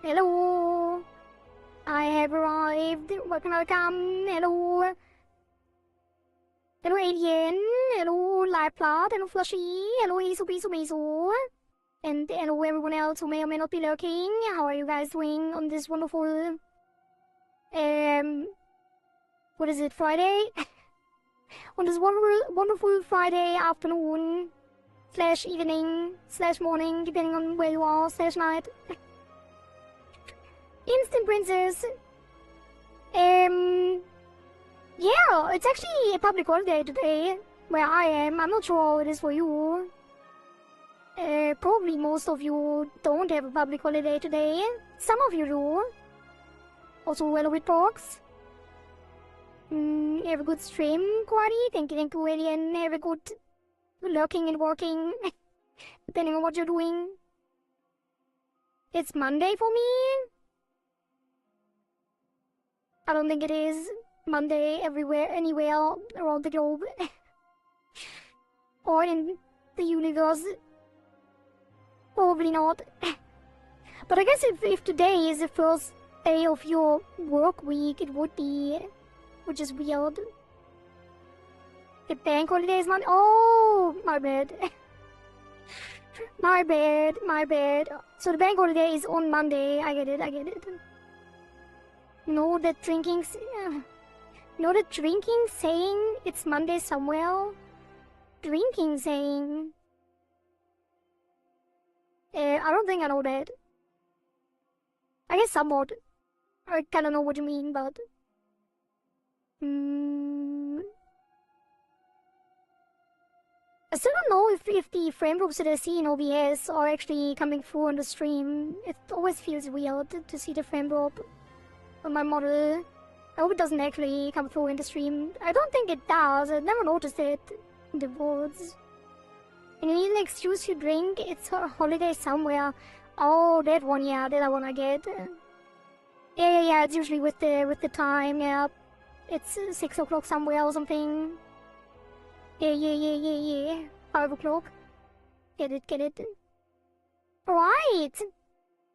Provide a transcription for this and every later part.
Hello. I have arrived. Welcome. Hello. Hello, Alien. Hello, Live Plot. Hello, Flushy. Hello, Hisu. And hello, everyone else who may or may not be lurking. How are you guys doing on this wonderful, what is it, Friday? On this wonderful Friday afternoon, / evening, / morning, depending on where you are, / night. Instant Princess. Yeah, it's actually a public holiday today, where I am. I'm not sure how it is for you. Probably most of you don't have a public holiday today. Some of you do. Also, hello with Box. Have a good stream, Kohari. Thank you, Alien. Have a good lurking and working, depending on what you're doing. It's Monday for me. I don't think it is Monday everywhere, anywhere around the globe. Or in the universe. Probably not. But I guess if today is the first day of your work week, it would be. Which is weird. The bank holiday is Monday. Oh, my bad. My bad. So the bank holiday is on Monday. I get it. No, the drinking saying it's Monday somewhere. Drinking saying. I don't think I know that. I guess somewhat. I kinda know what you mean, but. I still don't know if the frame drops that I see in OBS are actually coming through on the stream. It always feels weird to see the frame drop on my model. I hope it doesn't actually come through in the stream. I don't think it does. I never noticed it in the boards. And you need an excuse to drink. It's a holiday somewhere. Oh, that one, yeah, that I wanna get. Yeah. It's usually with the time. Yeah, it's 6 o'clock somewhere or something. Yeah. 5 o'clock. Get it. Alright.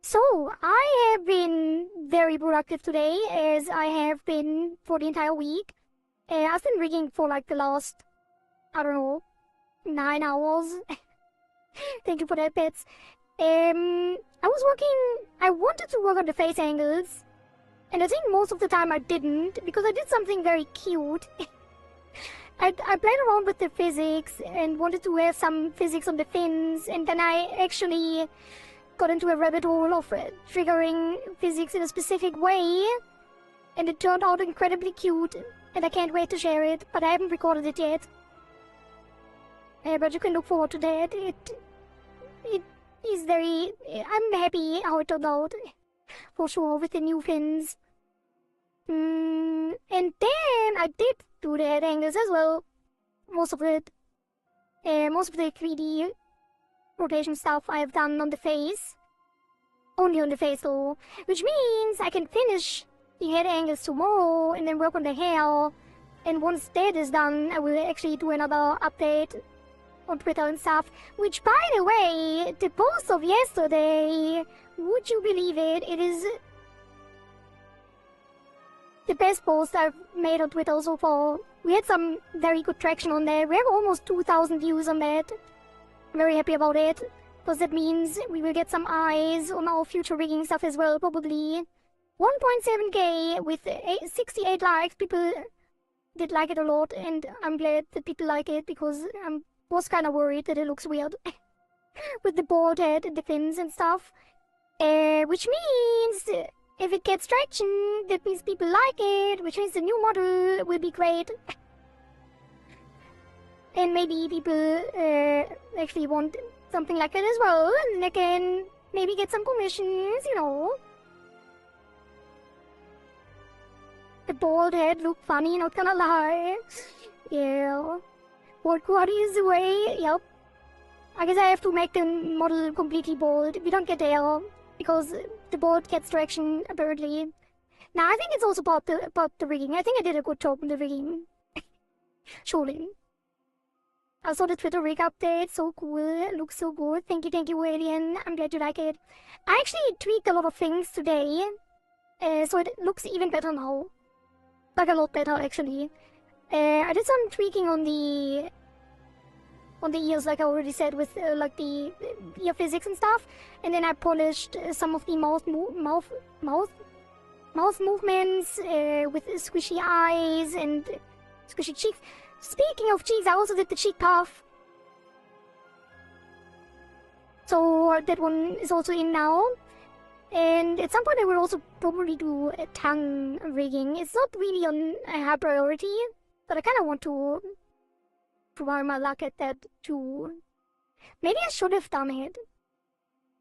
So, I have been very productive today, as I have been for the entire week. I've been rigging for like the last, I don't know, 9 hours. Thank you for that, pets. I wanted to work on the face angles. And I think most of the time I didn't, because I did something very cute. I played around with the physics and wanted to have some physics on the fins, and then I actually got into a rabbit hole of triggering physics in a specific way, and it turned out incredibly cute, and I can't wait to share it, but I haven't recorded it yet. But you can look forward to that. It is very. I'm happy how it turned out, for sure, with the new fins. And then I did do the head angles as well. Most of it. Most of the 3D rotation stuff I have done on the face. Only on the face though. Which means I can finish the head angles tomorrow and then work on the hair. And once that is done, I will actually do another update on Twitter and stuff. Which, by the way, the post of yesterday, would you believe it? It is the best post I've made on Twitter so far. We had some very good traction on there. We have almost 2,000 views on that. I'm very happy about it, because that means we will get some eyes on our future rigging stuff as well, probably. 1.7k with 68 likes. People did like it a lot, and I'm glad that people like it, because I was kind of worried that it looks weird with the bald head and the fins and stuff. Which means if it gets traction, that means people like it, which means the new model will be great. And maybe people actually want something like that as well, and they can maybe get some commissions, you know. The bald head looked funny, not gonna lie. Yeah. Bald Kohari is the way, yep. I guess I have to make the model completely bald. We don't get there, because the bald gets traction, apparently. Now, I think it's also about the rigging. I think I did a good job on the rigging. Surely. I saw the Twitter rig update, so cool, it looks so good. Thank you, Alien. I'm glad you like it. I actually tweaked a lot of things today, so it looks even better now. Like a lot better, actually. I did some tweaking on the ears, like I already said, with like the ear physics and stuff, and then I polished some of the mouth movements with squishy eyes and squishy cheeks. Speaking of cheeks, I also did the cheek puff. So that one is also in now. And at some point I will also probably do a tongue rigging. It's not really on a high priority, but I kind of want to try my luck at that too. Maybe I should have done it.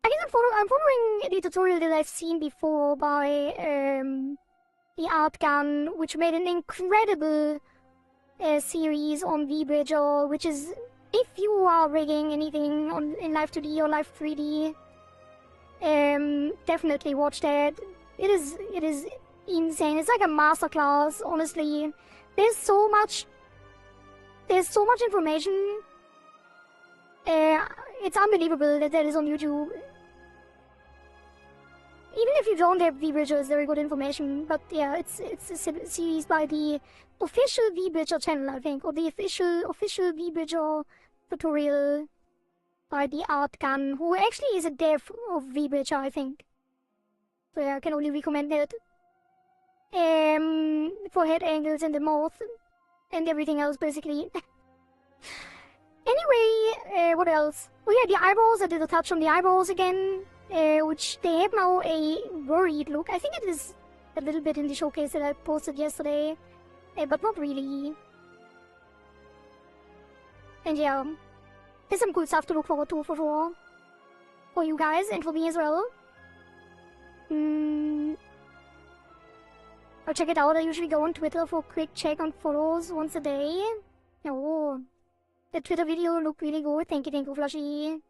I guess I'm following the tutorial that I've seen before by the Art Gun, which made an incredible series on VBridger, which is, if you are rigging anything in Live 2D or Live 3D, definitely watch that. It is insane. It's like a masterclass, honestly. There's so much information. It's unbelievable that is on YouTube. Even if you don't have VBridger, it's very good information. But yeah, it's a series by the official VBridger channel, I think, or the official VBridger tutorial by the Art Gun, who actually is a dev of VBridger, I think. So yeah, I can only recommend it. For head angles and the mouth and everything else, basically. Anyway, what else? Oh yeah, the eyebrows. I did a touch on the eyebrows again, which they have now a worried look. I think it is a little bit in the showcase that I posted yesterday, but not really. And yeah, there's some cool stuff to look forward to for sure. For you guys and for me as well. I'll check it out. I usually go on Twitter for a quick check on photos once a day. Oh, the Twitter video looked really good. Thank you, Flushy.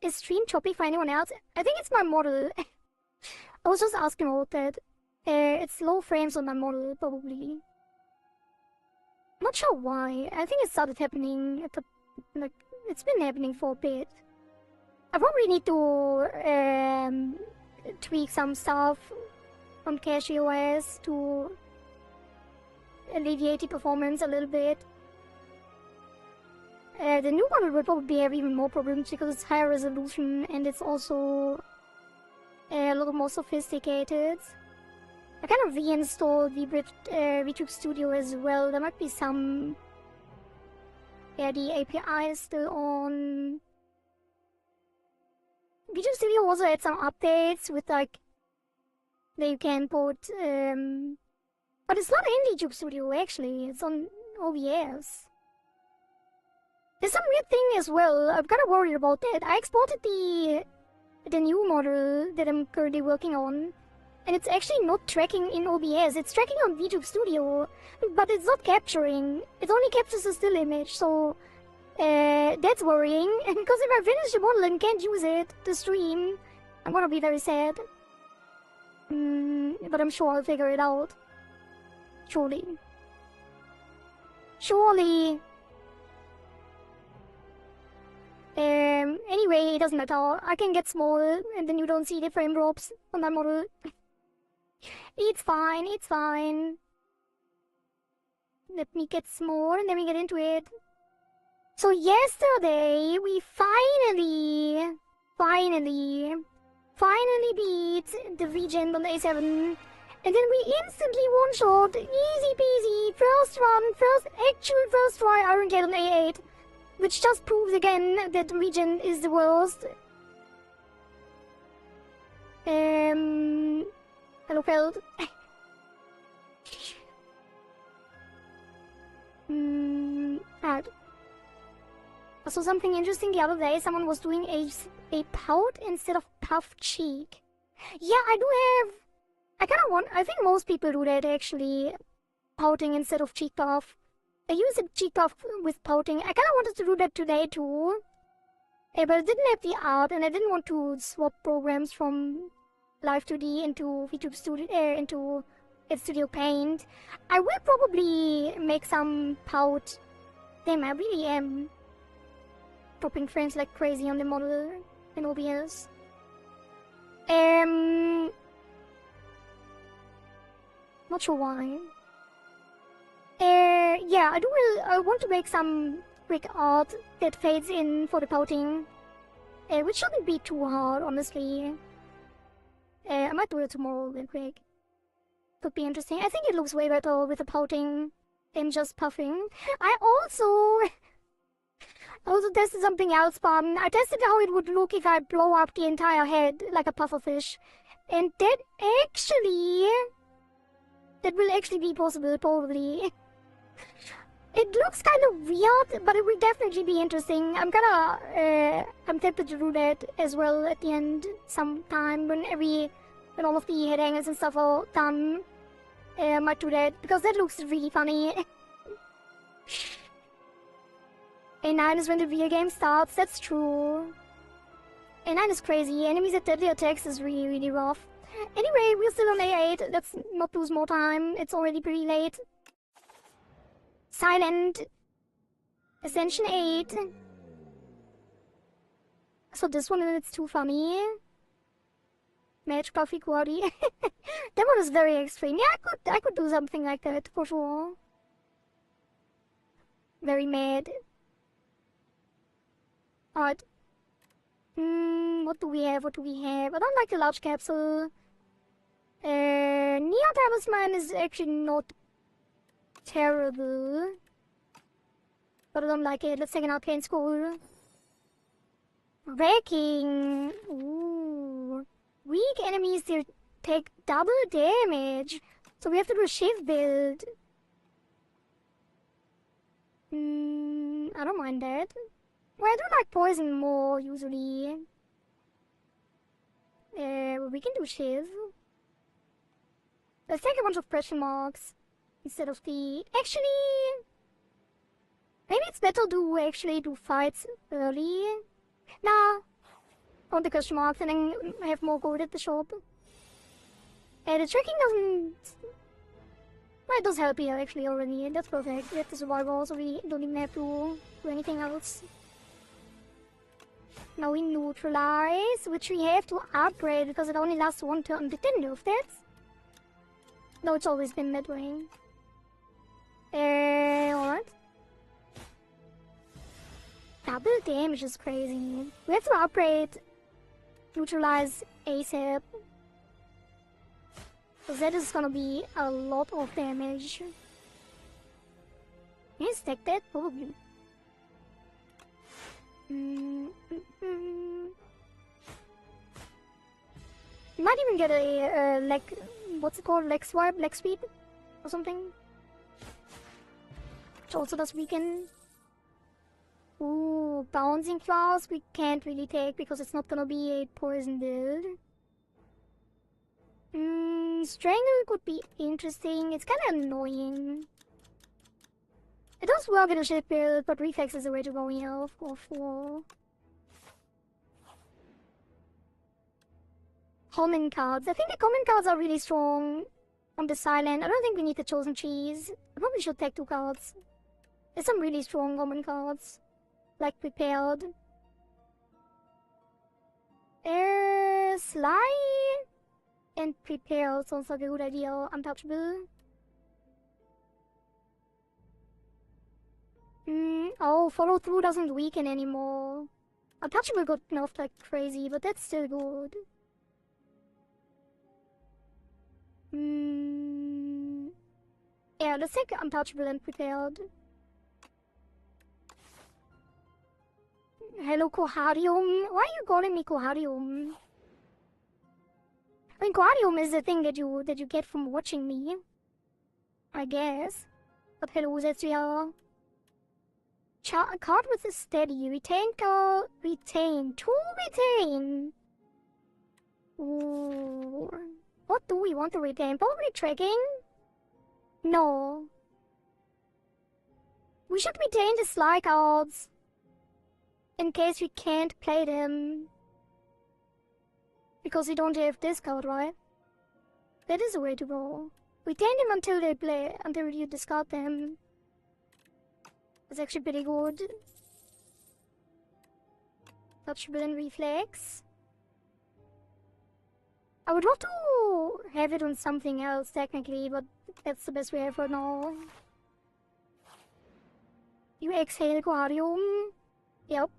Is stream choppy for anyone else? I think it's my model. I was just asking about that. It's low frames on my model, probably. Not sure why. I think it started happening at the, like, it's been happening for a bit. I probably need to tweak some stuff on CacheOS to alleviate the performance a little bit. The new model will probably have even more problems because it's higher resolution and it's also a little more sophisticated. I kind of reinstalled the VTuber Studio as well. There might be some... Yeah, the API is still on. VTuber Studio also had some updates with like that you can put but it's not in VTuber Studio actually, it's on OBS. There's some weird thing as well. I'm kind of worried about that. I exported the new model that I'm currently working on, and it's actually not tracking in OBS. It's tracking on VTuber Studio, but it's not capturing. It only captures a still image, so that's worrying. And because if I finish the model and can't use it to stream, I'm gonna be very sad. But I'm sure I'll figure it out. Surely. Surely. Anyway, it doesn't matter. I can get small, and then you don't see the frame drops on my model. It's fine, it's fine. Let me get small, and then we get into it. So yesterday, we finally beat the Regent on A7. And then we instantly one-shot, easy peasy, first try Iron Gate on A8. Which just proves again that Regent is the worst. Hello, Feld. I saw something interesting the other day. Someone was doing a pout instead of puff cheek. Yeah, I think most people do that actually. Pouting instead of cheek puff. I use a cheek puff with pouting. I kind of wanted to do that today too. But I didn't have the art and I didn't want to swap programs from Live 2D into VTuber Studio, into Studio Paint. I will probably make some pout. Damn, I really am dropping frames like crazy on the model in OBS. Not sure why. Yeah, I want to make some quick art that fades in for the pouting. Which shouldn't be too hard, honestly. I might do it tomorrow real quick. Could be interesting. I think it looks way better with the pouting than just puffing. I also tested something else fun. I tested how it would look if I blow up the entire head like a pufferfish. And that will actually be possible, probably. It looks kind of weird, but it will definitely be interesting. I'm tempted to do that as well at the end sometime when all of the head angles and stuff are done. I might do that because that looks really funny. E9 is when the real game starts, that's true. E9 is crazy. Enemies at deadly attacks is really, really rough. Anyway, we're still on A8. Let's not lose more time. It's already pretty late. Silent. Ascension 8. So this one it's too funny. Match Puffy Kohari. That one is very extreme. Yeah, I could do something like that for sure. Very mad. Alright. What do we have? I don't like the large capsule. Neon Talisman is actually not terrible. But I don't like it. Let's take an arcane scroll. Wrecking. Ooh. Weak enemies take double damage. So we have to do a shift build. I don't mind that. Well, I do like poison more, usually. We can do shiv. Let's take a bunch of pressure marks instead of the... Actually... Maybe it's better to actually do fights early. Nah. On the question marks and then have more gold at the shop. The tracking doesn't... Well, it does help here actually already. That's perfect. We have the survival, so we don't even have to do anything else. Now we neutralize, which we have to upgrade because it only lasts one turn. Did they nerf that? No, it's always been that way. Alright. Double damage is crazy. We have to upgrade neutralize ASAP. Because that is gonna be a lot of damage. Can I stack that? Probably. You might even get a leg, what's it called, leg swipe, leg speed or something. Which also does weaken. Ooh, bouncing claws we can't really take because it's not gonna be a poison build. Strangle could be interesting. It's kinda annoying. It does work in a shift build, but reflex is the way to go here for common cards. I think the common cards are really strong on this island. I don't think we need the chosen cheese. I probably should take 2 cards. There's some really strong common cards. Like prepared. Sly and prepared sounds like a good idea. Untouchable. Oh, follow through doesn't weaken anymore. Untouchable got nerfed like crazy, but that's still good. Yeah, let's take untouchable and prepared. Hello, Koharium. Why are you calling me Koharium? I mean, Koharium is the thing that you get from watching me, I guess. But hello, Zetsuya. Card with a steady. Retain card. Retain. To retain. Ooh. What do we want to retain? Probably tracking? No. We should retain the Sly cards. In case we can't play them. Because we don't have this card, right? That is the way to go. Retain them until they play, until you discard them. It's actually pretty good. Touchable and reflex. I would love to have it on something else technically, but that's the best way for now. You exhale, Kohari. Yep.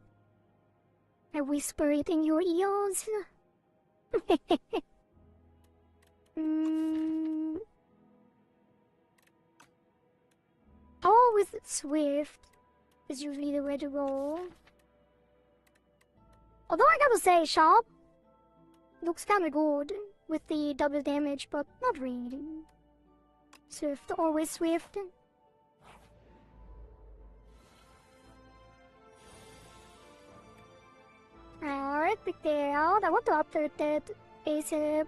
I whisper it in your ears. Oh, with Swift is usually the way to go. Although I gotta say, Sharp looks kinda good with the double damage, but not really. Swift, always Swift. Alright, pick that out. I want to update that ASAP.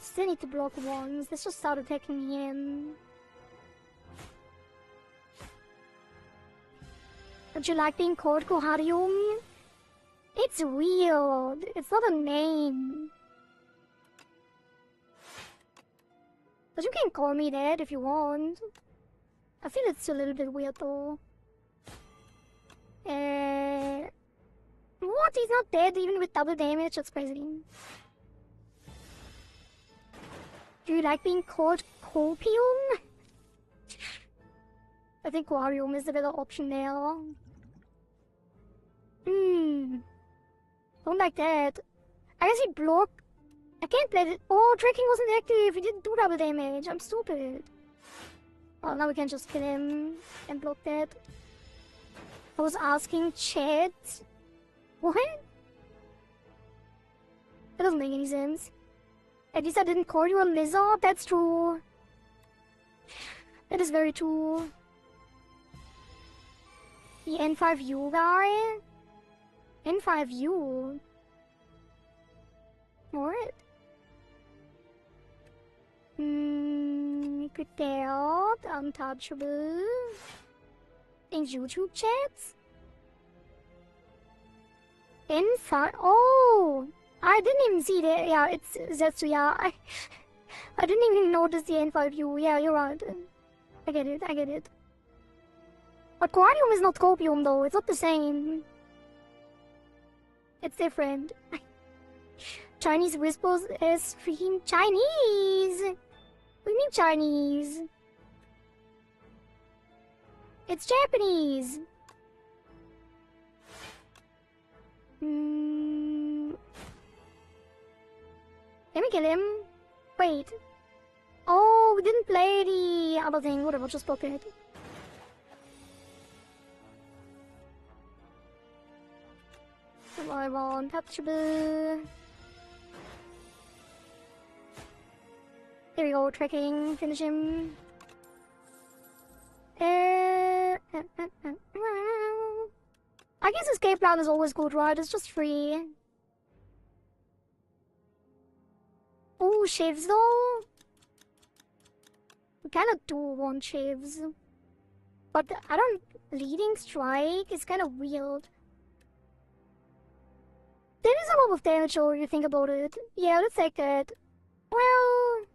Still need to block once. Let's just start attacking him. Would you like being called Kohari? It's weird. It's not a name. But you can call me that if you want. I feel it's a little bit weird though. What? He's not dead even with double damage? That's crazy. Do you like being called Copium? I think Koharium is the better option there. Don't like that. I guess he blocked. I can't play it. Oh, tracking wasn't active. He didn't do double damage. I'm stupid. Well, now we can just kill him and block that. I was asking chat. What? That doesn't make any sense. At least I didn't call you a lizard. That's true. That is very true. The N5U guy? N5U? What? Good out. Untouchable. In YouTube chats? N5. Oh! I didn't even see that. Yeah, it's Zetsuya. I didn't even notice the N5U. Yeah, you're right. I get it, I get it. But Koharium is not Copium though. It's not the same. It's different. Chinese whispers is freaking Chinese! What do you mean Chinese? It's Japanese! Let me kill him. Wait. Oh, we didn't play the other thing. Whatever, just block it. Survival, untouchable. There we go, tracking. Finish him. I guess escape plan is always good, right? It's just free. Oh, shivs though? We kinda do want shivs. But I don't... Leading strike is kinda weird. There is a lot of damage though, if you think about it. Yeah, let's take that. Well...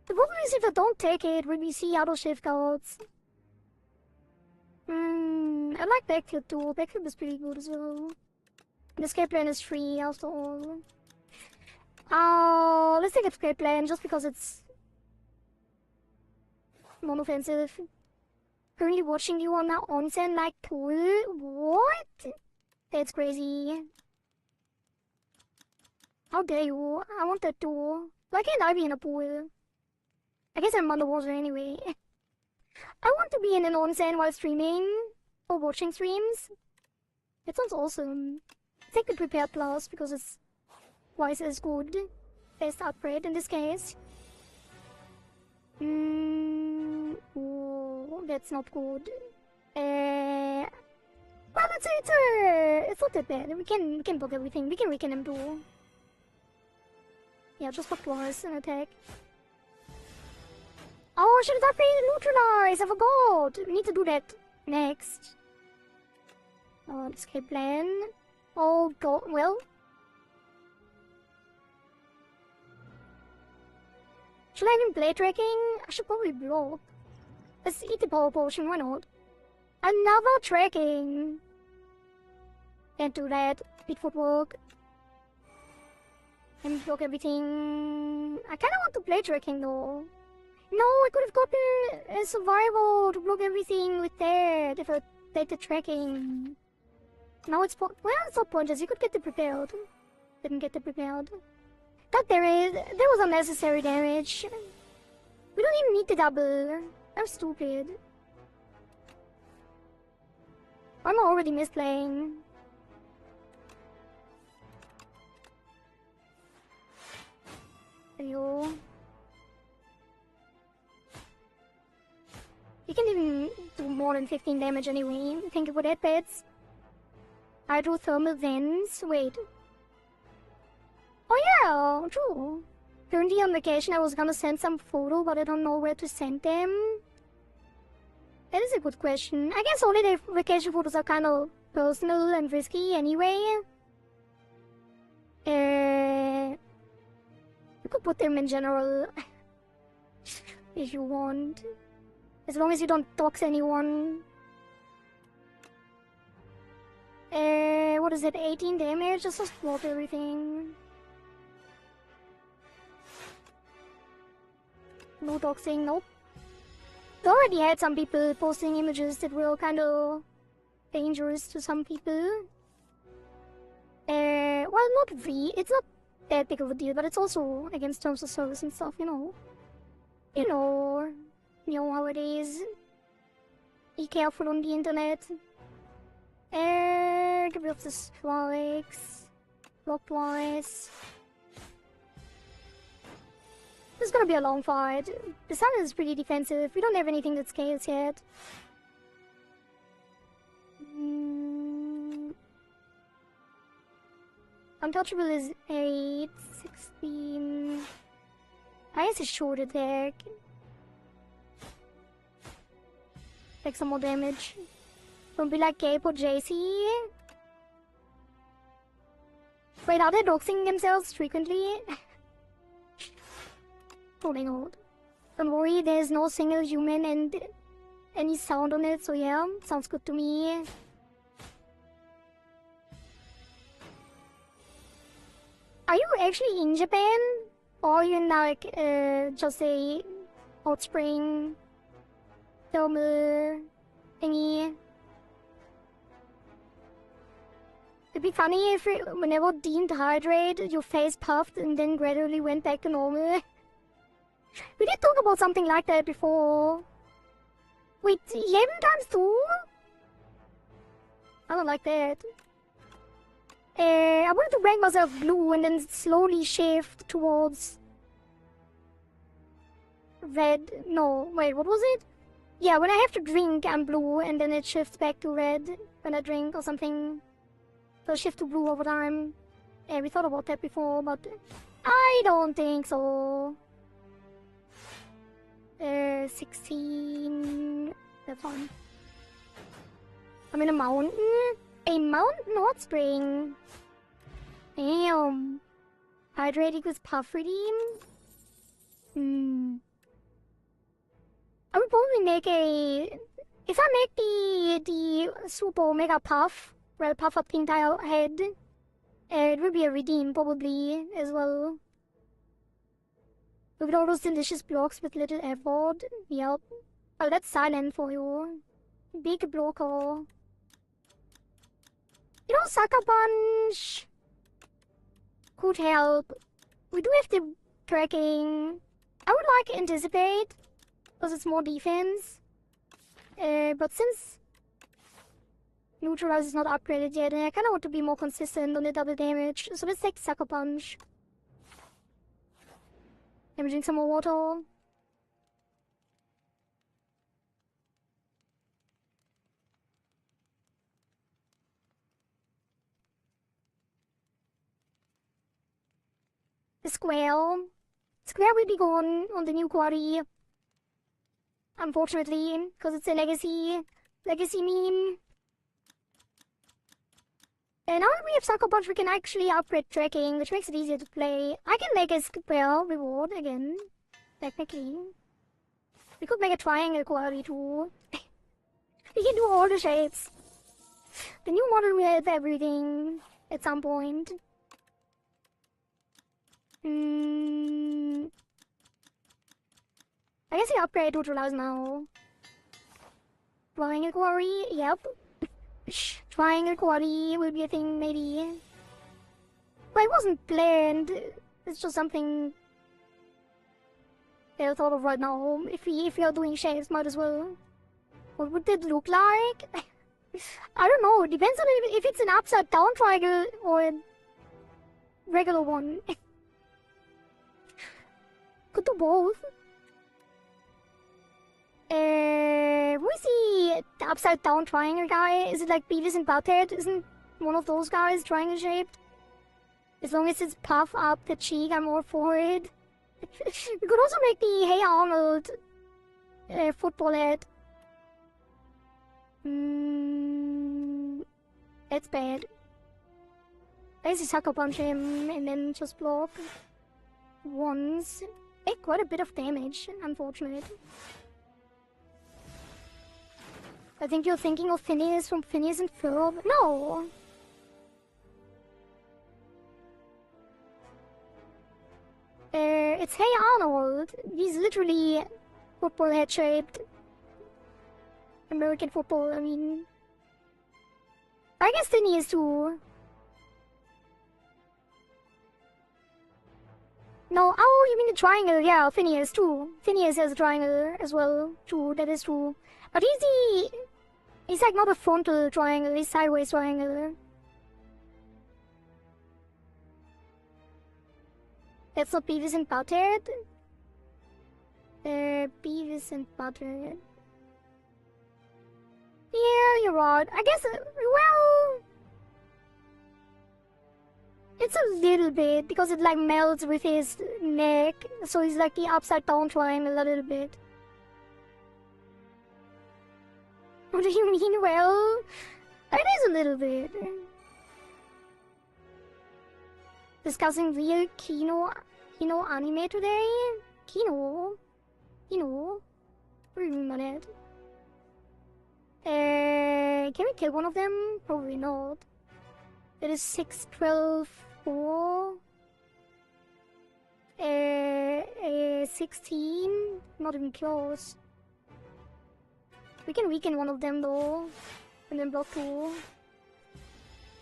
The problem is if I don't take it, when we see other shift cards. I like Backfield too. Backfield is pretty good as well. The escape plan is free after all. Let's take escape plan just because it's non-offensive. Currently watching you on that onsen like pool? What? That's crazy. How dare you? I want that too. Why can't I be in a pool? I guess I'm underwater anyway. I want to be in an onsen while streaming or watching streams. That sounds awesome. Take the Prepared Plus because it's twice as good. Best upgrade in this case. Oh, that's not good. Well, it's not that bad. We can block everything. We can weaken him too. Yeah, just block twice and attack. Oh, I should have upgraded Neutralize! I forgot! We need to do that next. Escape plan. Oh god, well. Should I even play tracking? I should probably block. Let's eat the power potion, why not? Another trekking. Can't do that. Speed footwork. And block everything. I kinda want to play trekking though. No, I could have gotten a survival to block everything with that if I played the trekking. Now it's well, it's not pointless. You could get the prepared. Didn't get the prepared. There was unnecessary damage. We don't even need the double. I'm stupid. I'm already misplaying. There you go. You can even do more than 15 damage anyway. Thank you for that, pets. Hydrothermal vents. Wait. Oh yeah, true. Currently on vacation, I was gonna send some photo, but I don't know where to send them. That is a good question. I guess holiday vacation photos are kind of personal and risky anyway. You could put them in general if you want. As long as you don't dox anyone. What is it? 18 damage? Just swap everything. No doxing, nope. I already had some people posting images that were kind of dangerous to some people. Well, it's not that big of a deal, but it's also against terms of service and stuff, you know. You know how it is. Be careful on the internet. Get rid of the strikes. Clockwise. This is gonna be a long fight. The sun is pretty defensive. We don't have anything that scales yet. Untouchable is 8, 16. Ice is short attack. Take some more damage. Don't be like Cape or JC. Wait, are they doxing themselves frequently? Holding out. Don't worry, there's no single human and any sound on it, so yeah, sounds good to me. Are you actually in Japan? Or are you in like, just a hot spring thermal thingy? It'd be funny if whenever deemed hydrate, your face puffed and then gradually went back to normal. We did talk about something like that before. Wait, 11 times 2? I don't like that. I wanted to rank myself blue and then slowly shift towards red. No, wait, what was it? Yeah, when I have to drink, I'm blue and then it shifts back to red when I drink or something. So shift to blue over time. Yeah, we thought about that before, but I don't think so. 16. That's fine. I'm in a mountain. A mountain hot spring. Damn. Hydrating with puff redeem. I would probably make a. If I make the super omega puff, well, puff up the entire head, it will be a redeem probably as well. With all those delicious blocks with little effort. Yep. Oh, that's silent for you. Big blocker. You know, Sucker Punch could help. We do have the tracking. I would like Anticipate, because it's more defense. But since Neutralize is not upgraded yet, and I kinda want to be more consistent on the double damage, so let's take Sucker Punch. Let me drink some more water. The square. Square will be gone on the new Kohari. Unfortunately, because it's a legacy meme. And now that we have Sucker Punch, we can actually upgrade tracking, which makes it easier to play. I can make a square reward again, technically. We could make a triangle Kohari too. You We can do all the shapes. The new model will have everything at some point. I guess we upgrade to Trolls now. Triangle Kohari, yep. Triangle Kohari will be a thing, maybe. But it wasn't planned. It's just something I thought of right now. If we are doing shapes, might as well. What would it look like? I don't know. It depends on if it's an upside down triangle or a regular one. Could do both. Who is the upside down triangle guy? Is it like Beavis and Butthead? Isn't one of those guys triangle shaped? As long as it's puff up the cheek, I'm all for it. We could also make the Hey Arnold football head. That's bad. I guess you sucker punch him and then just block once. Quite a bit of damage, unfortunate. I think you're thinking of Phineas from Phineas and Ferb. No! It's Hey Arnold. He's literally football head shaped. American football, I mean. I guess Phineas too. No, oh, you mean the triangle? Yeah, Phineas too. Phineas has a triangle as well. True, that is true. But he's like not a frontal triangle, he's sideways triangle. That's not Beavis and Butthead. Beavis and Butthead. Yeah, you're right. I guess, well... It's a little bit, because it like melts with his neck, so he's like the upside down triangle a little bit. What do you mean? Well, it is a little bit. Discussing real Kino anime today? Kino? What do you mean by that? Can we kill one of them? Probably not. That is 6, 12, 4. 16? Not even close. We can weaken one of them though. And then block 2.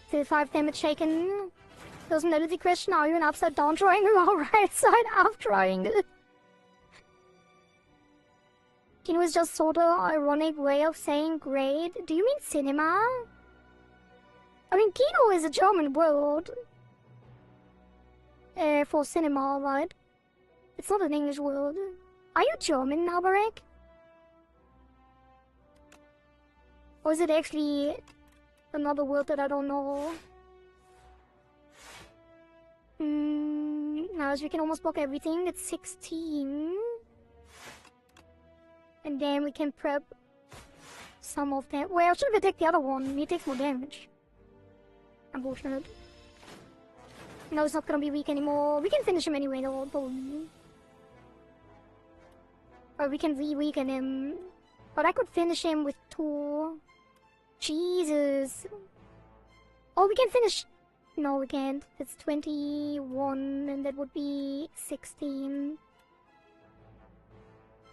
Still 5 damage shaken. Doesn't matter the question, are you an upside down triangle or right side up triangle? Kino is just sort of ironic way of saying great. Do you mean cinema? I mean, Kino is a German word. For cinema, right? It's not an English word. Are you German now, Barek? Or is it actually another word that I don't know? Now, as we can almost block everything, that's 16. And then we can prep some of them. Well, should we take the other one? He takes more damage. Unfortunate. No, it's not gonna be weak anymore. We can finish him anyway, though, probably. Or we can re-weaken him. But I could finish him with 2. Jesus. Oh, we can finish... No, we can't. It's 21, and that would be 16.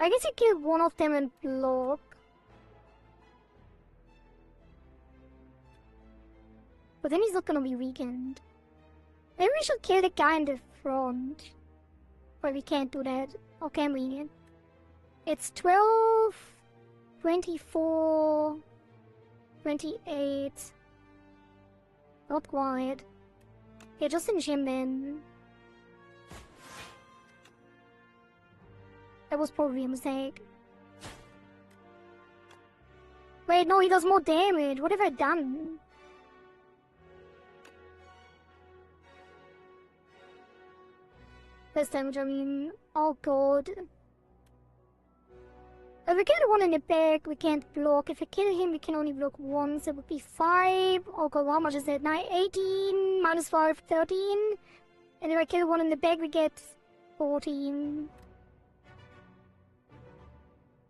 I guess you kill one of them and block. But then he's not gonna be weakened. Maybe we should kill the guy in the front. But we can't do that. Or can we? It's 12, 24, 28. Not quite. Yeah, just finish him then. That was probably a mistake. Wait, no, he does more damage. What have I done? Less damage, I mean. Oh god. If we kill the one in the back, we can't block. If we kill him, we can only block once. It would be 5. Oh god, how much is that? 9, 18, minus 5, 13. And if I kill one in the back, we get 14.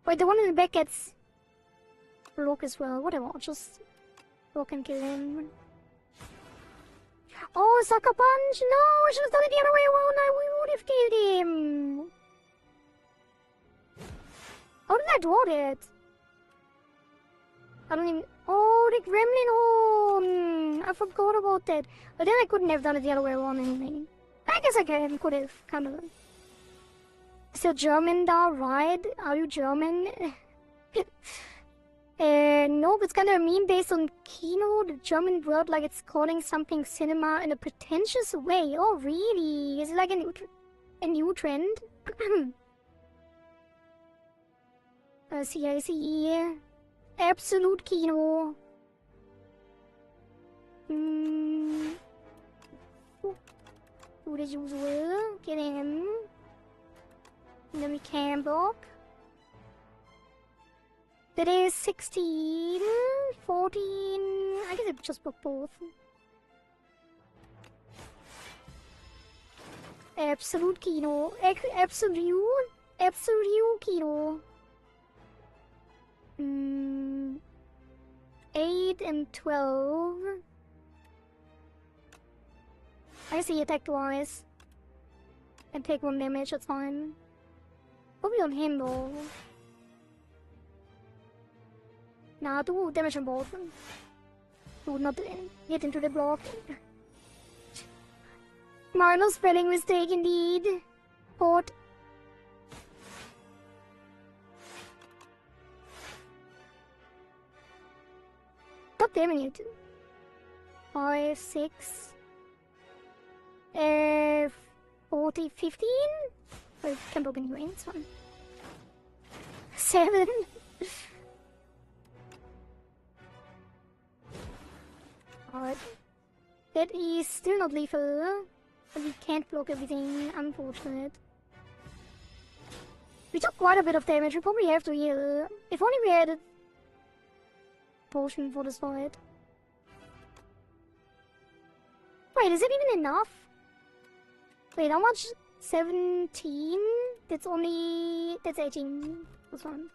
Wait, the one in the back gets block as well. Whatever, just block and kill him. Oh, sucker punch! No, I should have done it the other way around. I would have killed him. How did I draw that? I don't even. Oh, the gremlin horn! I forgot about that. But then I couldn't have done it the other way around anyway. I guess I could have, kind of. Is your German da, right? Are you German? No, it's kind of a meme based on Kino, the German word, like it's calling something cinema in a pretentious way. Oh, really? Is it like a new trend? CICE. Absolute Kino. Do the usual. Get him. And then we can block. That is 16, 14. I guess I just block both. Absolute Kino. Absolute Kino. 8 and 12. I see attack twice. And take 1 damage, that's fine. Probably on him though. Nah, do damage on both. Do not get into the block. Minor spelling mistake indeed. Port. God damn it. 5, 6. 40, 15? I can block anyway, it's fine. 7. God. That is still not lethal, but we can't block everything, unfortunate. We took quite a bit of damage, we probably have to heal. If only we had a potion for this fight. Wait, is it even enough? Wait, how much? 17? That's 18. This one.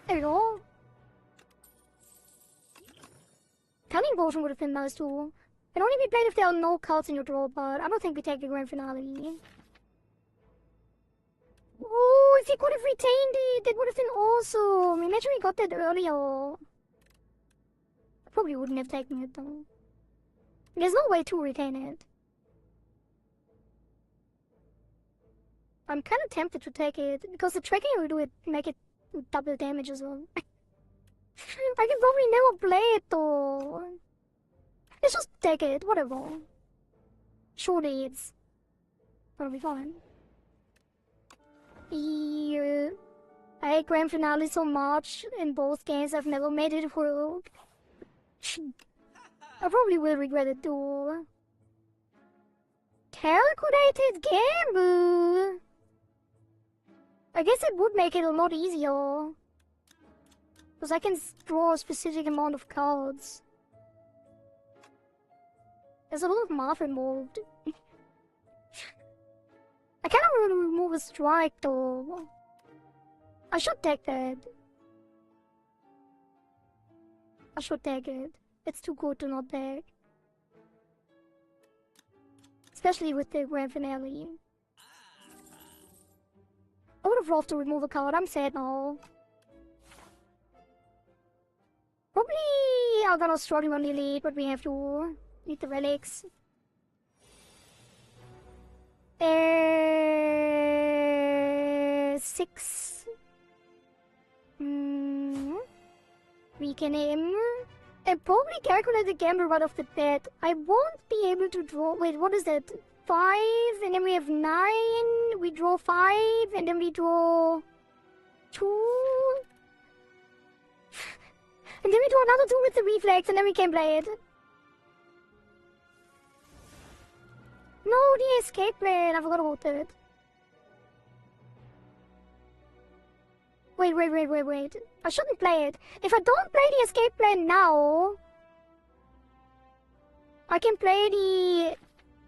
There we go. Cunning potion would have been nice too. It'd only be played if there are no cards in your draw, but I don't think we take the grand finale. Oh, if he could have retained it, that would have been awesome. Imagine we got that earlier. I probably wouldn't have taken it though. There's no way to retain it. I'm kind of tempted to take it, because the tracking will do it, make it double damage as well. I can probably never play it though. Let's just take it, whatever. Surely it's gonna be fine. I hate grand finale so much. In both games I've never made it work. I probably will regret it too. Calculated gamble! I guess it would make it a lot easier. Because I can draw a specific amount of cards. There's a lot of math involved. I kind of want to remove a strike though. I should take that. I should take it. It's too good to not take. Especially with the grand finale. I would have loved to remove a card. I'm sad now. Probably I'm gonna struggle on the elite, but we have to need the relics. 6. We can aim. And probably calculate the gamble right off the bat. I won't be able to draw. Wait, what is that? 5, and then we have 9. We draw 5, and then we draw 2. And then we draw another 2 with the reflex, and then we can play it. No, the escape plan. I forgot about that. Wait. I shouldn't play it. If I don't play the escape plan now, I can play the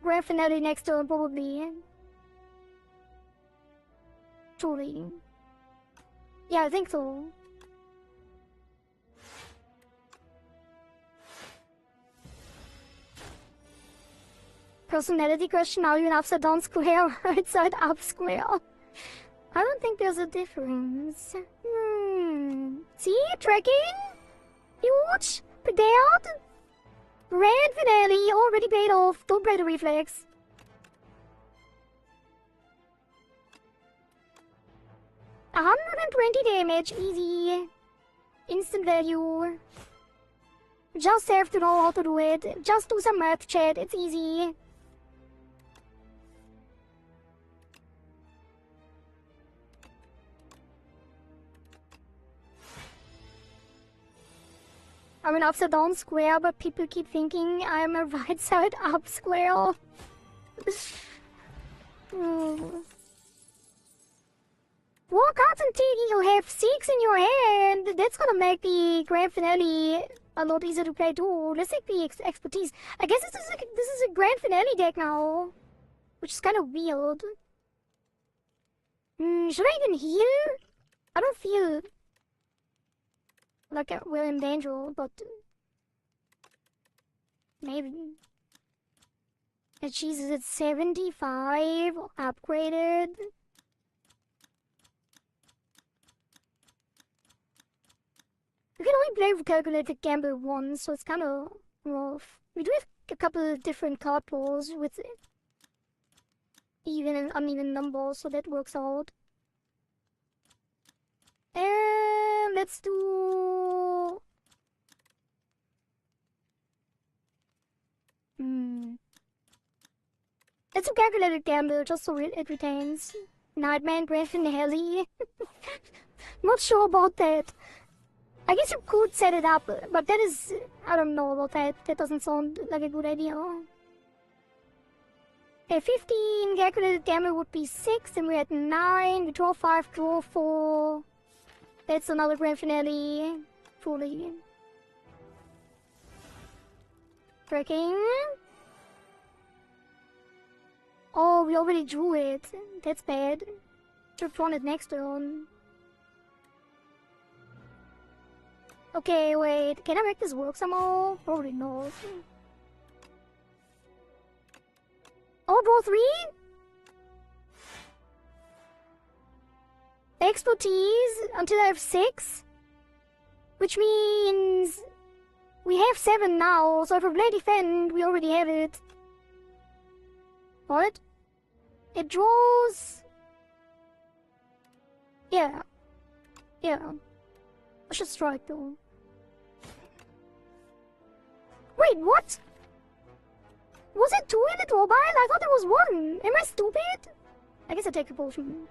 grand finale next turn, probably. Truly. Yeah, I think so. Personality question, are you an upside down square or right up square? I don't think there's a difference. See? Tracking? Huge? Prepared? Grand finale, already paid off. Don't play the reflex. $120 damage, easy. Instant value. Just have to know how to do it. Just do some math, chat, it's easy. I'm an upside down square, but people keep thinking I'm a right side up square. Walk out until you have 6 in your hand. That's gonna make the grand finale a lot easier to play too. Let's take the expertise. I guess this is a grand finale deck now, which is kind of weird. Should I even heal? I don't feel like we're in danger, but maybe. And Jesus, it's 75 upgraded. We can only play with calculated gamble once, so it's kind of rough. We do have a couple of different card pulls with even and uneven numbers, so that works out. And let's do... Let's do calculated gamble, just so it retains. Nightman, Grand Finale. Not sure about that. I guess you could set it up, but that is... I don't know about that. That doesn't sound like a good idea. Okay, 15 calculated gamble would be 6, and we're at 9. We draw 5, draw 4. That's another grand finale. Fully. Breaking. Oh, we already drew it. That's bad. Should've drawn it next turn. Okay, wait. Can I make this work somehow? Probably not. Oh, draw 3? Expertise until I have 6? Which means we have 7 now, so if I play defend, we already have it. What? It draws... Yeah. Yeah. I should strike though. Wait, what? Was it 2 in the draw pile? I thought it was 1. Am I stupid? I guess I take a potion.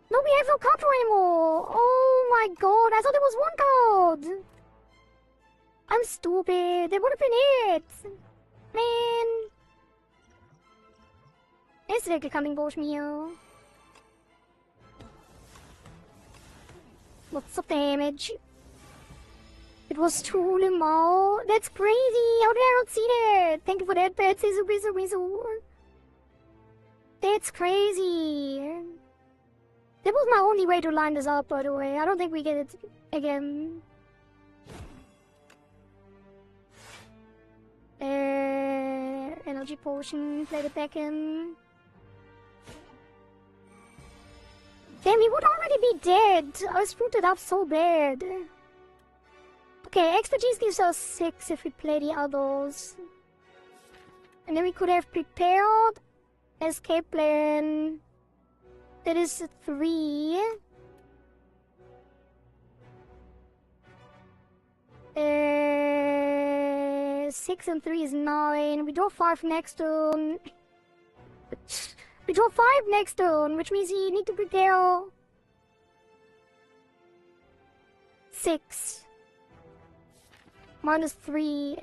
No, we have no card draw anymore. Oh my god, I thought it was 1 card. I'm stupid. That would have been it. Man. It's like coming boss meal. Lots of damage. It was truly Mao. That's crazy. How did I not see that? Thank you for that, Pet. That's crazy. That was my only way to line this up, by the way. I don't think we get it again. Energy potion. Play it back in. Damn, he would already be dead. I screwed it up so bad. Okay, expertise gives us 6 if we play the others. And then we could have prepared. Escape plan. That is 3. 6 and 3 is 9. We draw 5 next turn. We draw 5 next turn, which means you need to prepare 6. Minus 3.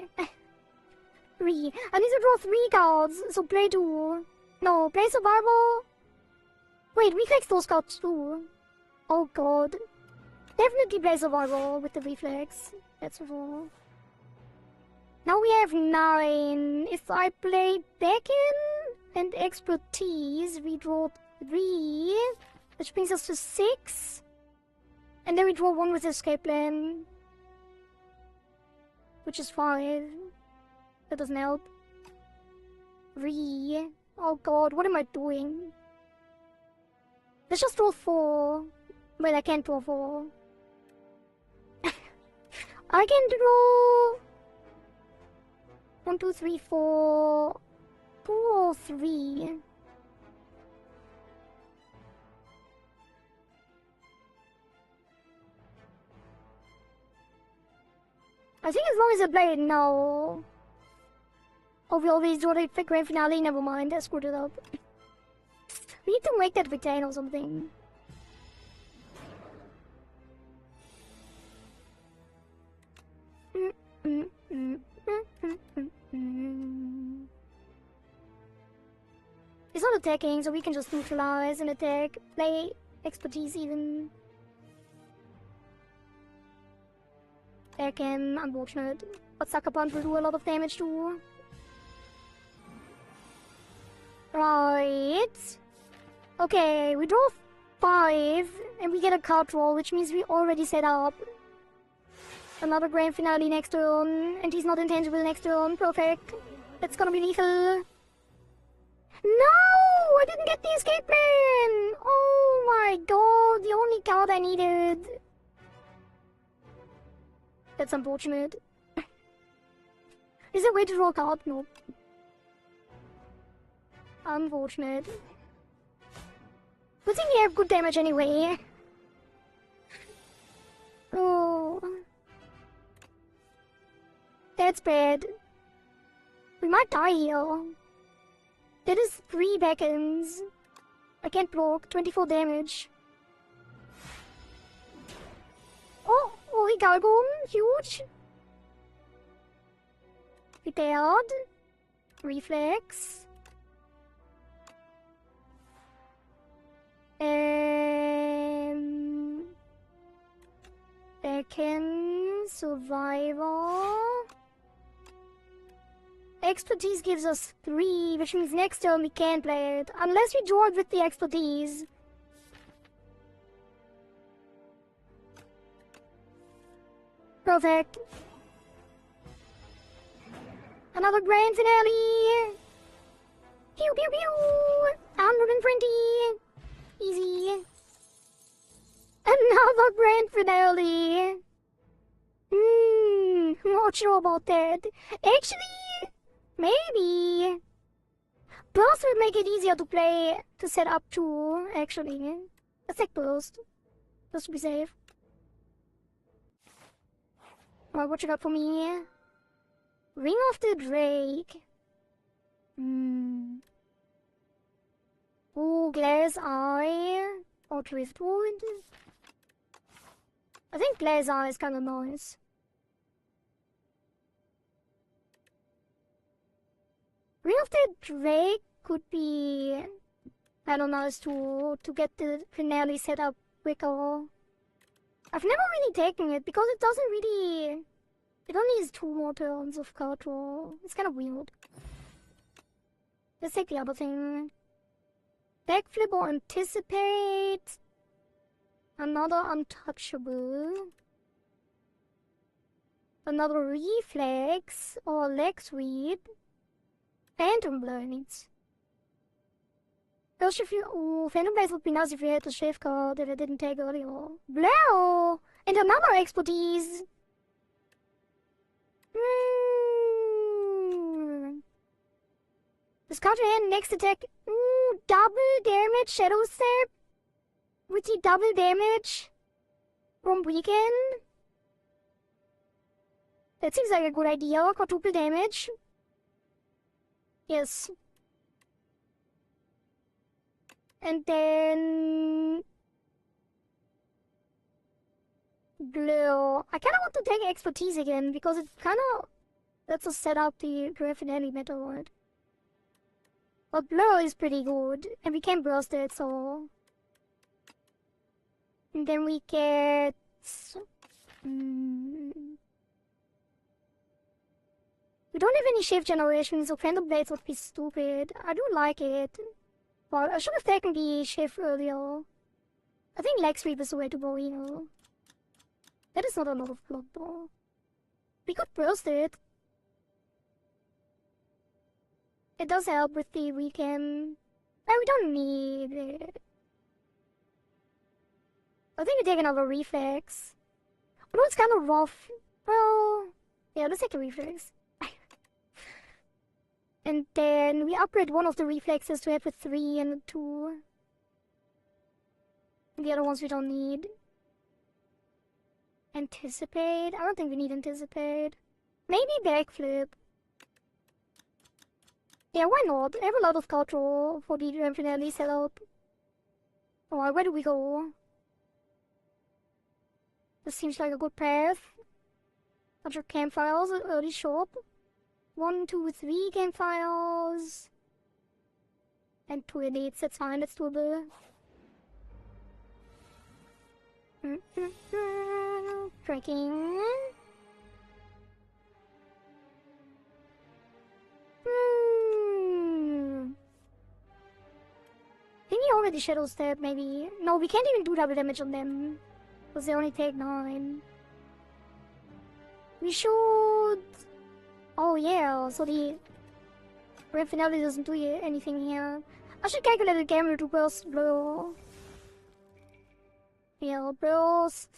3. I need to draw 3 cards, so play 2. No, play survival. Wait, reflex those cards too. Oh god. Definitely play survival with the reflex. That's all. Now we have 9. If I play back in and expertise, we draw 3, which brings us to 6. And then we draw 1 with escape plan. Which is 5. That doesn't help. 3. Oh god, what am I doing? Let's just draw 4. Wait, I can't draw 4. I can draw 1, 2, 3, 4. 2 or 3. I think as long as I play it now. Oh, we always draw the grand finale. Never mind, I screwed it up. We need to make that with 10 or something. It's not attacking, so we can just neutralize and attack. Play expertise even. Attack him, unfortunate. But Sucker Punch will do a lot of damage too. Right. Okay, we draw 5 and we get a card draw, which means we already set up another grand finale next turn, and he's not intangible next turn. Perfect. That's gonna be lethal. No! I didn't get the escape plan! Oh my god, the only card I needed. That's unfortunate. Is there a way to draw a card? Nope. Unfortunate. Good thing we have good damage anyway. Oh. That's bad. We might die here. That is 3 backends. I can't block. 24 damage. Oh, holy Galgon. Huge. Prepared. Reflex. Second. Survivor. Expertise gives us 3, which means next turn we can't play it. Unless we draw it with the expertise. Perfect. Another grand finale. Pew pew pew. 120. Easy. Another grand finale. Not sure about that. Actually, maybe. Burst would make it easier to play, to set up too, actually. Let's take Burst. Just to be safe. Alright, what you got for me? Ring of the Drake. Ooh, Glass Eye. Or Driftwood. I think Glass Eye is kinda nice. Ring of the Drake could be kinda nice to get the finale set up quicker. I've never really taken it because it doesn't really... It only has 2 more turns of card draw. It's kinda weird. Let's take the other thing. Backflip or Anticipate. Another Untouchable. Another Reflex or Leg Sweep. Phantom Blades. If you... Ooh, Phantom Blades would be nice if you had the shift card that I didn't take earlier. Blow! And another Expertise! Discard your hand, next attack. Ooh, double damage, Shadow Step. With the double damage from Weekend. That seems like a good idea. Quadruple damage. Yes. And then... Blur. I kinda want to take Expertise again, because it kinda lets us set up the grand finale method. But Blur is pretty good, and we can burst it, so... And then we get... We don't have any shift generation, so Phantom Blades would be stupid. I do like it. But I should have taken the shift earlier. I think Leg Sweep is the way to go, you know. That is not a lot of blood though. We could burst it. It does help with the weekend. No, we don't need it. I think we take another reflex. I know it's kind of rough. Well, yeah, let's take a reflex. And then we upgrade one of the reflexes to have a 3 and a 2. And the other ones we don't need. Anticipate? I don't think we need anticipate. Maybe backflip. Yeah, why not? I have a lot of cultural for the grand finale setup. Alright, where do we go? This seems like a good path. Bunch of campfires, early shop. 1, 2, 3 campfires. And 2 elites, that's fine, that's doable. Trekking. Think he already shadow step, maybe. No, we can't even do double damage on them. Because they only take 9. We should... Oh yeah, so the grand finale doesn't do anything here. I should calculate the camera to burst blow. Yeah, burst.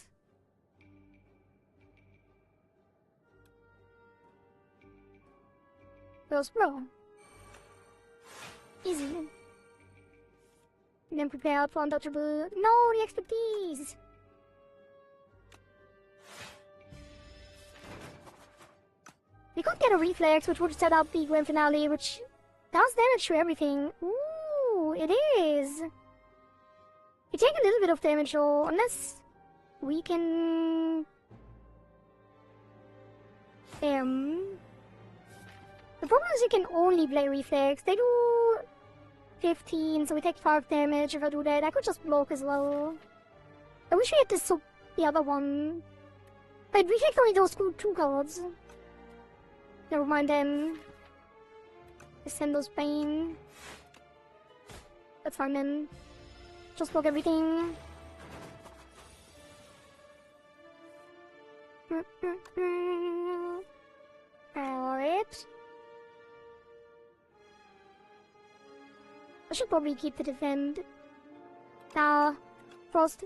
Burst blow. Easy. And then prepared for untouchable. No, the expertise! We could get a reflex, which would set up the grand finale, which does damage to everything. Ooh, it is. We take a little bit of damage though, unless we can... The problem is you can only play reflex. They do 15, so we take 5 damage if I do that. I could just block as well. I wish we had this the other one. Wait, reflex only does 2 cards. Never mind then. Descendo's Bane. That's fine then. Just block everything. Alright. I should probably keep the defend. Nah. Frost.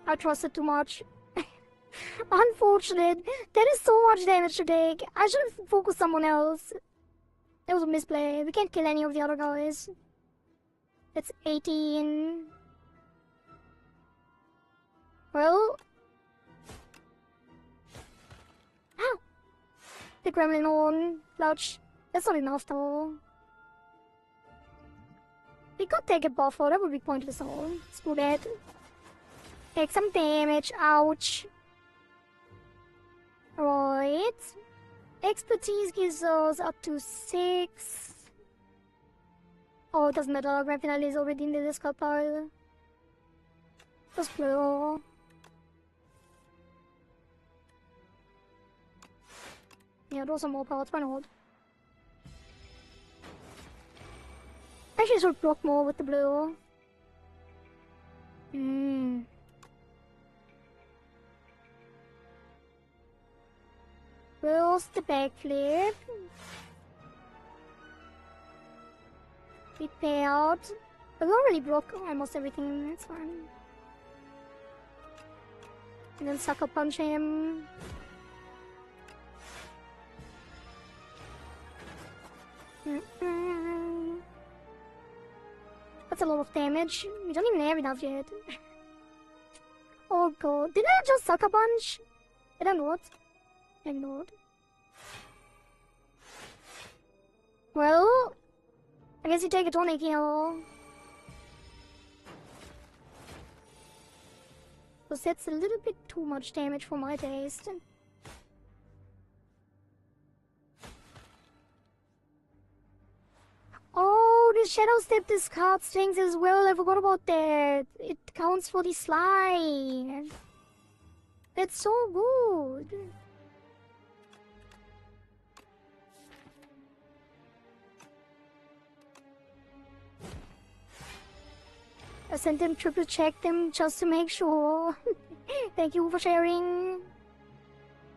I trusted too much. Unfortunate. That is so much damage to take. I should have focused someone else. That was a misplay. We can't kill any of the other guys. That's 18. Well. Ow! The gremlin on. Clutch. That's not enough though. We could take a buffer. That would be pointless though. Let's do that. Take some damage. Ouch. Right. Expertise gives us up to 6. Oh, it doesn't matter. Grand finale is already in the discard pile. Just blow. Yeah, those are more parts. Why not? Actually, should block more with the blue. Where's the backflip? Prepared. I already broke almost everything, that's fine. And then sucker punch him. That's a lot of damage. We don't even have enough yet. Oh god. Did I just sucker punch? Did I not? I not. Well, I guess you take a tonic here. Because that's a little bit too much damage for my taste. Oh, the Shadow Step discards things as well. I forgot about that. It counts for the slide. That's so good. I sent them triple check them just to make sure. Thank you for sharing.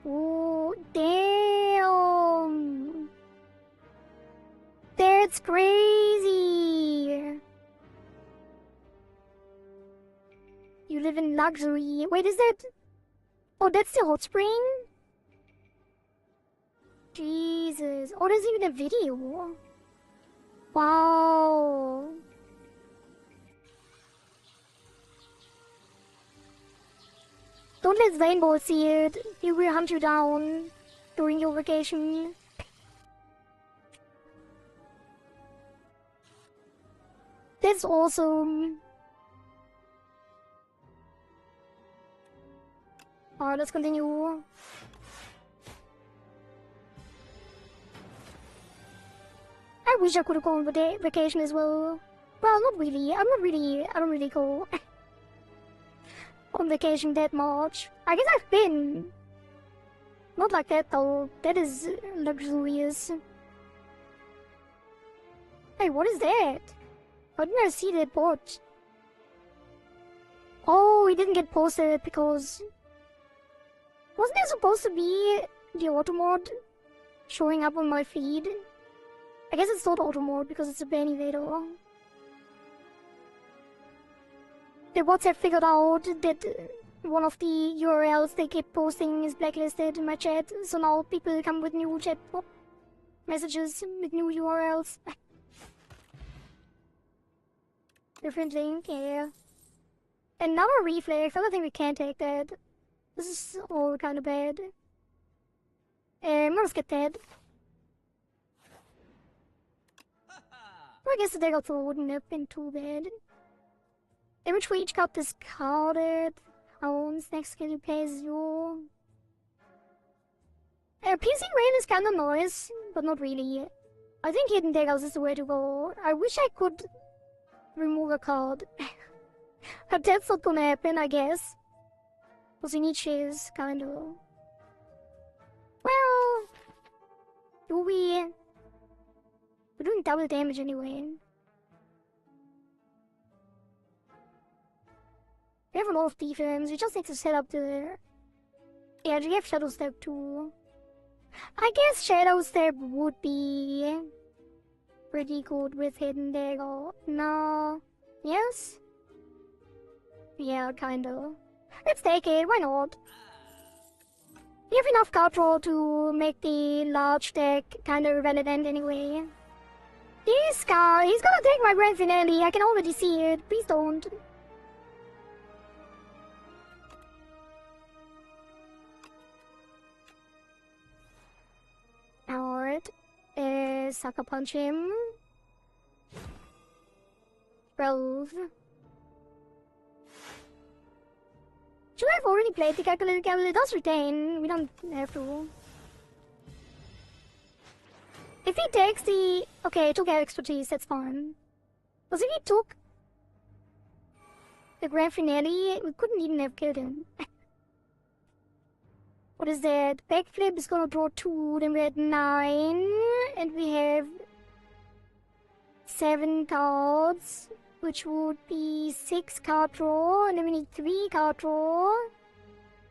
Oh, damn. That's crazy. You live in luxury. Wait, is that... Oh, that's the hot spring? Jesus. Oh, there's even a video. Wow. Don't let Rainbow see it. He will hunt you down during your vacation. That's awesome. Alright, let's continue. I wish I could have gone on vacation as well. Well, not really. I don't really go on vacation that much. I guess I've been. Not like that though. That is luxurious. Hey, what is that? How didn't I see that bot? Oh, it didn't get posted because... Wasn't there supposed to be the auto mod showing up on my feed? I guess it's not auto mode because it's a ban evader. The bots have figured out that one of the URLs they keep posting is blacklisted in my chat, so now people come with new chat messages with new URLs. Different link, yeah. Another reflex, I don't think we can take that. This is all kind of bad. I'm gonna skip that. I guess the dagger throw wouldn't have been too bad. Image for each card discarded. Owns next skill you play is your... piercing rain is kinda nice, but not really. I think hidden daggers is the way to go. I wish I could remove a card. But that's not gonna happen, I guess. Because you need shares, kinda. Well... Do we... We're doing double damage anyway. We have a lot of defense, we just need to set up the... Yeah, we have Shadow Step too. I guess Shadow Step would be... pretty good with Hidden Dagger. No... Yes? Yeah, kinda. Let's take it, why not? We have enough card draw to make the large deck kinda irrelevant anyway. This guy, he's gonna take my grand finale, I can already see it. Please don't. Alright. Sucker punch him. 12. Should I have already played the calculated capital? It does retain. We don't have to. If he takes the... Okay, took our expertise, that's fine. Because if he took the grand finale, we couldn't even have killed him. What is that? Backflip is gonna draw 2, then we had 9, and we have 7 cards, which would be 6 card draw, and then we need 3 card draw.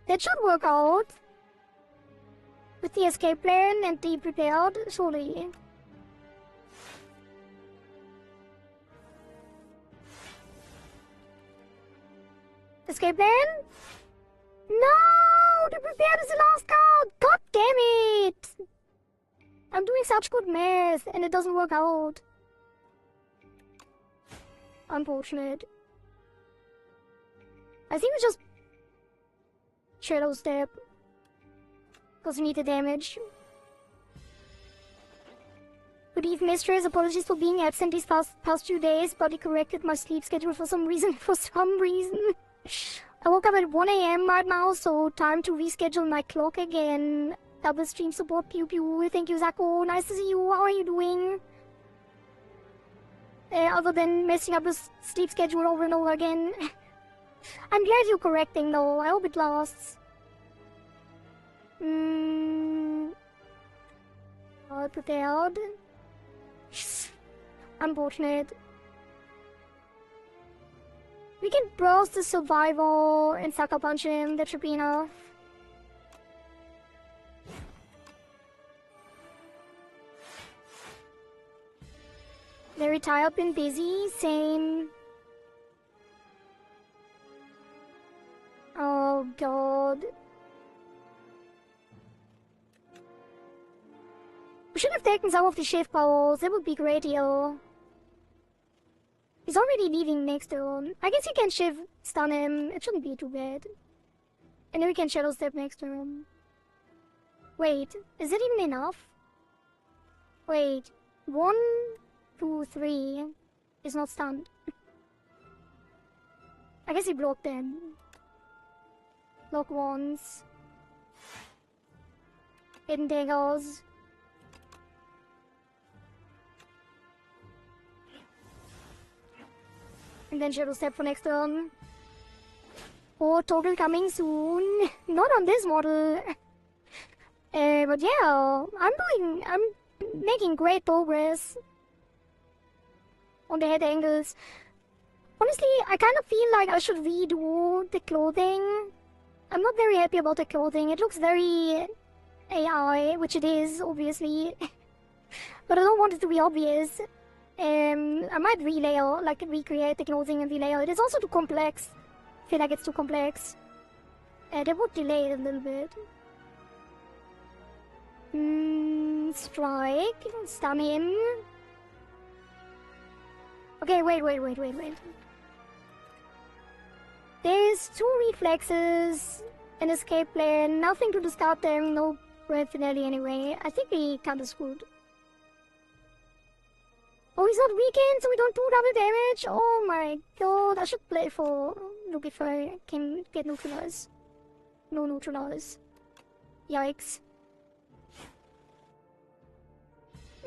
That should work out. With the escape plan and the prepared, surely. Escape plan? No! The prepared is the last card! God damn it! I'm doing such good math and it doesn't work out. Unfortunate. I think we just... Shadow Step. Because we need the damage. Good eve, mistress. Apologies for being absent these past 2 days, but it corrected my sleep schedule for some reason. I woke up at 1 AM right now, so time to reschedule my clock again. Double stream support, pew pew. Thank you, Zako. Nice to see you. How are you doing? Other than messing up the sleep schedule over and over again. I'm glad you're correcting though. I hope it lasts. All prepared. Unfortunate. We can browse the survival and sucker punch him. That should be enough. Very tired, been busy. Same. Oh god. We should have taken some of the shift powers. That would be great here. He's already leaving next turn. I guess he can shift stun him. It shouldn't be too bad. And then we can shadow step next turn. Wait, is it even enough? Wait, 1, 2, 3 is not stunned. I guess he blocked then. Lock once. Hidden daggers. And then shadow step for next turn. Oh, total coming soon. Not on this model. But yeah, I'm making great progress on the head angles. Honestly, I kind of feel like I should redo the clothing. I'm not very happy about the clothing. It looks very AI, which it is, obviously. But I don't want it to be obvious. I might relayer, like recreate the clothing and relayer. It is also too complex. I feel like it's too complex. That would delay it a little bit. Strike. Stun him. Okay, wait. There's 2 reflexes, an escape plan, nothing to discard them, no grand finale anyway. I think we kinda screwed. Oh, he's not weakened, so we don't do double damage? Oh my god, I should play for Luke if I can get neutralized. No neutralize. Yikes.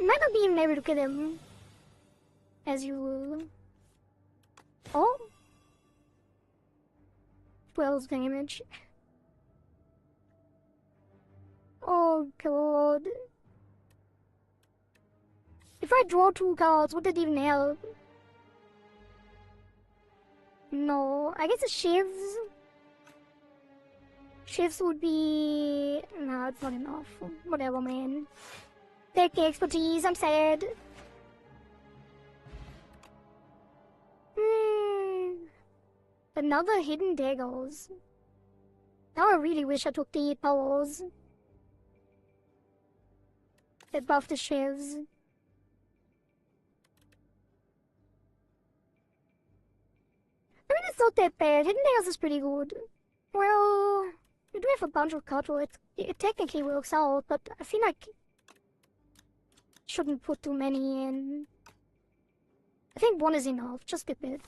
Might not be even able to kill him. As usual. Oh! 12 damage. Oh god. If I draw 2 cards, would that even help? No, I guess the shifts. Shifts would be... Nah, it's not enough. Whatever, man. Take the expertise, I'm sad. Another hidden daggers. Now I really wish I took the powers that buff the shivs. I mean, it's not that bad. Hidden daggers is pretty good. Well, we do have a bunch of control. It technically works out, but I feel like shouldn't put too many in. I think 1 is enough, just a bit.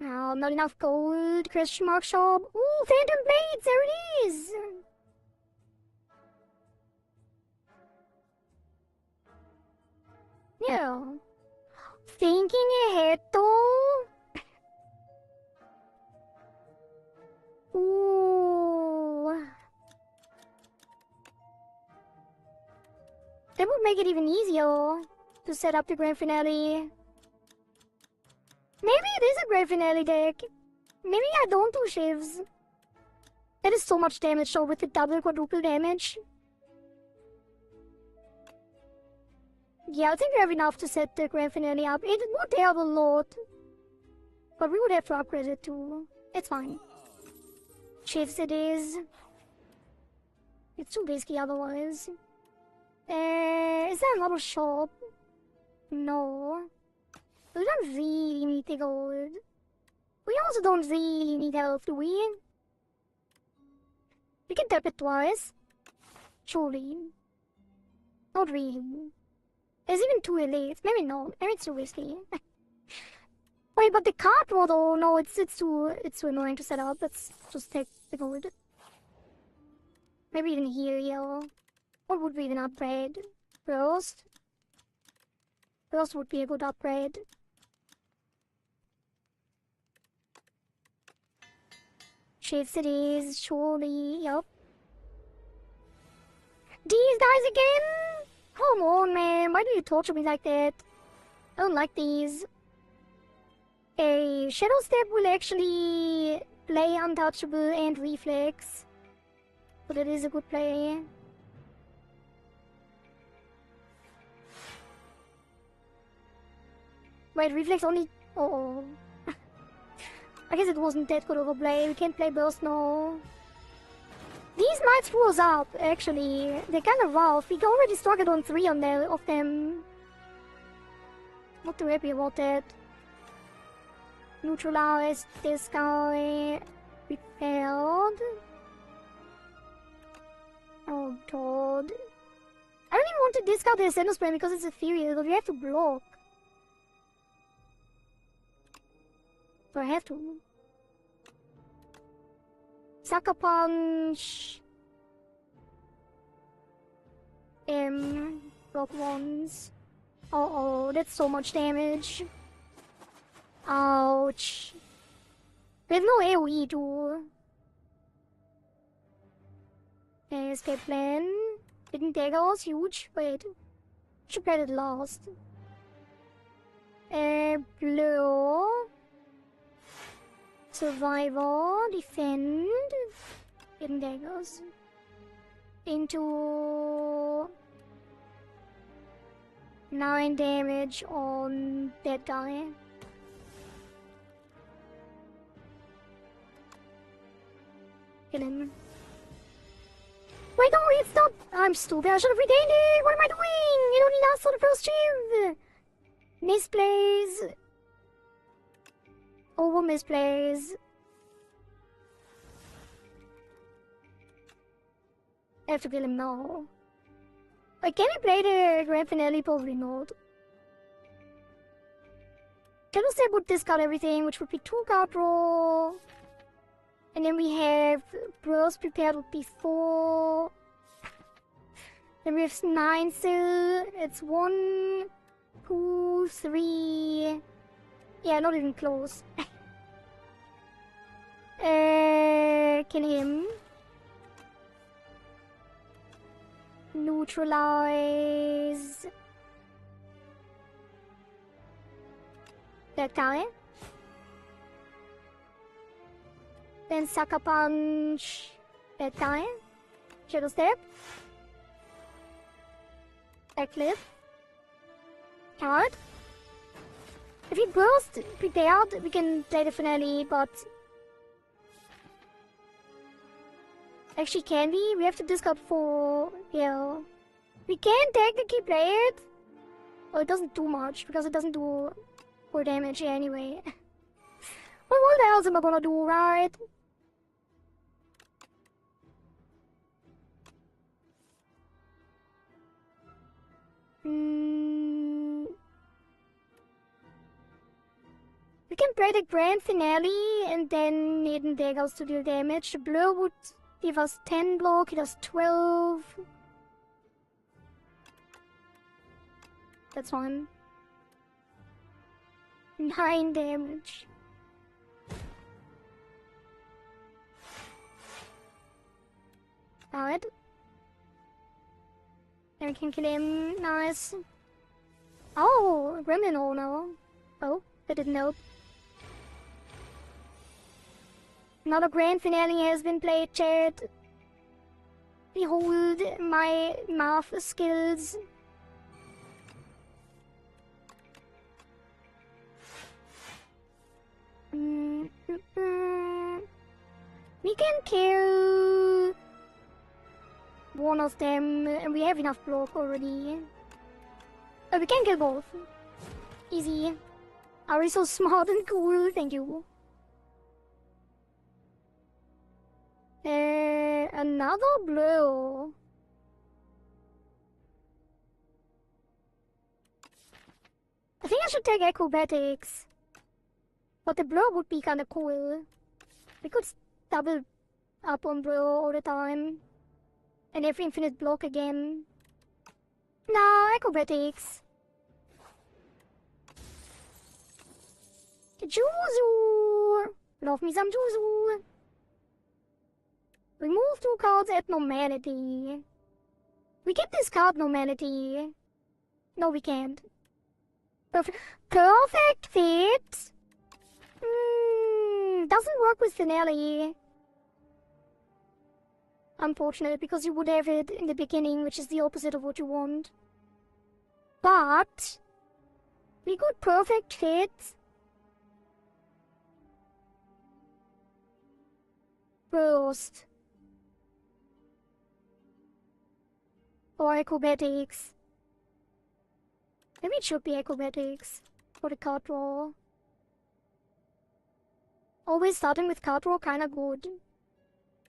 Oh, not enough gold. Question mark shop. Ooh, Phantom Blades, there it is! Yeah. Thinking ahead though? Ooh. That would make it even easier to set up the grand finale. Maybe it is a grand finale deck. Maybe I don't do shivs. That is so much damage though with the double quadruple damage. Yeah, I think we have enough to set the grand finale up. It would help a lot. But we would have to upgrade it too. It's fine. Shifts it is. It's too risky otherwise. Is there another shop? No. We don't really need the gold. We also don't really need health, do we? We can tap it twice. Surely. Not really. There's even 2 elites. Maybe not. Maybe it's too risky. Wait, but the card draw though, no, it's too annoying to set up. Let's just take the gold. Maybe even here, yeah. What would be an upgrade? Burst? Burst would be a good upgrade. Shade cities, surely, yup. These guys again? Come on, man, why do you torture me like that? I don't like these. A Shadow Step will actually play Untouchable and Reflex. But it is a good play. Wait, Reflex only... Oh. I guess it wasn't that good of a play. We can't play Burst now. These might screw us up, actually. They're kind of rough. We already struggled on 3 of them. Not too happy about that. Neutralize this guy. Repelled. Oh god. I don't even want to discard the Ascendant Spray because it's ethereal, but we have to block. So I have to. Sucker Punch. Block ones. Oh, that's so much damage. Ouch. We have no AoE too. Escape plan. Hidden Dagger was huge. Wait. Should play that last. Blue. Survivor. Defend. Hidden Daggers. Into 9 damage on that guy. Kill him. Wait, no, it's not. I'm stupid. I should have retained it. What am I doing? It only lasts for the first shift. Misplays. Over misplays. I have to kill him now. Wait, can we play the grand finale? Probably not. Shadow Step would discard everything, which would be 2 card draw. And then we have Burst prepared would be 4. Then we have 9 still. It's 1, 2, 3. Yeah, not even close. Kill him. Neutralize that guy. Then Sucker Punch that guy. Shadow Step. Backflip. Card. If we burst prepared, we can play the finale, but... Actually, can we? We have to discard 4. Yeah. We can technically play it. Well, it doesn't do much, because it doesn't do 4 damage anyway. Well, what else am I gonna do, right? We can play the grand finale and then Hidden Daggers to deal damage. The blur would give us 10 block, it does 12. That's fine. 9 damage. Alright. Then we can kill him. Nice. Oh, Gremlin owner. Oh, that didn't help. Another grand finale has been played, chat. Behold my math skills. We can kill one of them, and we have enough block already. Oh, we can kill both. Easy. Are we so smart and cool? Thank you. Another blow. I think I should take acrobatics. But the blow would be kinda cool. We could double up on blow all the time. And every infinite block again. No, acrobatics. Juzu! Love me some Juzu! Remove 2 cards at normality. We can discard normality. No, we can't. Perfect fit. Doesn't work with finale. Unfortunate, because you would have it in the beginning, which is the opposite of what you want. But we got perfect fit. Burst. Or acrobatics. Maybe it should be acrobatics for the card draw. Always starting with card draw kinda good.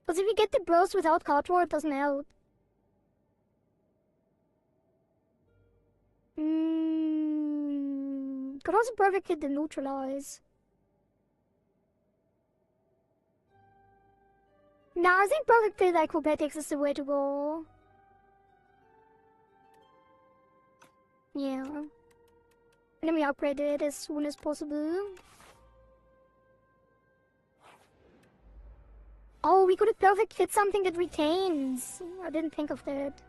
Because if you get the burst without card draw, it doesn't help. Could also perfect hit the neutralize. Nah, I think perfect hit acrobatics is the way to go. Yeah. Let me upgrade it as soon as possible. Oh, we could have perfect hit something that retains. I didn't think of that.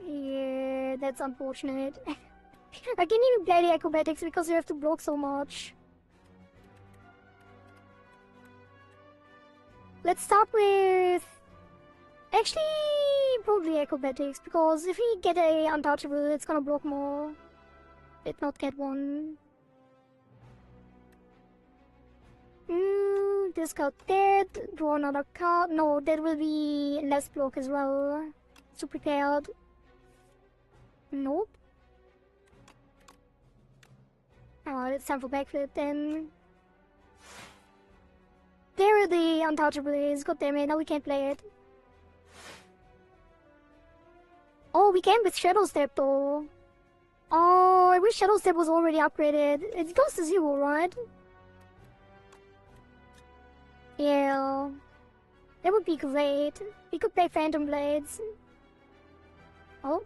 Yeah, that's unfortunate. I can't even play the acrobatics because you have to block so much. Let's start with... Actually, probably acrobatics, because if we get a untouchable, it's gonna block more. Did not get one. Discard that, draw another card. No, that will be less block as well. So prepared. Nope. Alright, it's time for backflip then. There the untouchable is, goddammit, now we can't play it. Oh, we can with Shadow Step though. Oh, I wish Shadow Step was already upgraded. It goes to 0, right? Yeah. That would be great. We could play Phantom Blades. Oh.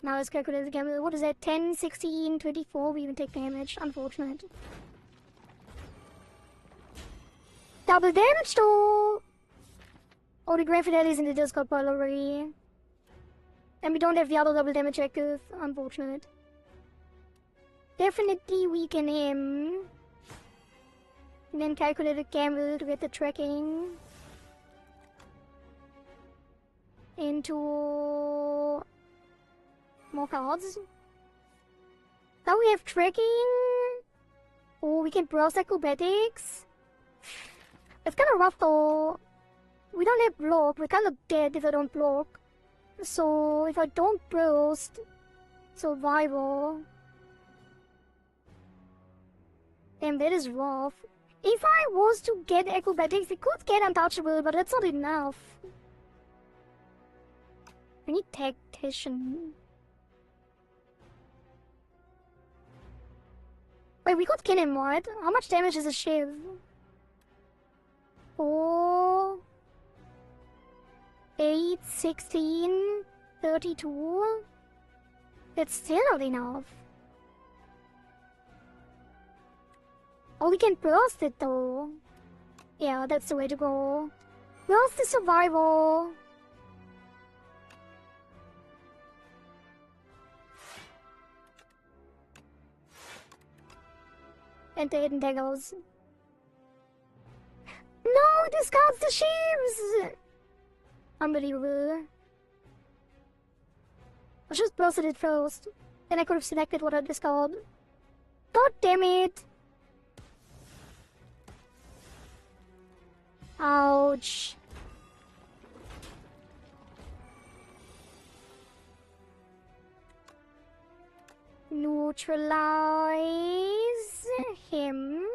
Now let's calculate the damage. What is that? 10, 16, 24? We even take damage. Unfortunate. Double damage though! Oh, the Grand Finale is in the Discord pile already. And we don't have the other double damage active. Unfortunate. Definitely weaken him. And then calculate a gamble to get the tracking. Into... more cards. Now we have tracking. Oh, we can browse acrobatics. It's kinda rough though. We don't have block. We're kinda dead if I don't block. So if I don't burst, survival. Damn, that is rough. If I was to get acrobatics, we could get untouchable, but that's not enough. We need tactician. Wait, we could kill him, right? How much damage is a shiv? 4, 8, 16, 32. That's still not enough. Oh, we can burst it though. Yeah, that's the way to go. Burst the survival. And the hidden daggers. No, discards the sheaves! Unbelievable. I just bursted it first. Then I could have selected what I discard. God damn it! Ouch. Neutralize him.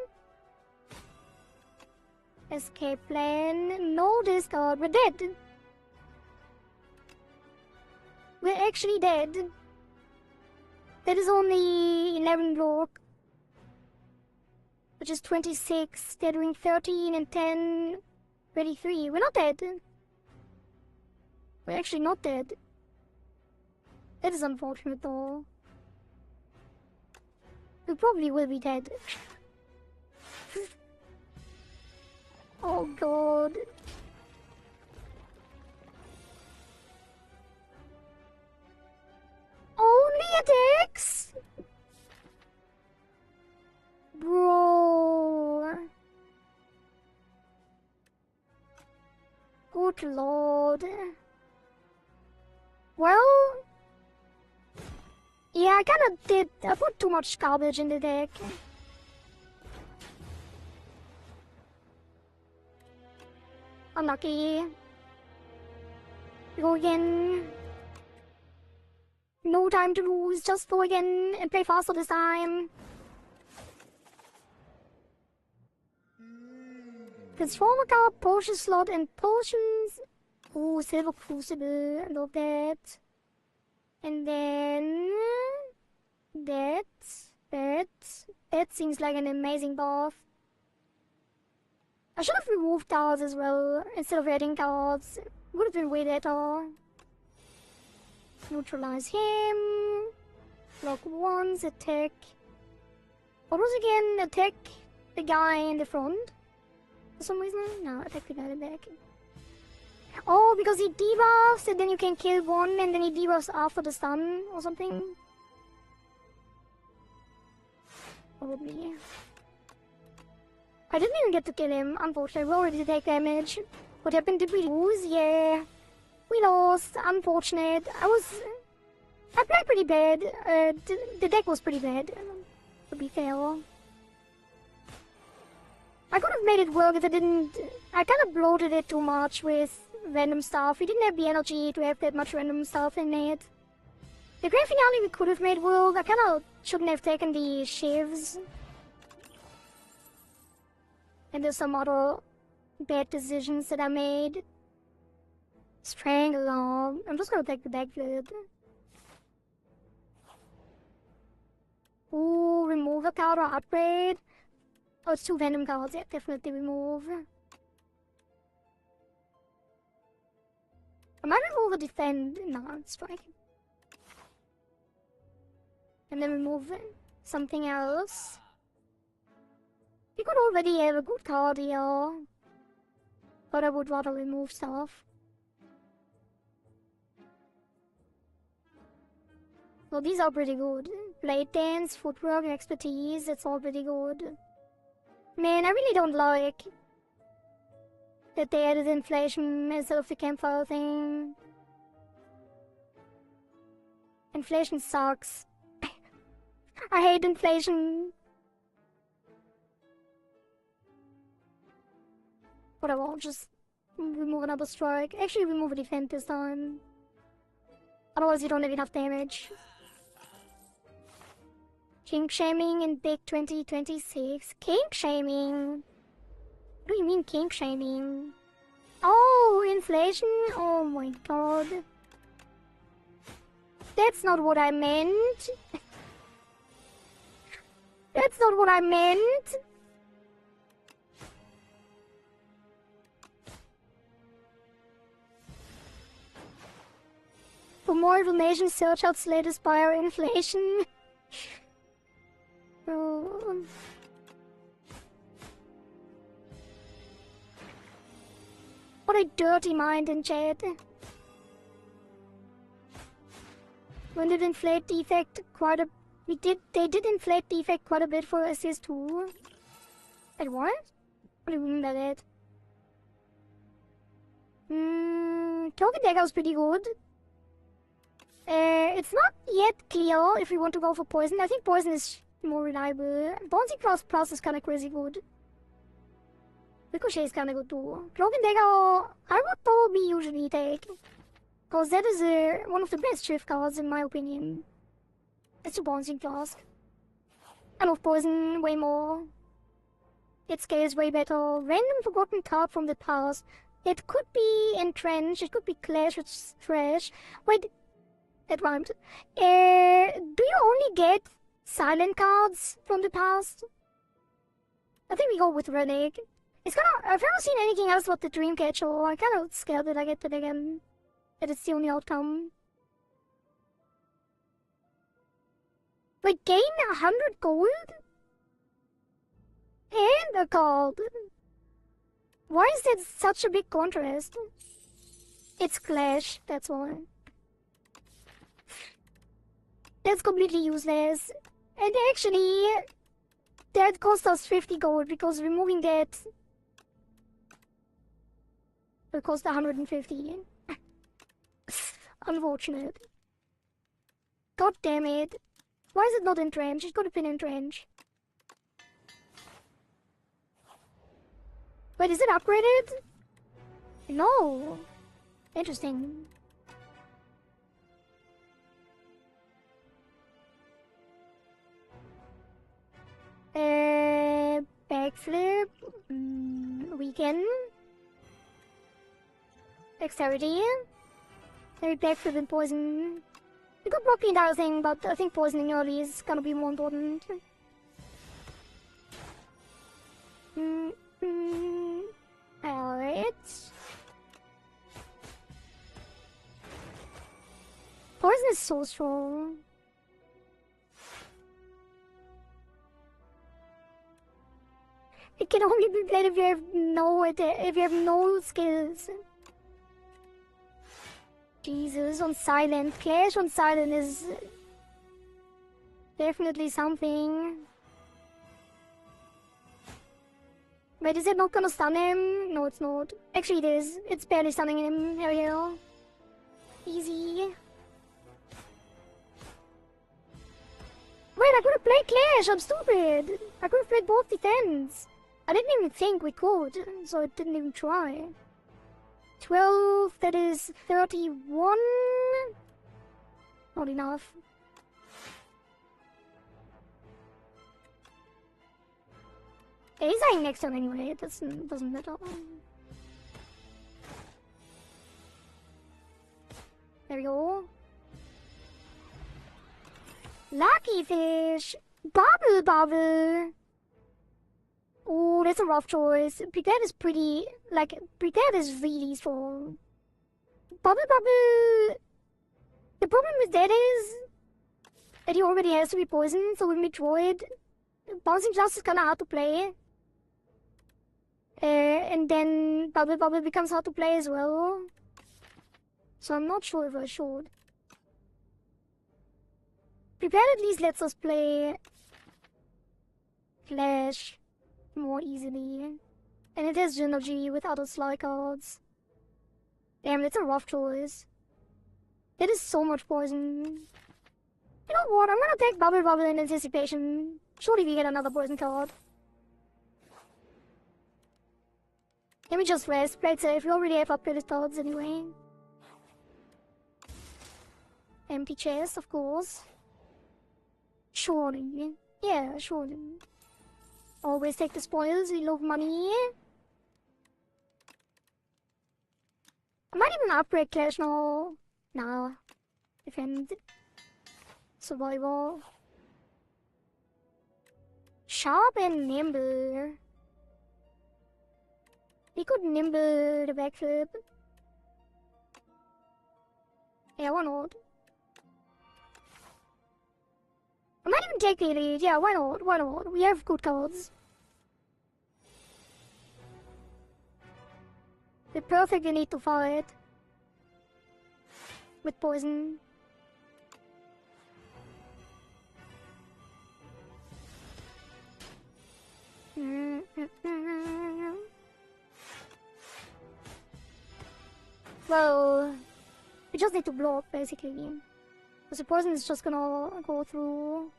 Escape plan. No discard. We're dead. We're actually dead. That is only 11 block. Which is 26. They're doing 13 and 10. 23. We're not dead. We're actually not dead. That is unfortunate though. We probably will be dead. Oh god. Good lord. Well... yeah, I put too much garbage in the deck. Unlucky. Go again. No time to lose, just go again and play faster this time. Transformer card, potion slot, and potions. Ooh, silver crucible. I love that. And then that seems like an amazing buff. I should have removed cards as well instead of adding cards. Would have been way better. Neutralize him. Block once, attack. What was again? Attack the guy in the front? For some reason? No, attack the guy in the back. Oh, because he debuffs and then you can kill one and then he debuffs after the stun or something? Probably. I didn't even get to kill him, unfortunately. We already take damage. What happened? Did we lose? Yeah. We lost. Unfortunate. I played pretty bad. The deck was pretty bad, to be fair. I could have made it work if I didn't... I kind of bloated it too much with random stuff. We didn't have the energy to have that much random stuff in it. The grand finale we could have made work. I kind of shouldn't have taken the shivs. And there's some other bad decisions that I made. Strangle. I'm just gonna take the backflip. Ooh, remove a card or upgrade. Oh, it's 2 Venom cards. Yeah, definitely remove. I might remove a defend. No, it's fine. And then remove something else. We could already have a good card here. But I would rather remove stuff. Well, these are pretty good. Blade dance, footwork, expertise, it's all pretty good. Man, I really don't like that they added inflation instead of the campfire thing. Inflation sucks. I hate inflation. Whatever, I'll just remove another strike. Actually, remove a defend this time. Otherwise, you don't have enough damage. Kink shaming in big 2026. Kink shaming? What do you mean kink shaming? Oh, inflation? Oh my god. That's not what I meant. That's not what I meant. For more information, search out latest Spire inflation. Oh. What a dirty mind in chat. When did inflate defect quite a... They did inflate defect quite a bit for assist 2. At what? What do you mean by that? Token Dagger was pretty good. It's not yet clear if we want to go for poison. I think poison is more reliable. Bouncing plus is kinda crazy good. Ricochet is kinda good too. Cloak and Dagger I would probably usually take. Cause that is one of the best shift cards in my opinion. It's a bouncing flask. I love poison way more. It scales way better. Random forgotten card from the past. It could be Entrench, it could be Clash, it's trash. Wait, that rhymed. Do you only get silent cards from the past? I think we go with Renegade. It's kinda... I've never seen anything else but the Dreamcatcher. I'm kinda scared that I get it again. That it's the only outcome. Wait, gain 100 gold? And a card. Why is that such a big contrast? It's Clash, that's why. That's completely useless. And actually, that cost us 50 gold because removing that It cost 150. Unfortunate. God damn it. Why is it not entrenched? It could have been entrenched. Wait, is it upgraded? No. Interesting. Backflip. Weaken. Dexterity. Maybe backflip and poison. We could block the entire thing, but I think poisoning early is gonna be more important. Alright. Poison is so strong. It can only be played if you have no skills. Jesus, on silent. Clash on silent is definitely something. Wait, is it not gonna stun him? No, it's not. Actually, it is. It's barely stunning him. Hell yeah. Easy. Wait, I could have played Clash. I'm stupid. I could have played both defense. I didn't even think we could, so I didn't even try. 12, that is 31. Not enough. He's lying next turn anyway, it doesn't matter. There we go. Lucky fish! Bubble bubble! Oh, that's a rough choice. Prepared is pretty, like, prepared is really strong. Bubble bubble! The problem with that is that he already has to be poisoned, so with Metroid, Bouncing Blast is kinda hard to play. And then Bubble Bubble becomes hard to play as well. So I'm not sure if I should. Prepare at least lets us play Clash more easily. And it has Synergy with other Sly cards. Damn, that's a rough choice. It is so much poison. You know what, I'm gonna take Bubble Bubble in anticipation. Surely we get another poison card. Let me just rest, play it safe, we already have upgraded cards anyway. Empty chest, of course. Surely. Yeah, surely. Always take the spoils, we love money. I might even upgrade Clash now. Nah. Defend. Survival. Sharp and nimble. We could nimble the backflip. Yeah, why not? I might even take the elite. Yeah, why not? Why not? We have good cards. We perfectly need to fight. With poison. Well, we just need to block, basically. Because the poison is just gonna go through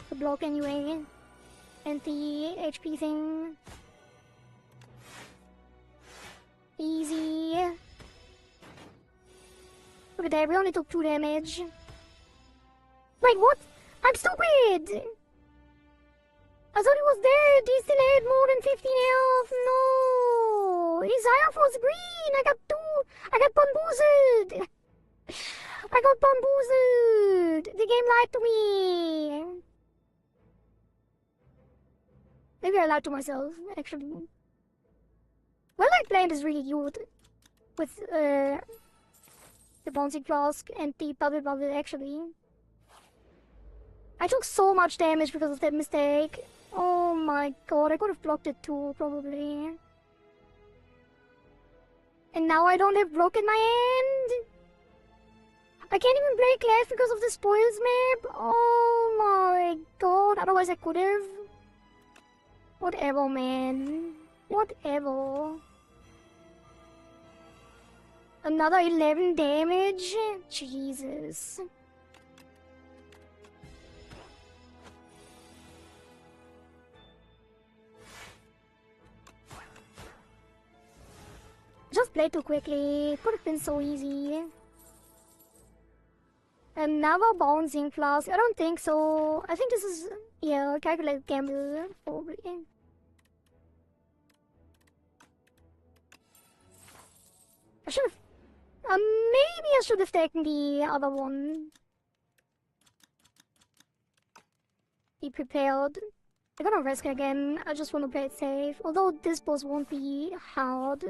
the block anyway. And the HP thing. Easy. Look at that, we only took 2 damage. Wait, what? I'm stupid! I thought he was dead! He still had more than 15 health! No! His health was green! I got bamboozled! I got bamboozled! The game lied to me! Maybe I lied to myself, actually. Well, I played is really good. With, the Bouncing Flask and the Bubble Bubble, actually. I took so much damage because of that mistake. Oh my god, I could have blocked it too, probably. And now I don't have block in my hand? I can't even play Clash because of the spoils map? Oh my god, otherwise I could have. Whatever, man. Whatever. Another 11 damage? Jesus. Just played too quickly. Could have been so easy. Another bouncing flask? I don't think so. I think this is, yeah, calculated gamble, probably. I should have, maybe I should have taken the other one. Be prepared. I'm gonna risk it again. I just want to play it safe. Although this boss won't be hard.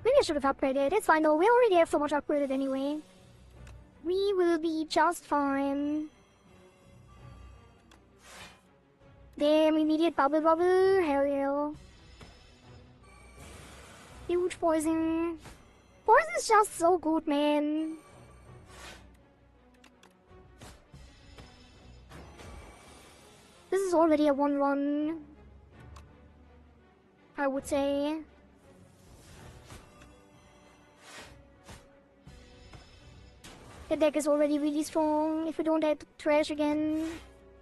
Maybe I should have upgraded. It's fine though. We already have so much upgraded anyway. We will be just fine. Damn, immediate bubble bubble. Hell yeah. Huge poison. Poison is just so good, man. This is already a 1-1. I would say. The deck is already really strong. If we don't have trash again.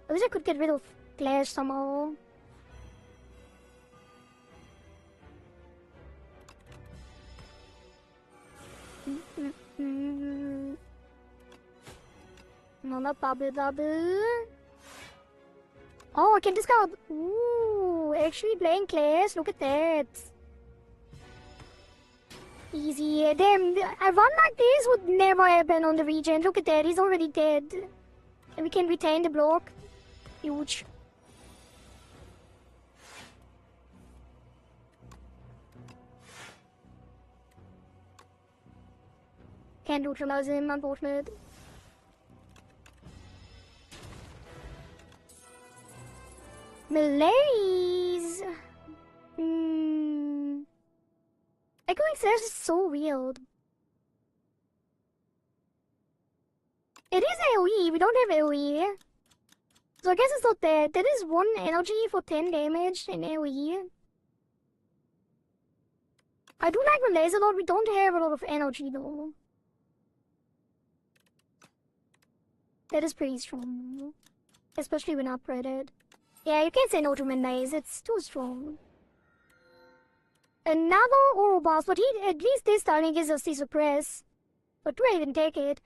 I wish I could get rid of Clash somehow. Another bubble bubble. Oh, I can discard. Ooh, actually playing Clash. Look at that. Easy. Damn, a run like this would never happen on the region. Look at that, he's already dead. And we can retain the block. Huge. Can't neutralize him, unfortunate. Malaise! Echoing Slash is so weird. It is AoE, we don't have AoE. So I guess it's not that. That is 1 energy for 10 damage in AoE. I do like Malaise a lot, we don't have a lot of energy though. That is pretty strong. Especially when upgraded. Yeah, you can't say no to Malaise, it's too strong. Another Ouroboros, but at least this time he gives us the suppress. But do I even take it?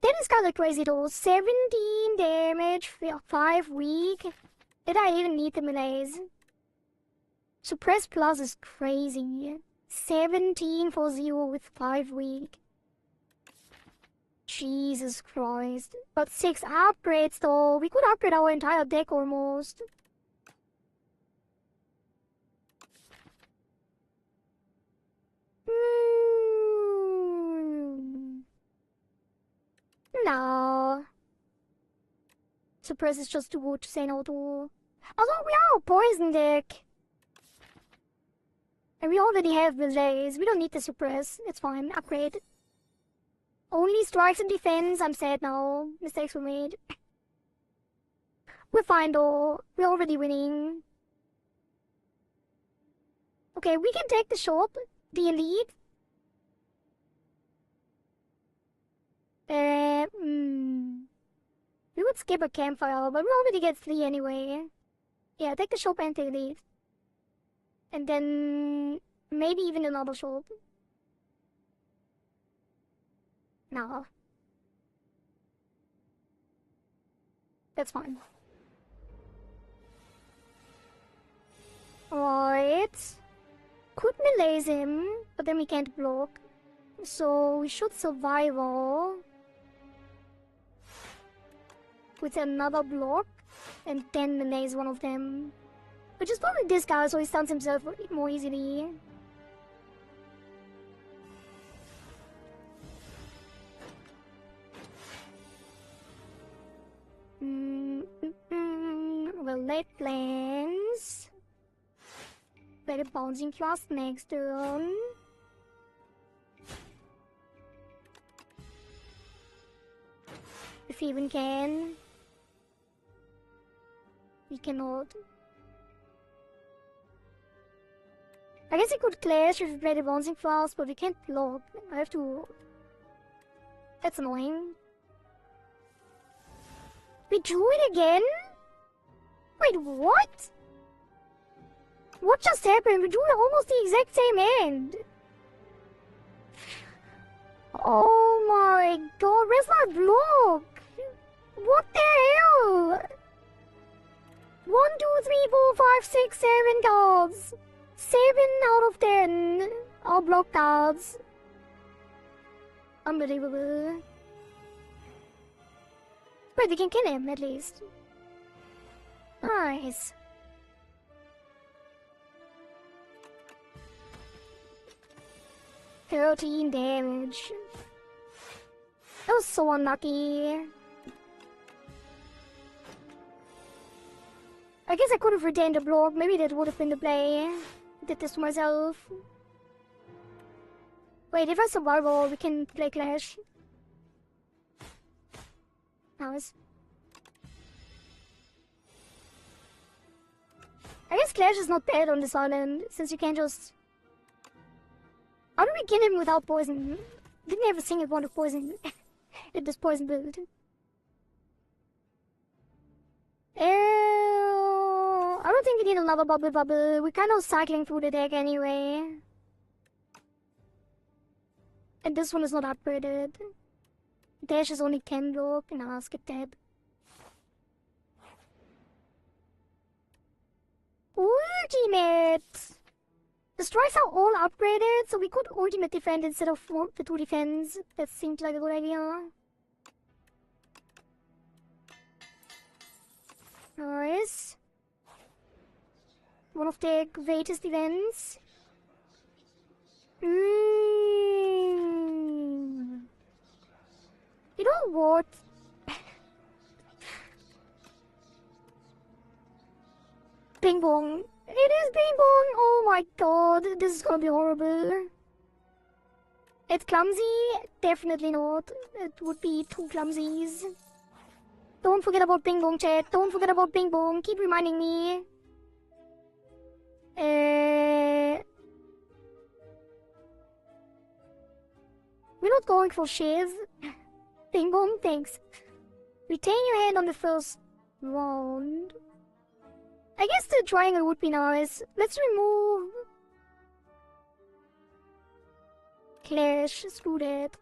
That is kinda crazy though. 17 damage, 5 weak. Did I even need the Malaise? Suppress plus is crazy. 17 for 0 with 5 weak. Jesus Christ. But 6 upgrades though. We could upgrade our entire deck almost. No. Suppress is just too good to say no to. Although we are a poison deck. And we already have Blaze. We don't need to suppress. It's fine. Upgrade. Only strikes and defense. I'm sad now. Mistakes were made. We're fine though. We're already winning. Okay, we can take the shop. The elite. We would skip a campfire, but we already get 3 anyway. Yeah, take the shop and the elite. And then maybe even another shop. No. That's fine. Right. Could malaise him, but then we can't block. So we should survival with another block and then malaise one of them. Which is probably this guy, so he stuns himself more easily. Well, late plans. Play the bouncing flask next turn. If he even can. We cannot. I guess it could clash if we play the bouncing fast, but we can't block. I have to... That's annoying. We drew it again? Wait, what? What just happened? We drew almost the exact same end. Oh my god, where's my block? What the hell? 1, 2, 3, 4, 5, 6, 7 cards. 7 out of 10 are block cards. Unbelievable. But we can kill him at least. Nice. $13 damage. That was so unlucky. I guess I could have retained the block. Maybe that would have been the play. Did this to myself. Wait, if I survive all, we can play Clash. Nice. I guess Clash is not bad on this island, since you can't just... How do we kill him without poison? Didn't have a single point of poison in this poison build. I don't think we need another bubble. We're kind of cycling through the deck anyway. And this one is not upgraded. Dash is only 10 block, and I'll skip that. Ultimate! The strikes are all upgraded, so we could ultimate defend instead of the 2 defense. That seemed like a good idea. Nice. One of the greatest events. You know what? Ping pong. It is ping pong! Oh my god, this is gonna be horrible. It's clumsy? Definitely not. It would be 2 clumsies. Don't forget about ping pong, chat. Don't forget about ping pong. Keep reminding me. We're not going for shiv. Ping pong, thanks. Retain your hand on the first round. I guess the triangle would be nice. Let's remove... Clash, screw that.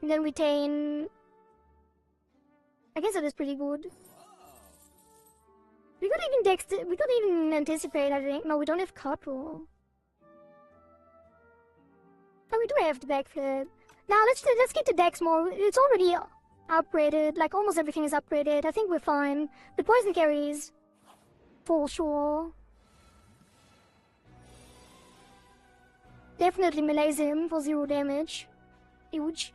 And then retain... I guess that is pretty good. We could even anticipate, I think. No, we don't have card roll. Oh, we do have the backflip. Now let's get the decks more. It's already upgraded. Like almost everything is upgraded. I think we're fine. The poison carries, for sure. Definitely melees him for 0 damage. Huge.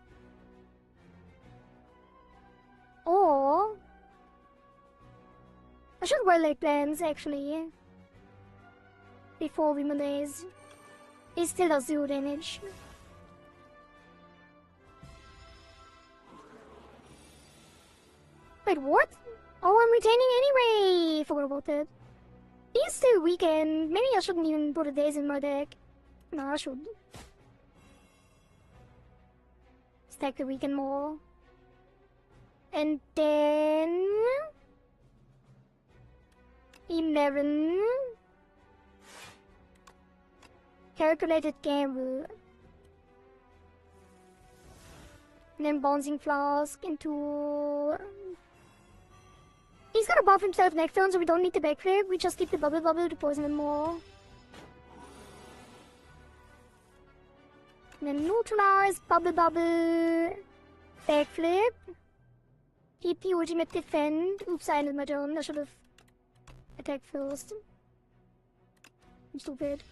Or I should wear leg plans actually before we melees. He still does 0 damage. Wait, what? Oh, I'm retaining anyway! Forgot about that. He's still weakened. Maybe I shouldn't even put a daze in my deck. No, I should. Stack the weaken more. And then... 11... Calculated gamble. And then bouncing flask into... He's gonna buff himself next turn, so we don't need the backflip. We just keep the bubble to poison him more. And then neutralize, bubble, backflip. Keep the ultimate defend. Oops, I ended my turn. I should have attacked first. I'm stupid.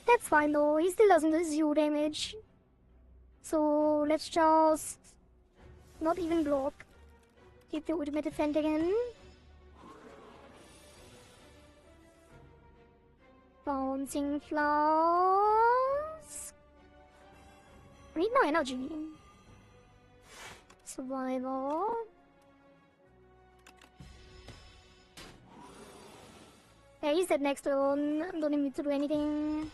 That's fine though, he still doesn't do 0 damage. So let's just not even block. Keep the ultimate defend again. Bouncing flask. I need no energy. Survival. Yeah, he's dead next turn. Don't even need to do anything.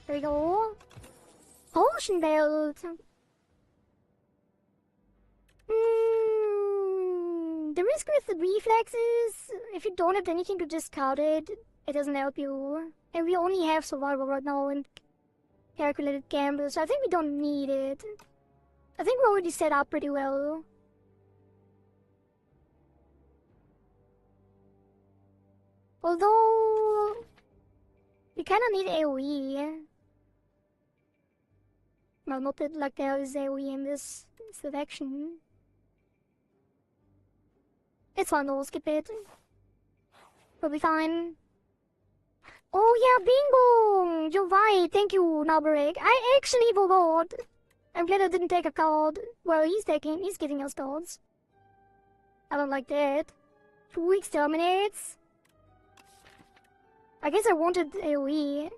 There we go. Potion belt. The risk with the reflexes, if you don't have anything to discard it, it doesn't help you. And we only have survival right now and calculated gamble, so I think we don't need it. I think we're already set up pretty well. Although, we kinda need AoE. Well, not that like there is AoE in this selection. It's fine though, skip it. We'll be fine. Oh yeah, bingo! You're right, thank you, Nabarek. I actually forgot. I'm glad I didn't take a card. Well, he's getting us cards. I don't like that. 2 exterminates. I guess I wanted AoE.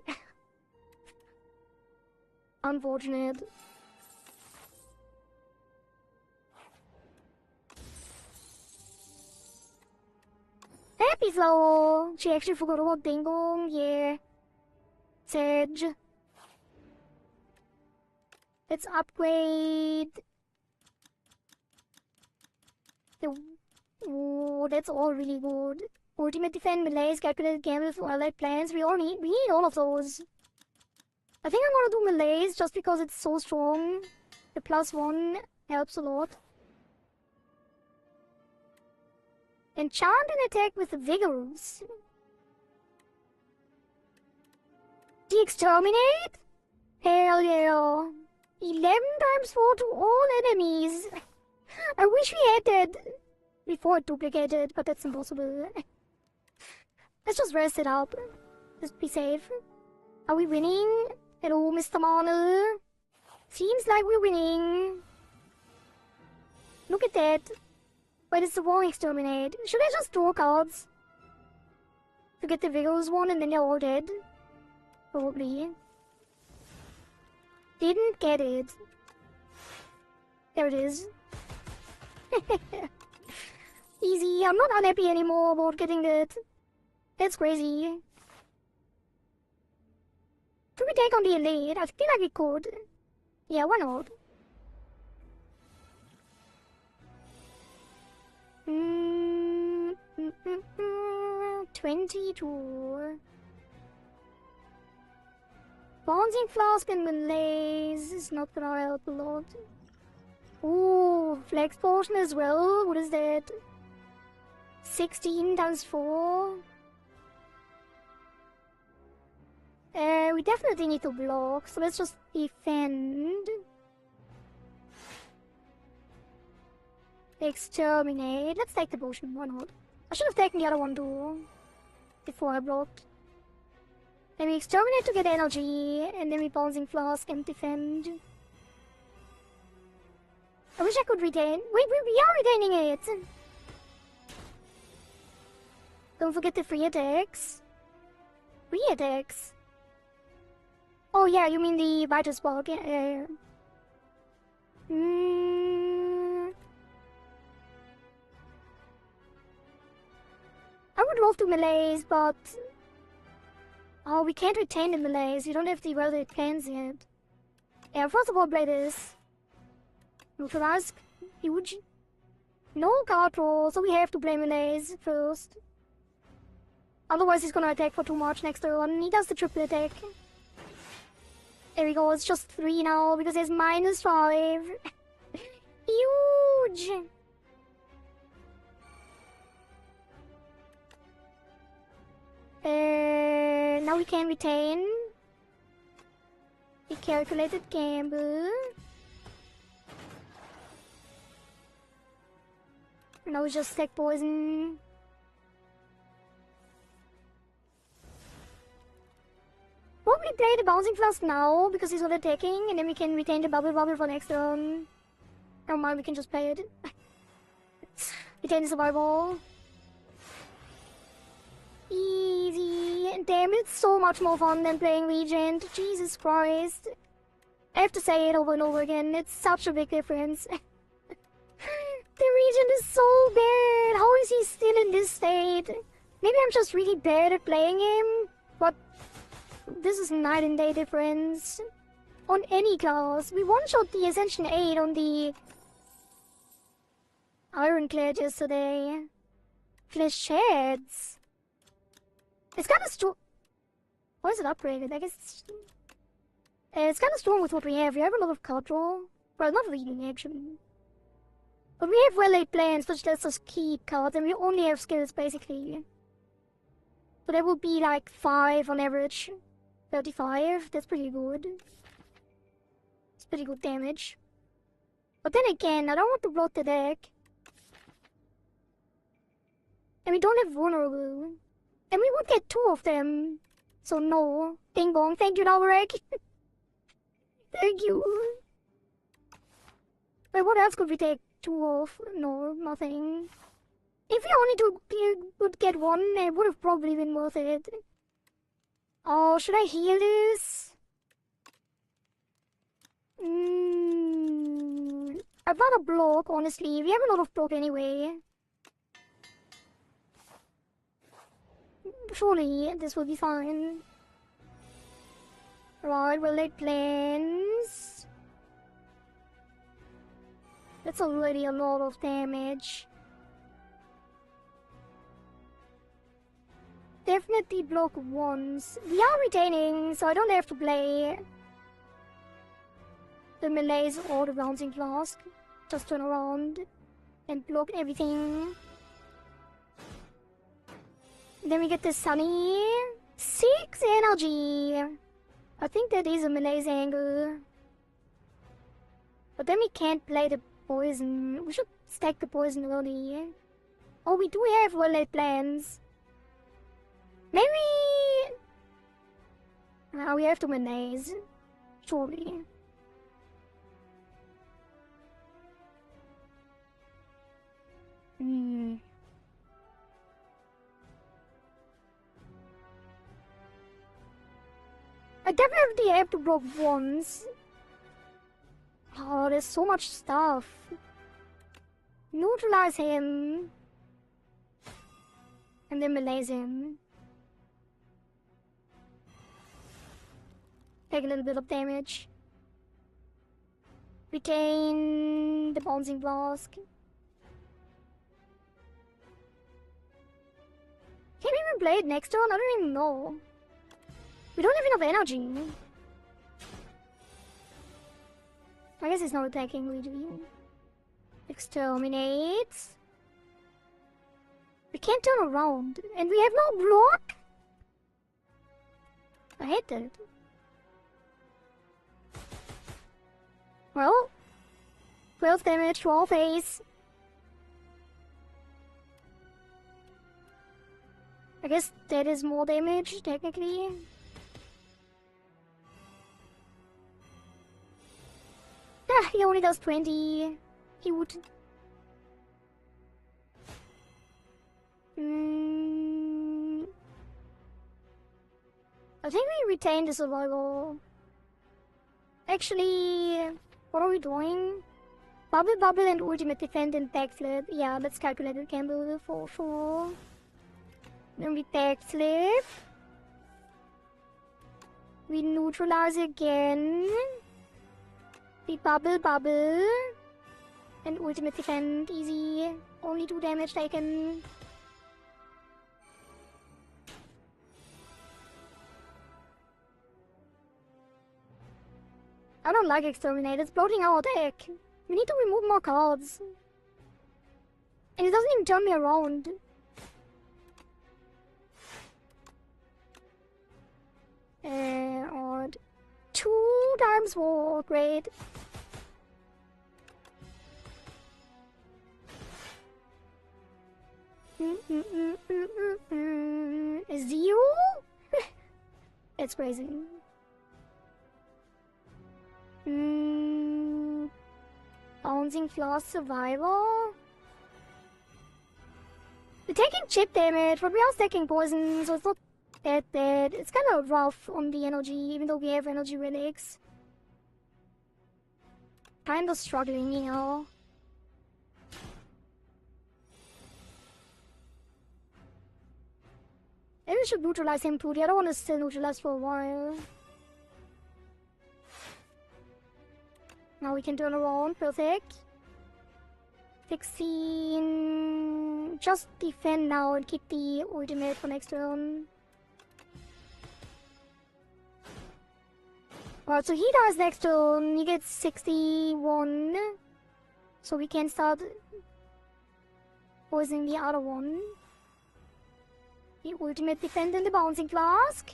Unfortunate. Happy Flow! She actually forgot about Ding Dong, yeah. Sedge. Let's upgrade. Oh, that's all really good. Ultimate defend, melees, calculated gamble, allied plans. We need all of those. I think I'm gonna do melees just because it's so strong. The +1 helps a lot. Enchant and attack with vigorous. The exterminate? Hell yeah. 11 times 4 to all enemies. I wish we had that before it duplicated, but that's impossible. Let's just rest it up. Just be safe. Are we winning? Hello, Mr. Marner. Seems like we're winning. Look at that. Wait, it's the wrong exterminate. Should I just draw cards? To get the vigorous one and then they're all dead? Probably. Didn't get it. There it is. Easy. I'm not unhappy anymore about getting that. That's crazy. Should we take on the elite? I feel like we could. Yeah, why not? 22. Bouncing flask and melees is not gonna help a lot. Ooh, flex potion as well. What is that? 16 times 4. We definitely need to block, so let's just defend. Exterminate. Let's take the potion, why not? I should have taken the other one too, before I blocked. Then we exterminate to get energy, and then we bouncing flask and defend. I wish I could retain. Wait, we are retaining it! Don't forget the free attacks. Free attacks? Oh yeah, you mean the vital spark, yeah. I would love to melees, but... Oh, we can't retain the melees. We don't have the welded cans yet. Yeah, first of all, play this. Neutral Ask. Huge. No card draw, so we have to play melees first. Otherwise he's gonna attack for too much next turn. He does the triple attack. There we go, it's just 3 now because he has -5. Huge! Now we can retain. The calculated gamble. Now we just stack poison. Probably play the bouncing flask now because he's not attacking, and then we can retain the bubble for next turn. Never mind, we can just play it. Retain the survival. Easy. And damn, it's so much more fun than playing Regent. Jesus Christ. I have to say it over and over again. It's such a big difference. The Ethan is so bad. How is he still in this state? Maybe I'm just really bad at playing him, but this is night and day difference. On any class. We one-shot the Ascension 8 on the Ironclad yesterday. Flechettes. It's kind of strong. Why is it upgraded? I guess it's kind of strong with what we have. We have a lot of card draw. Well, not really, actually. But we have well-laid plans, which lets us keep cards, and we only have skills, basically. So that will be like 5 on average. 35, that's pretty good. It's pretty good damage. But then again, I don't want to bloat the deck. And we don't have vulnerable. And we would get 2 of them. So no. Ding bong. Thank you, Navarek. Thank you. Wait, what else could we take 2 of? No, nothing. If we only would get 1, it would have probably been worth it. Oh, should I heal this? I'd rather block, honestly. We have a lot of block anyway. Surely, this will be fine. Right, we'll lay plans. That's already a lot of damage. Definitely block once. We are retaining, so I don't have to play the melees or the bouncing flask. Just turn around and block everything. Then we get the Sunny. 6 energy. I think that is a melee's angle. But then we can't play the poison. We should stack the poison early. Oh, we do have well-laid plans. Maybe... we have to melees. Surely. I definitely have to block once. Oh, there's so much stuff. Neutralize him. And then melees him. Take a little bit of damage. Retain the bouncing flask. Can we even play it next turn? I don't even know. We don't have enough energy. I guess it's not attacking, we do. Exterminate. We can't turn around. And we have no block? I hate that. Well, 12 damage to our face. I guess that is more damage, technically. Ah, he only does 20. He would... I think we retain the survival. Actually, what are we doing? Bubble, bubble, and ultimate defend and backflip. Yeah, let's calculate it, Campbell, for sure. Then we backflip. We neutralize again. We bubble, bubble. And ultimate defend, easy. Only 2 damage taken. I don't like Exterminate, it's bloating our deck. We need to remove more cards. And it doesn't even turn me around. Odd. 2 times war, great. Zero? It's crazy. Bouncing Flask Survival? We're taking chip damage, but we are stacking poison, so it's not that bad. It's kind of rough on the energy, even though we have energy relics. Kind of struggling, you know. I should neutralize him too. The other one is still neutralized for a while. Now we can turn around. Perfect. 16... Just defend now and keep the ultimate for next turn. Alright, so he dies next turn. He gets 61. So we can start poisoning the other one. The ultimate defend in the bouncing flask.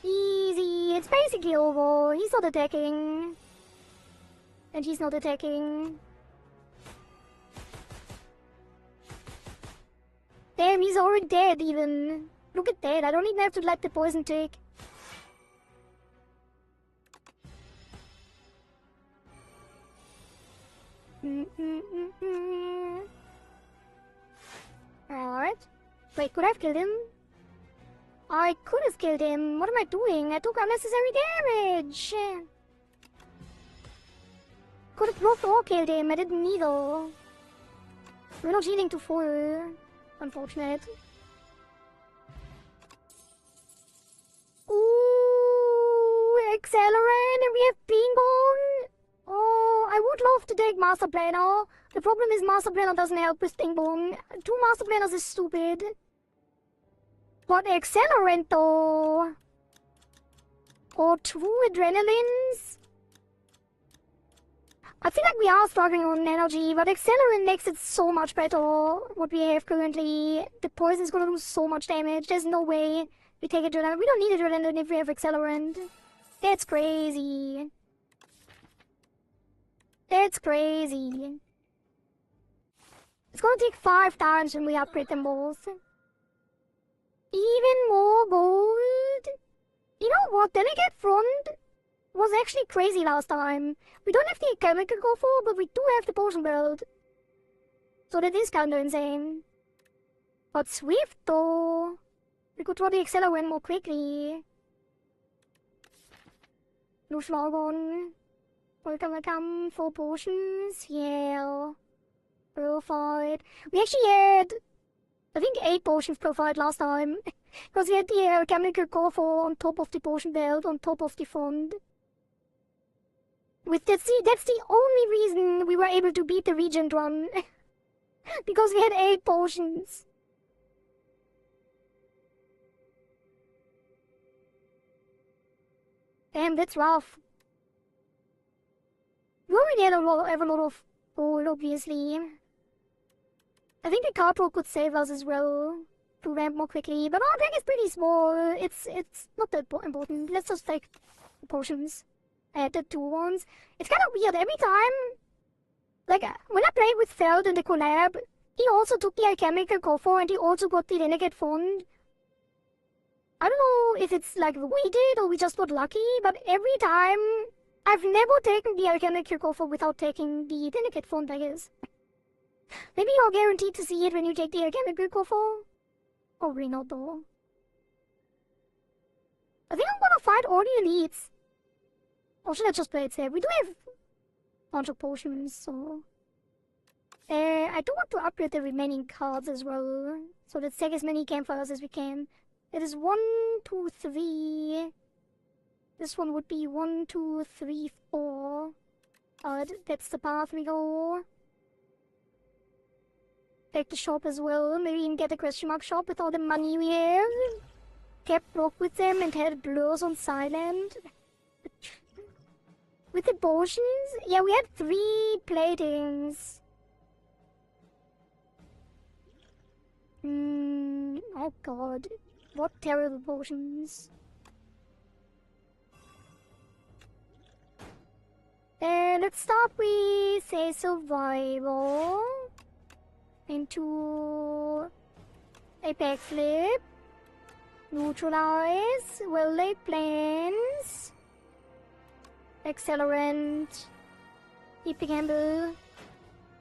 Easy. It's basically over. He's not attacking. And he's not attacking. Damn, he's already dead even. Look at that. I don't even have to let the poison take. Alright. Wait, could I have killed him? I could have killed him. What am I doing? I took unnecessary damage. Could have blocked or killed him. I didn't either. We're not healing to full. Unfortunate. Ooh, accelerant, and we have ping pong. Oh, I would love to take Master Planner. The problem is Master Planner doesn't help with ping pong. 2 Master Planners is stupid. But accelerant though. Or 2 adrenalines. I feel like we are struggling on energy, but accelerant makes it so much better. What we have currently, the poison is gonna do so much damage. There's no way we take adrenaline. We don't need adrenaline if we have accelerant. That's crazy. That's crazy. It's gonna take 5 times when we upgrade them both. Even more gold. You know what? Delegate Front was actually crazy last time. We don't have the chemical go for, but we do have the potion build. So that is kinda insane. But Swift though. We could draw the accelerant more quickly. No Schlagon. Welcome, 4 potions. Yeah. Per fight. We actually had, I think, 8 potions per fight last time. Because we had the chemical core for on top of the potion belt, on top of the font. That's the only reason we were able to beat the Regent run. Because we had 8 potions. Damn, that's rough. We already had have a lot of gold, obviously. I think the card draw could save us as well to ramp more quickly, but our deck is pretty small. It's not that important. Let's just take the potions. The 2 ones. It's kind of weird. Every time, like when I played with Feld in the collab, he also took the alchemical coffer and he also got the renegade font. I don't know if it's like we did or we just got lucky, but every time I've never taken the alchemical coffer without taking the renegade font, I guess. Maybe you're guaranteed to see it when you take the alchemical coffer. Probably not though. I think I'm gonna fight all the elites. Or should I just play it safe? We do have a bunch of potions, so... I do want to upgrade the remaining cards as well. So let's take as many campfires as we can. It is 1, 2, 3... This one would be 1, 2, 3, 4. That's the path we go. Take the shop as well. Maybe even get a question mark shop with all the money we have. Kept block with them and had blurs on silent. With the potions? Yeah, we had 3 platings. Oh god. What terrible potions. Let's start with, say, survival. Into a backflip. Neutralize. Well-laid plans. Accelerant. Keep the gamble.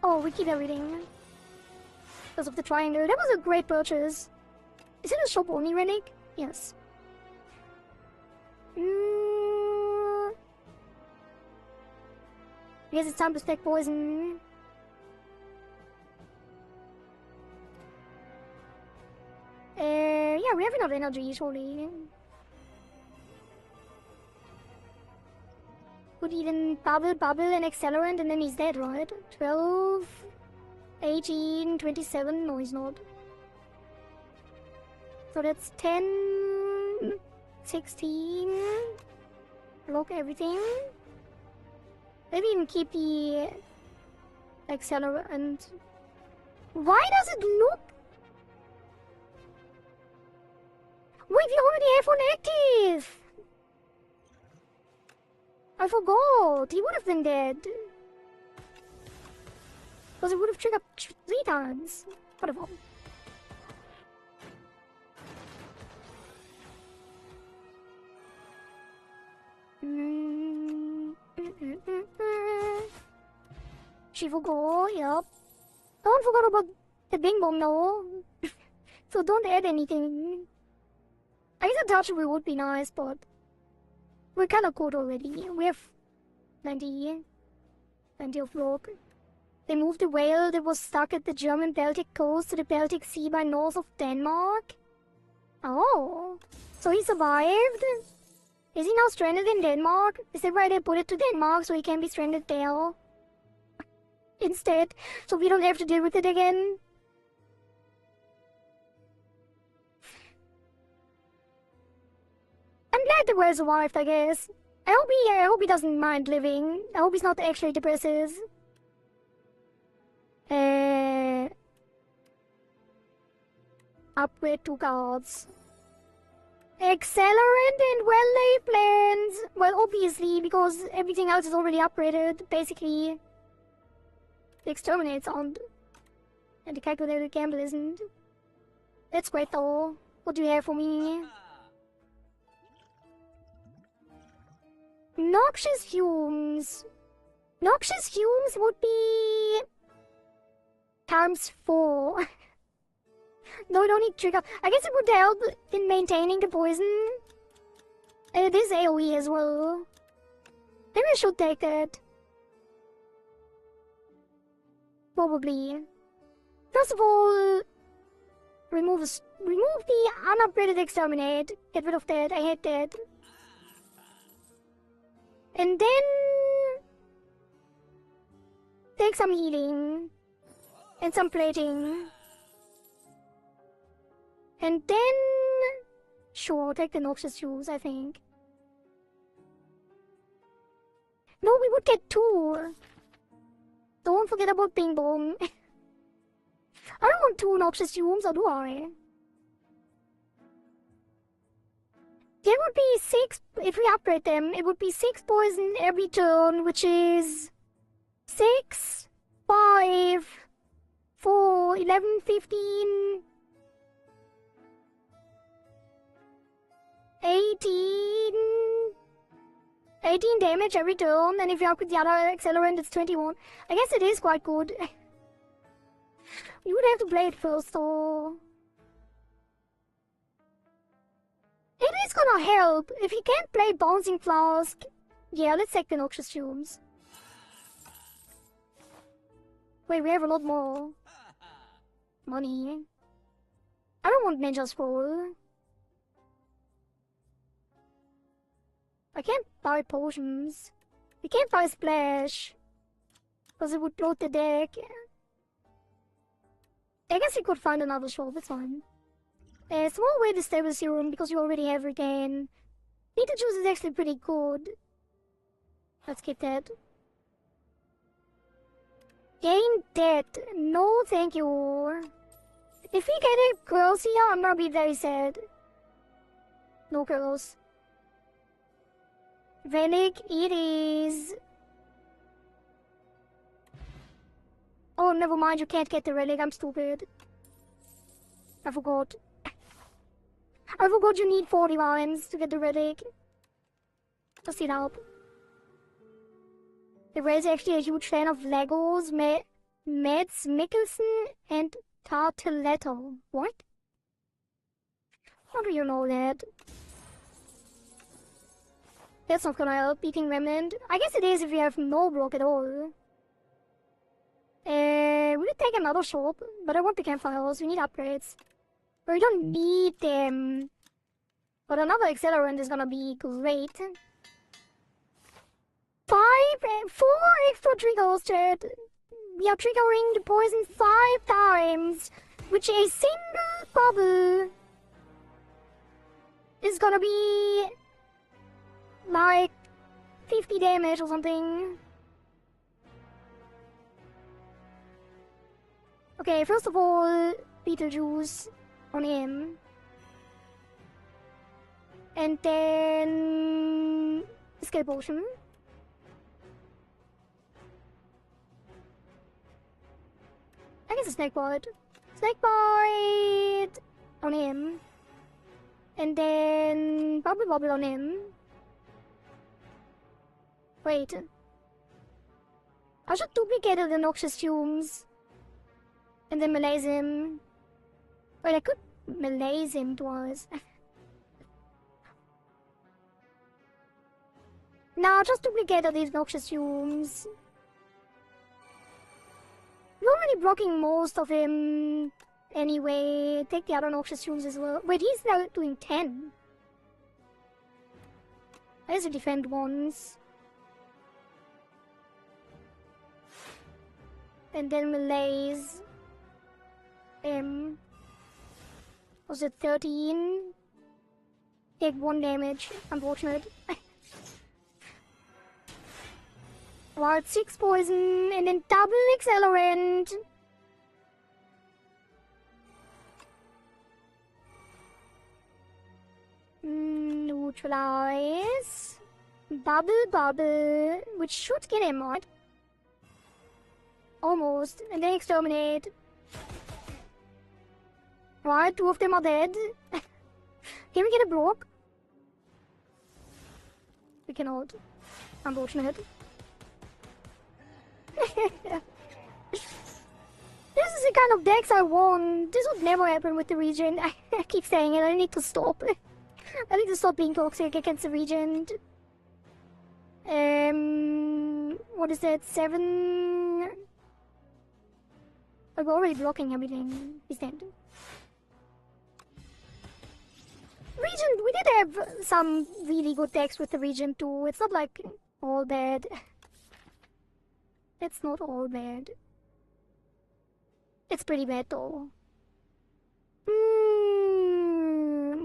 Oh, we keep everything. Because of the triangle. That was a great purchase. Is it a shop only, Rennick? Yes. I guess it's time to stack poison. Yeah, we have enough energy, surely. Could even bubble, and accelerant, and then he's dead, right? 12, 18, 27. No, he's not. So that's 10, 16. Lock everything. Maybe even keep the accelerant. Why does it look? Wait, we already have one active! I forgot! He would have been dead. Because it would have triggered 3 times. Whatever. She forgot, yep. Don't forget about the Bing Bong, no. So don't add anything. I guess a touch we would be nice, but we're kind of good already. We have plenty of rock. They moved the whale that was stuck at the German Baltic coast to the Baltic Sea by north of Denmark. Oh, so he survived? Is he now stranded in Denmark? Is that why they put it to Denmark so he can be stranded there? Instead, so we don't have to deal with it again? I'm glad the whale survived, I guess. I hope he doesn't mind living. I hope he's not actually depressive. Upgrade 2 guards. Accelerant and well-laid plans. Well, obviously, because everything else is already upgraded, basically. The exterminate's on. And the calculated gamble isn't. That's great though. What do you have for me? Noxious fumes. Noxious fumes would be times 4. No, don't need trigger. I guess it would help in maintaining the poison. And it is AoE as well. Maybe I should take that. Probably. First of all, remove the unupgraded exterminate. Get rid of that. I hate that. And then take some healing and some plating. And then sure, take the noxious fuels, I think. No, we would get 2. Don't forget about Bing Bong. I don't want 2 noxious fumes, or do I? There would be 6, if we upgrade them, it would be 6 poison every turn, which is 6, 5, 4, 11, 15, 18 damage every turn, and if you upgrade the other accelerant, it's 21. I guess it is quite good. You would have to play it first, though. It is gonna help. If you can't play Bouncing Flask, yeah, let's take the Noxious Fumes. Wait, we have a lot more money. I don't want Ninja Scroll. I can't buy potions. We can't buy Splash. Because it would bloat the deck. I guess we could find another shop, it's fine. Small way to stable serum because you already have regain. Beta juice is actually pretty good. Let's keep that. Gain debt. No, thank you. If we get a girls here, I'm gonna be very sad. No girls. Relic it is. Oh, never mind, you can't get the relic, I'm stupid. I forgot. I forgot you need 40 rounds to get the relic. Does it help? The Ray is actually a huge fan of Legos, Mads Mikkelsen, and Tarteletto. What? How do you know that? That's not gonna help beating Remnant. I guess it is if you have no block at all. We could take another shop, but I want the campfires. We need upgrades. We don't need them. But another accelerant is gonna be great. 4 extra triggers, chat. We are triggering the poison 5 times, which a single bubble is gonna be like 50 damage or something. Okay, first of all, Beetlejuice on him. And then Skill Potion. I guess a Snake Bite. Snake Bite on him. And then Bubble Bobble on him. Wait. I should duplicate the Noxious Fumes. And then malaise him. Wait, I could malaise him twice. Now just duplicate these Noxious Fumes. You're already blocking most of him anyway. Take the other Noxious Fumes as well. Wait, he's now doing 10. I guess I defend once. And then malaise. Was it 13? Take 1 damage. Unfortunate. Right, 6 poison, and then double accelerant. Neutralize. Bubble, which should get him, right? Almost, and then exterminate. Right, 2 of them are dead. Can we get a block? We cannot. Unfortunate. This is the kind of decks I want. This would never happen with the Regent. I keep saying it, I need to stop. I need to stop being toxic against the Regent. What is that? 7... I'm already blocking everything. He's dead. Regent, we did have some really good decks with the Regent too. It's not like all bad. It's not all bad. It's pretty bad though.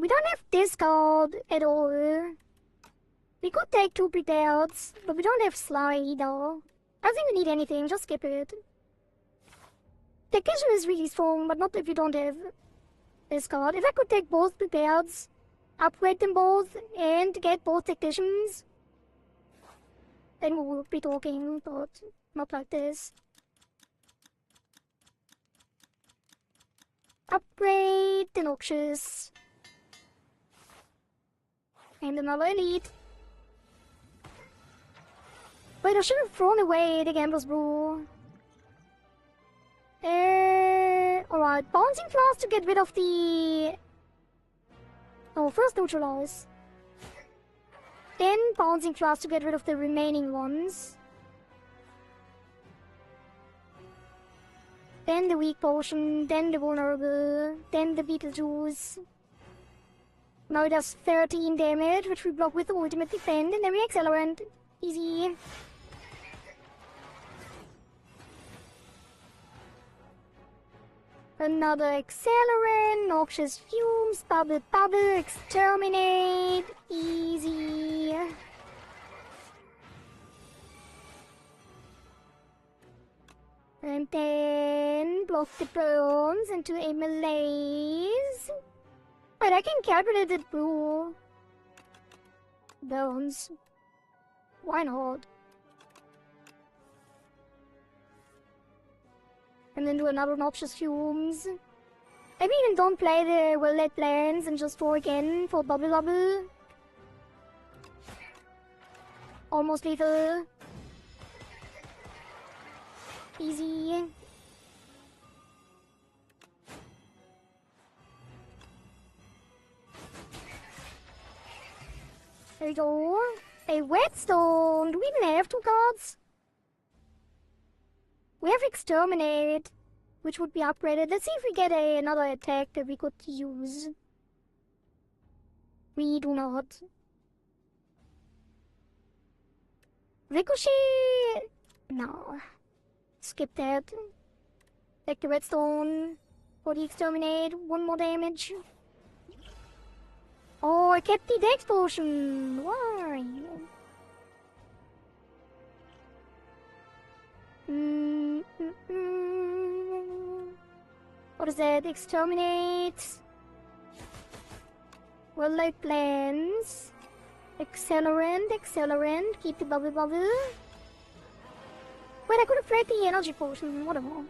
We don't have discard at all. We could take 2 prepareds, but we don't have Sly either. I don't think we need anything, just skip it. Tactician is really strong, but not if you don't have discard. If I could take both prepareds, upgrade them both, and get both Tacticians, then we would be talking, but not like this. Upgrade the Noxious. And another Elite. Wait, I should have thrown away the Gambler's Brew. Alright, Bouncing Flask to get rid of the... Oh, first neutralize. Then Bouncing Flask to get rid of the remaining ones. Then the Weak Potion, then the Vulnerable, then the Beetlejuice. Now it does 13 damage, which we block with the Ultimate Defend, and then we Accelerant. Easy. Another Accelerant, Noxious Fumes, Bubble, Exterminate. Easy. And then block the burns into a malaise. But I can calculate it blue. Burns. Why not? And then do another Noxious Fumes. Maybe even don't play the well-led plans and just throw again for Bubble. Almost lethal. Easy. There we go. A Whetstone. Do we even have 2 cards? We have Exterminate. which would be upgraded. Let's see if we get another attack that we could use. We do not. Ricochet? No. Skip that. Take the redstone for the exterminate. 1 more damage. Oh, I kept the dex potion. Why? What is that? Exterminate. Well-laid plans. Accelerant. Keep the bubble. Wait, I could have played the energy potion. Whatever.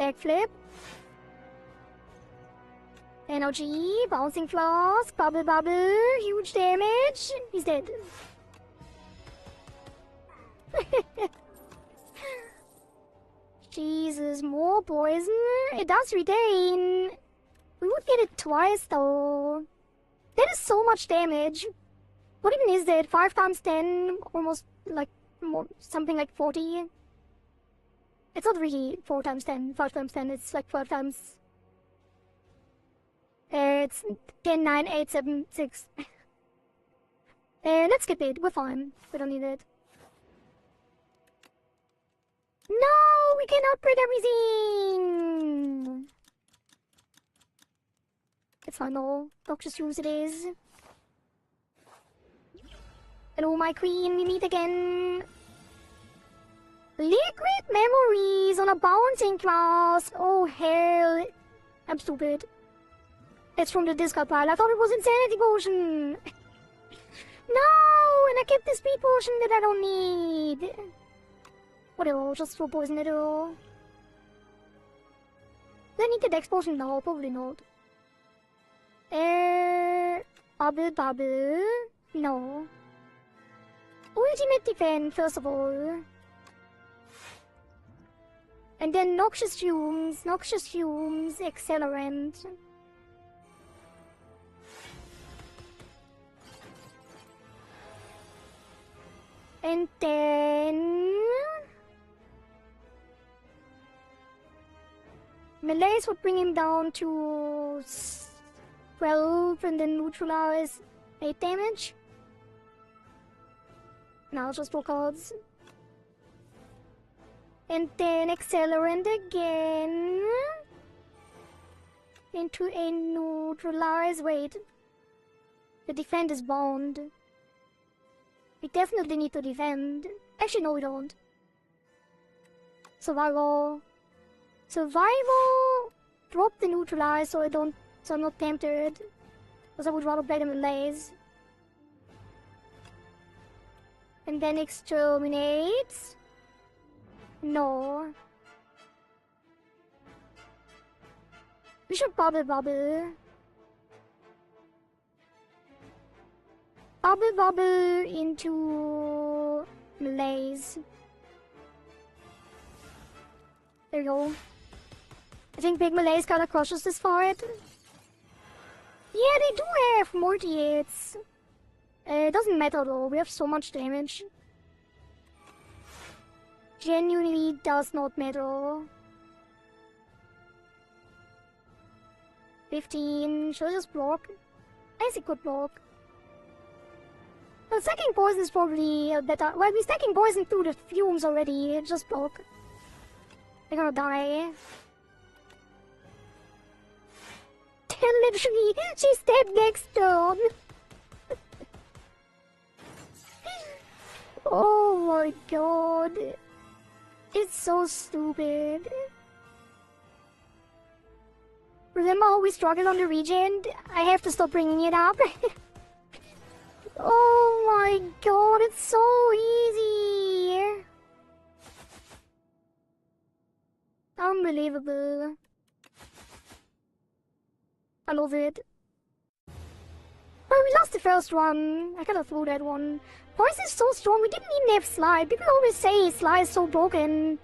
Backflip. Energy. Bouncing flask. Bubble. Huge damage. He's dead. Jesus, more poison. It does retain. We would get it twice though. That is so much damage. What even is that? 5 times 10? Almost like more, something like 40? It's not really 4 times 10. 5 times 10. It's like 4 times. It's 10, 9, 8, 7, 6. Let's skip it. We're fine. We don't need it. No! We can upgrade everything! It's fine though. Noxious Fumes it is. Hello, my queen. We meet again. Liquid memories on a bouncing class. Oh, hell. I'm stupid. It's from the discard pile. I thought it was Insanity Potion. No! And I kept the Speed Potion that I don't need. Whatever, just throw poison at it all. Do I need the Dex Potion? No, probably not. Bubble. No. Ultimate Defense, first of all. And then Noxious Fumes, Accelerant. And then... Melees would bring him down to 12 and then neutralize 8 damage. Now just 4 cards. And then Accelerant again. Into a neutralize. Wait. The defend is bound. We definitely need to defend. Actually, no, we don't. Survival. Drop the neutralize so I'm not tempted. Because I would rather play them in lays. And then exterminate. No. We should bubble. Bubble into melees. There you go. I think big melees kinda crushes this fight. Yeah, they do have mortiates. It doesn't matter though, we have so much damage. Genuinely does not matter. 15, should I just block? I think good block. Well, stacking poison is probably better. Well, we're stacking poison through the fumes already, just block. They're gonna die. Literally, she's dead next turn. Oh my god. It's so stupid. Remember how we struggled on the regen? I have to stop bringing it up. Oh my god, it's so easy. Unbelievable. I love it. Well, we lost the first one. I gotta throw that one. Poison is so strong, we didn't even have slide. People always say slide is so broken.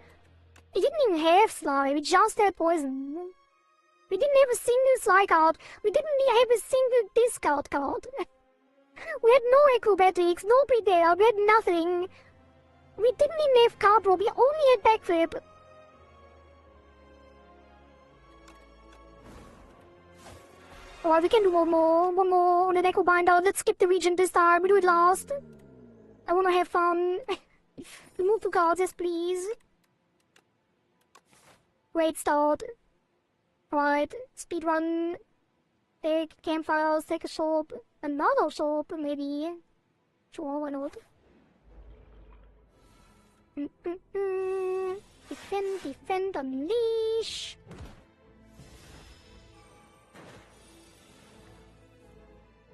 We didn't even have slide, we just had poison. We didn't have a single slide card. We didn't have a single discard card. We had no acrobatics, no pre-dare, we had nothing. We didn't even have card roll, we only had backflip. Alright, we can do one more on the Echo Binder. Let's skip the region this time, we do it last. I wanna have fun. Remove 2 cards, yes please. Great start. Alright, speedrun. Take campfires, take a shop. Another shop, maybe. Sure, why not? Defend, unleash.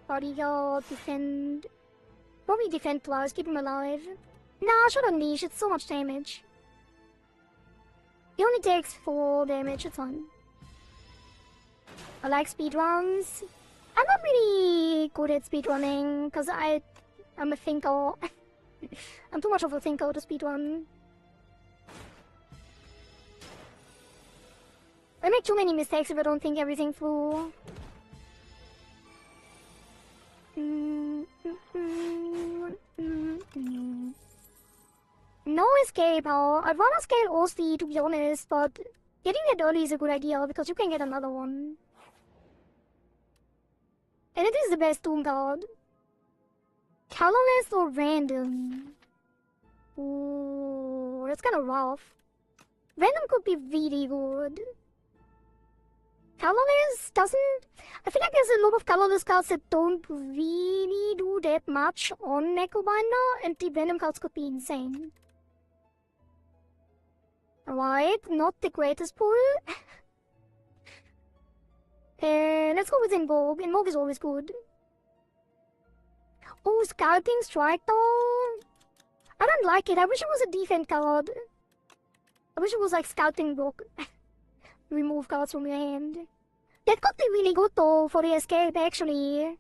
Bodyguard, defend. Probably defend twice, keep him alive. Nah, I should unleash, it's so much damage. He only takes 4 damage, it's fine. I like speedruns. I'm not really good at speedrunning, because I'm a thinker. I'm too much of a thinker to speedrun. I make too many mistakes if I don't think everything through. No escape, huh? I'd rather scale Osti, to be honest, but getting that early is a good idea because you can get another one. And it is the best Doom card. Colorless or random? Ooh, that's kind of rough. Random could be really good. Colorless doesn't... I feel like there's a lot of colorless cards that don't really do that much on Echo Binder, and the random cards could be insane. Alright, not the greatest pull. Let's go with Invoke. Invoke is always good. Oh, Scouting Strike though? I don't like it. I wish it was a defense card. I wish it was like Scouting Rock. Remove cards from your hand. That could be really good though for the escape actually.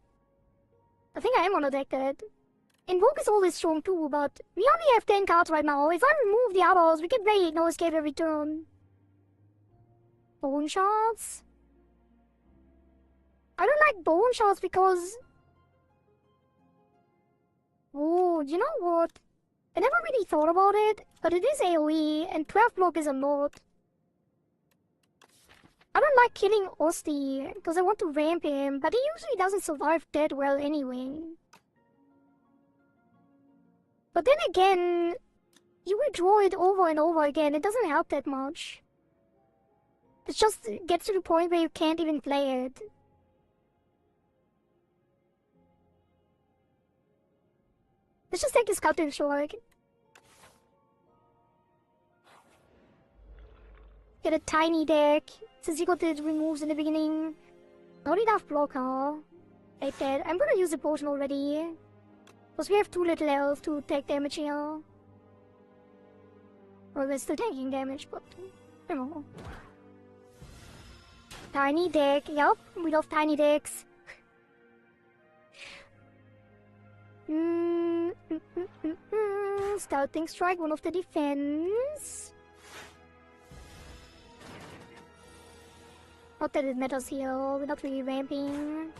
I think I am gonna deck that. Invoke is always strong too, but we only have 10 cards right now. If I remove the others, we can play no escape every turn. Bone Shards? I don't like Bone Shards because... Oh, you know what? I never really thought about it, but it is AoE, and 12 block is a lot. I don't like killing Osti, because I want to ramp him, but he usually doesn't survive that well anyway. But then again, you withdraw it over and over again, it doesn't help that much. It just gets to the point where you can't even play it. Let's just take the Scouting Strike. Get a tiny deck, since you got the removes in the beginning. Not enough blocker. Like that. I'm gonna use the potion already. Because we have too little health to take damage here. Well, we're still taking damage, but... you know. Tiny deck, yup, we love tiny decks. Scouting Strike, one of the defense. Not that it matters here, we're not really ramping.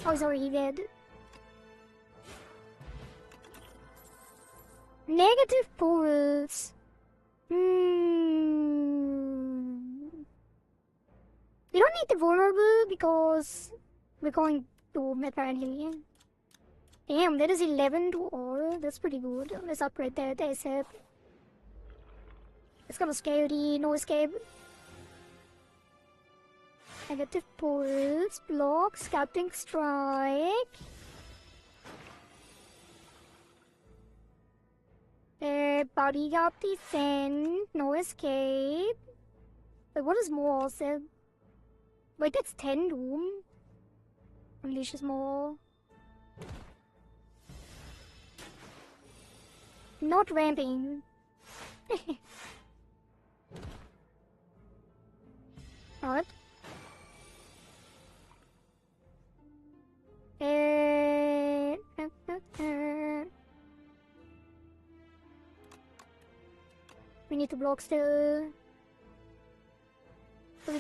Oh, he's already dead. Negative pulls. We don't need the vulnerable because we're going to apparently. Damn, that is 11 to all. That's pretty good. Let's upgrade that ASAP. It's gonna scare the no escape. Negative pulse, block, Scouting Strike. Bodyguard defend, no escape. Wait, what is more? Wait, that's 10 doom. Unleashes more. Not ramping. What? We need to block still.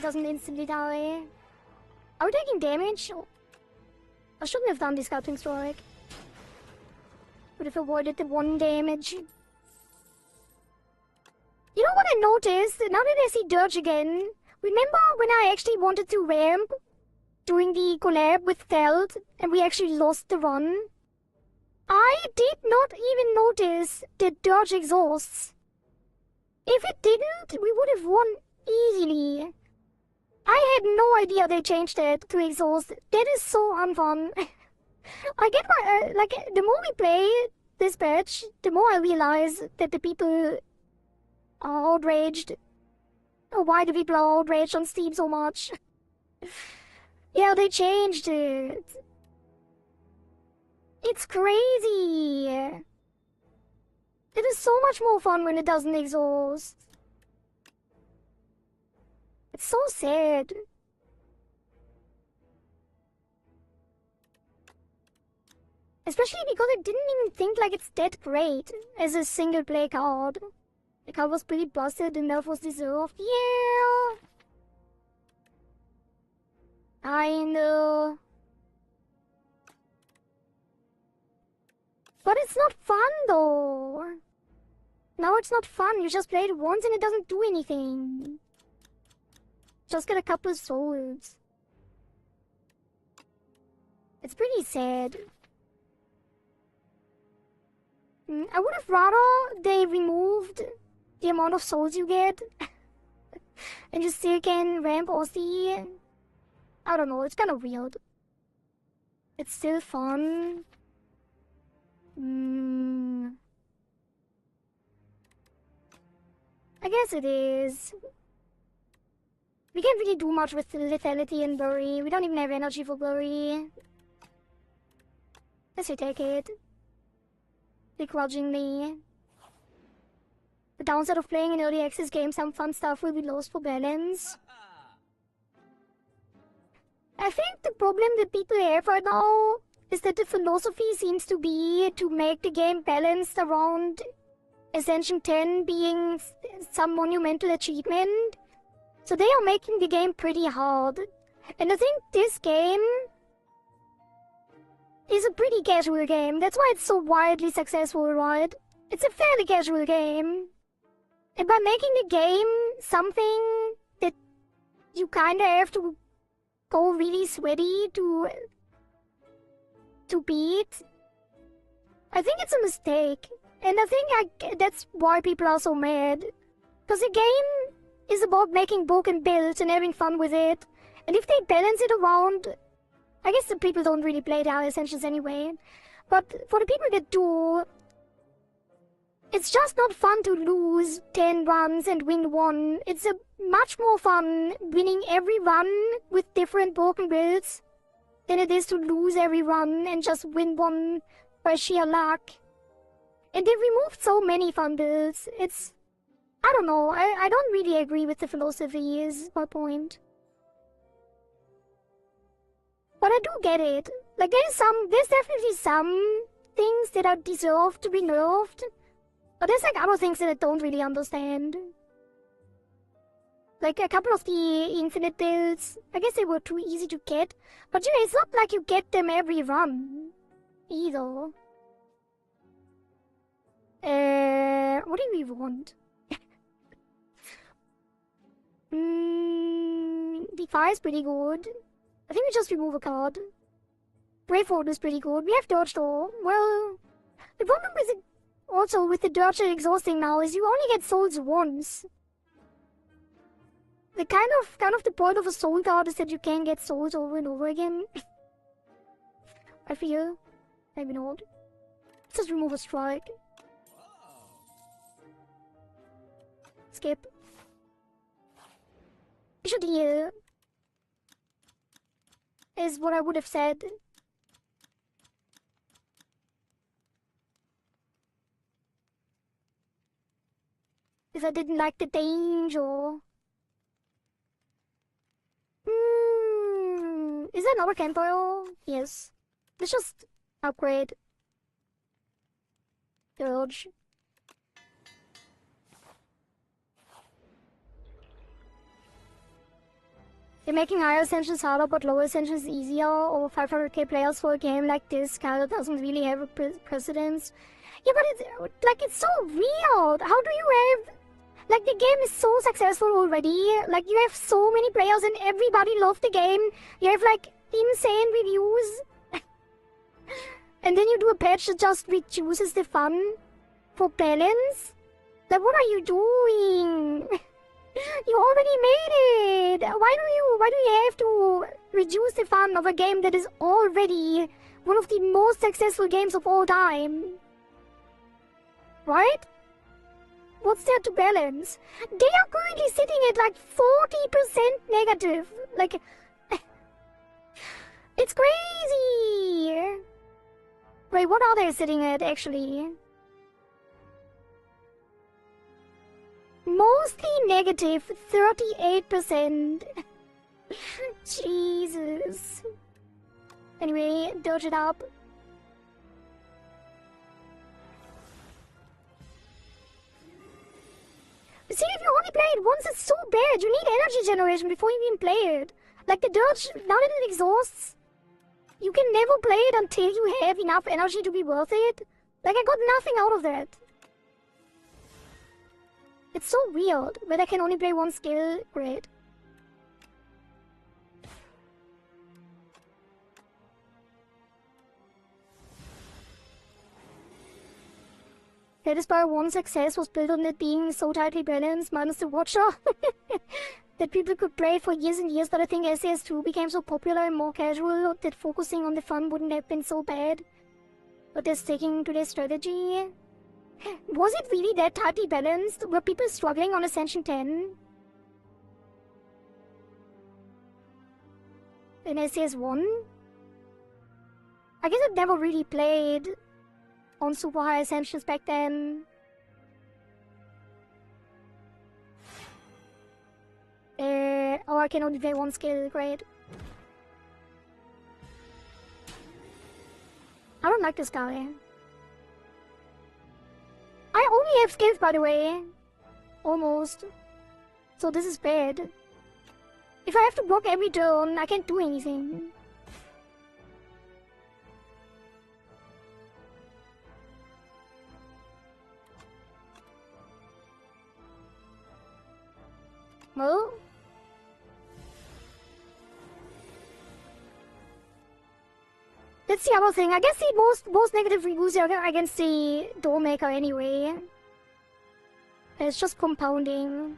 it doesn't instantly die. Are we taking damage? Oh, I shouldn't have done the Scalping Strike. Would have avoided the 1 damage. You know what I noticed? Now that I see Dirge again, remember when I actually wanted to ramp during the collab with Feld and we actually lost the run? I did not even notice the Dirge exhausts. If it didn't, we would have won easily. I had no idea they changed it to exhaust. That is so unfun. I get my, like, the more we play this patch, the more I realize that the people are outraged. Why do people are outraged on Steam so much? Yeah, they changed it. It's crazy. It is so much more fun when it doesn't exhaust. It's so sad. Especially because I didn't even think like it's that great as a single play card. The card was pretty busted and nerf was deserved. Yeah! I know. But it's not fun though. Now it's not fun. You just play it once and it doesn't do anything. Just get a couple souls. It's pretty sad. I would have rather they removed the amount of souls you get and you still can ramp Aussie. I don't know, it's kind of weird. It's still fun. I guess it is. We can't really do much with lethality and blurry. We don't even have energy for blurry. Let's retake it. Begrudgingly. The downside of playing an early access game, some fun stuff will be lost for balance. I think the problem that people have right now is that the philosophy seems to be to make the game balanced around Ascension 10 being some monumental achievement. So they are making the game pretty hard. And I think this game is a pretty casual game. That's why it's so wildly successful, right? It's a fairly casual game. And by making the game something that you kinda have to go really sweaty to beat, I think it's a mistake. And I think that's why people are so mad. Because the game is about making broken builds and having fun with it. And if they balance it around, I guess the people don't really play the high Ascensions anyway. But for the people that do, it's just not fun to lose 10 runs and win 1. It's a much more fun winning every run with different broken builds than it is to lose every run and just win 1 by sheer luck. And they've removed so many fun builds. I don't know, I don't really agree with the philosophy is my point. But I do get it. Like there's definitely some things that are deserved to be nerfed. But there's like other things that I don't really understand. Like a couple of the infinite builds, I guess they were too easy to get. But you know, it's not like you get them every run either. What do we want? D5 is pretty good. I think we just remove a card. Braveheart is pretty good. We have Dirge though. Well, the problem with it also with the Dirge exhausting now is you only get souls once. The kind of the point of a soul card is that you can get souls over and over again. I feel. Maybe not. Let's just remove a strike. Skip. We should heal. Is what I would have said. If I didn't like the danger. Is that another campfire? Yes. Let's just upgrade. Dirge. They're making higher ascensions harder but lower ascensions easier, or 500k players for a game like this kind of doesn't really have a precedence. Yeah, but it's so weird. How do you have... Like, the game is so successful already. Like, you have so many players and everybody loves the game. You have, like, insane reviews. And then you do a patch that just reduces the fun for balance? Like, what are you doing? You already made it! Why do you have to reduce the fun of a game that is already one of the most successful games of all time? Right? What's there to balance? They are currently sitting at like 40% negative. Like, it's crazy! Wait, what are they sitting at actually? Mostly negative, 38%. Jesus. Anyway, dodge it up. See, if you only play it once, it's so bad. You need energy generation before you even play it. Like the dirge, now that it exhausts, you can never play it until you have enough energy to be worth it. Like, I got nothing out of that. It's so weird, but I can only play one skill. Great. Spire 1's success was built on it being so tightly balanced, minus the Watcher, that people could play it for years and years, but I think SAS2 became so popular and more casual that focusing on the fun wouldn't have been so bad. But they're sticking to their strategy. Was it really that tightly balanced? Were people struggling on Ascension 10? In SAS1? I guess I'd never really played on super high ascensions back then. Oh, I can only play one skill, great. I don't like this guy. I only have skills, by the way. Almost. So this is bad. If I have to block every turn, I can't do anything. Well, that's the other thing. I guess the most negative reviews are against the Doormaker anyway. It's just compounding.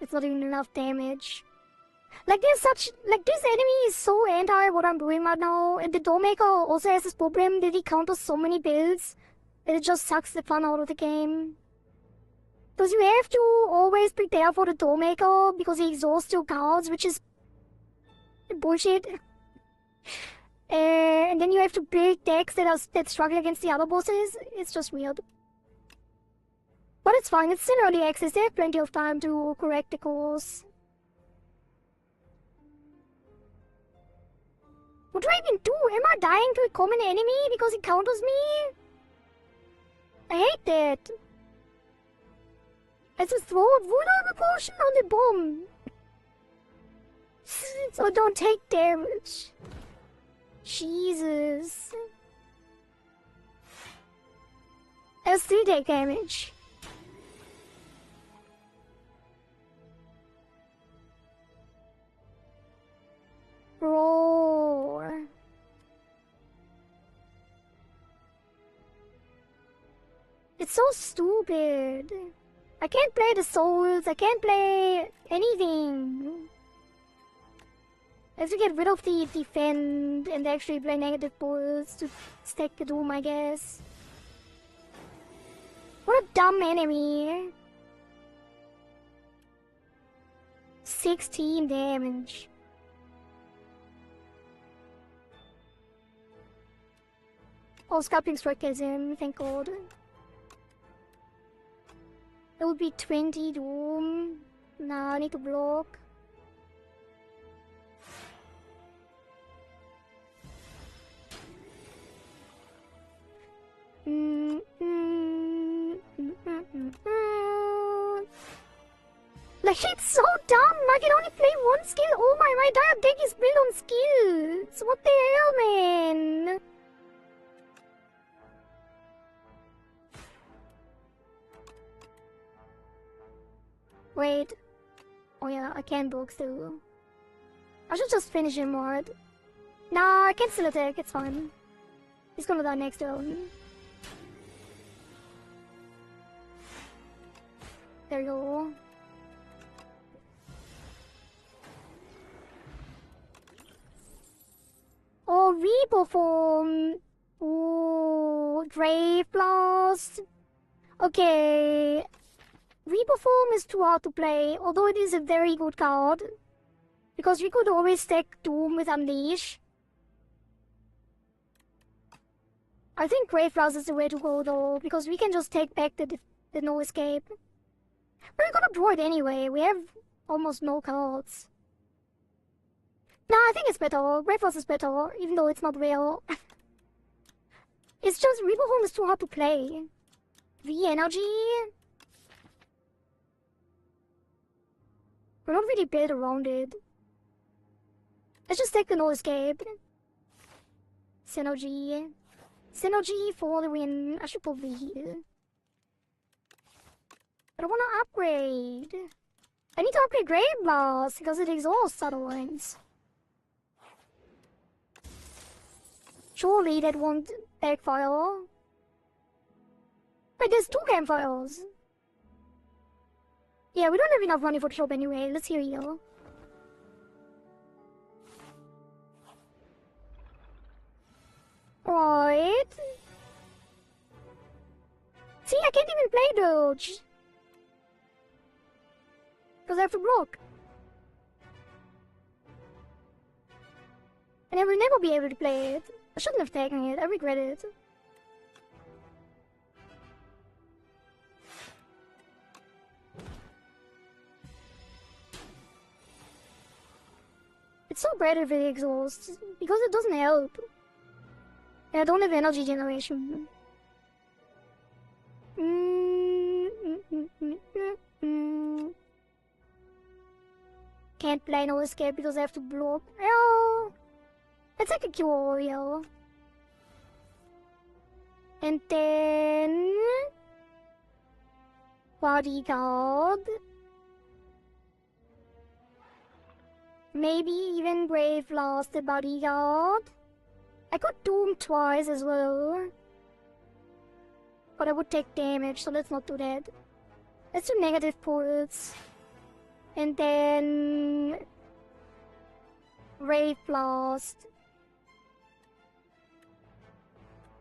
It's not even enough damage. Like this enemy is so anti what I'm doing right now, and the Doormaker also has this problem that he counters so many builds that it just sucks the fun out of the game. Because you have to always prepare for the Doormaker because he exhausts your cards, which is bullshit. And then you have to build decks that struggle against the other bosses. It's just weird. But it's fine, it's still early access, they have plenty of time to correct the course. What do I even do? Am I dying to a common enemy because he counters me? I hate that. I just throw a vulnerable potion on the bomb. So don't take damage. Jesus. I'll still take damage. Roar. It's so stupid. I can't play the souls, I can't play anything. I have to get rid of the defend and actually play negative balls to stack the doom, I guess. What a dumb enemy. 16 damage. Oh, Sculpting Strike kills him, thank god. It would be 20 doom. Nah, I need to block. Like, Like, it's so dumb. I can only play one skill. Oh my entire deck is built on skills. What the hell, man? Wait. Oh yeah, I can book too. I should just finish him more. Nah, I can still attack. It's fine. He's gonna die next turn. There you go. Oh, Reaper form. Ooh, Grave Blast. Okay. Reaper form is too hard to play, although it is a very good card. Because we could always stack Doom with Unleash. I think Grave Blast is the way to go though, because we can just take back the no escape. But we're gonna draw it anyway, we have almost no cards. Nah, I think it's better. Grave Blast is better, even though it's not real. It's just Reaper form is too hard to play. V energy. We're not really built around it. Let's just take the no escape. Synergy. Synergy for the win. I should probably heal. But I wanna upgrade. I need to upgrade Grave Blast because it exhausts otherwise. Surely that won't backfire. Wait, there's 2 campfires. Yeah, we don't have enough money for the shop anyway. Let's heal. Right. See, I can't even play Doge. Because I have to block. And I will never be able to play it. I shouldn't have taken it. I regret it. It's so bad if it exhausts, because it doesn't help. And I don't have energy generation. Can't play no escape because I have to block. Oh, let's take a cure, yo. And then bodyguard. Maybe even Brave lost the bodyguard. I could Doom twice as well. But I would take damage, so let's not do that. Let's do negative pulse. And then Brave Blast.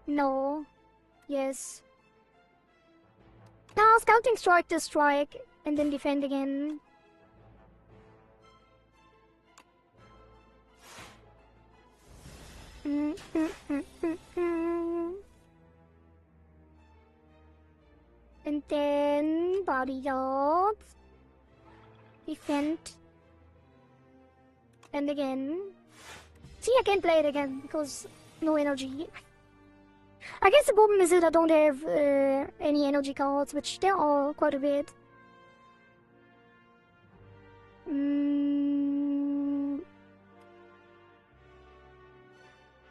No. Yes. Now Scouting Strike to strike, and then defend again. And then bodyguard. Defend. And again. See, I can't play it again because no energy. I guess the problem is that I don't have any energy cards, which there are quite a bit.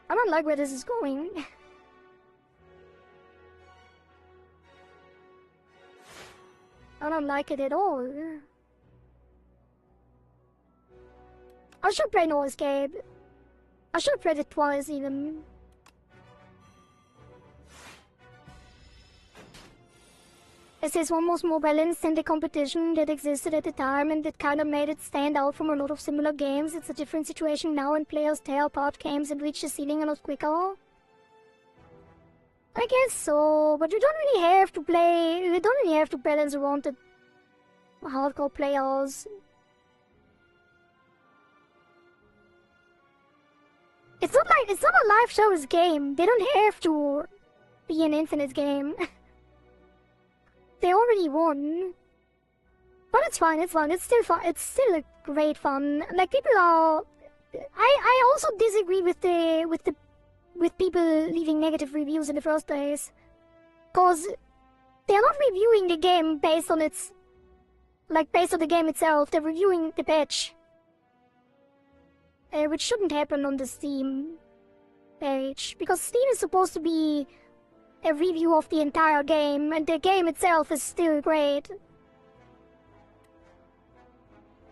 I don't like where this is going. I don't like it at all. I should play No Escape. I should have played it twice even. It says one was more balanced than the competition that existed at the time, and that kind of made it stand out from a lot of similar games. It's a different situation now, and players tear apart games and reach the ceiling a lot quicker. I guess so, but you don't really have to play. You don't really have to balance around the hardcore players. It's not a live service game. They don't have to be an infinite game. They already won. But it's fine, it's fun. It's still fun. It's still a great fun. Like, people are... I also disagree with people leaving negative reviews in the first place. Cause they're not reviewing the game based on its like based on the game itself, they're reviewing the patch. Which shouldn't happen on the Steam page, because Steam is supposed to be a review of the entire game, and the game itself is still great.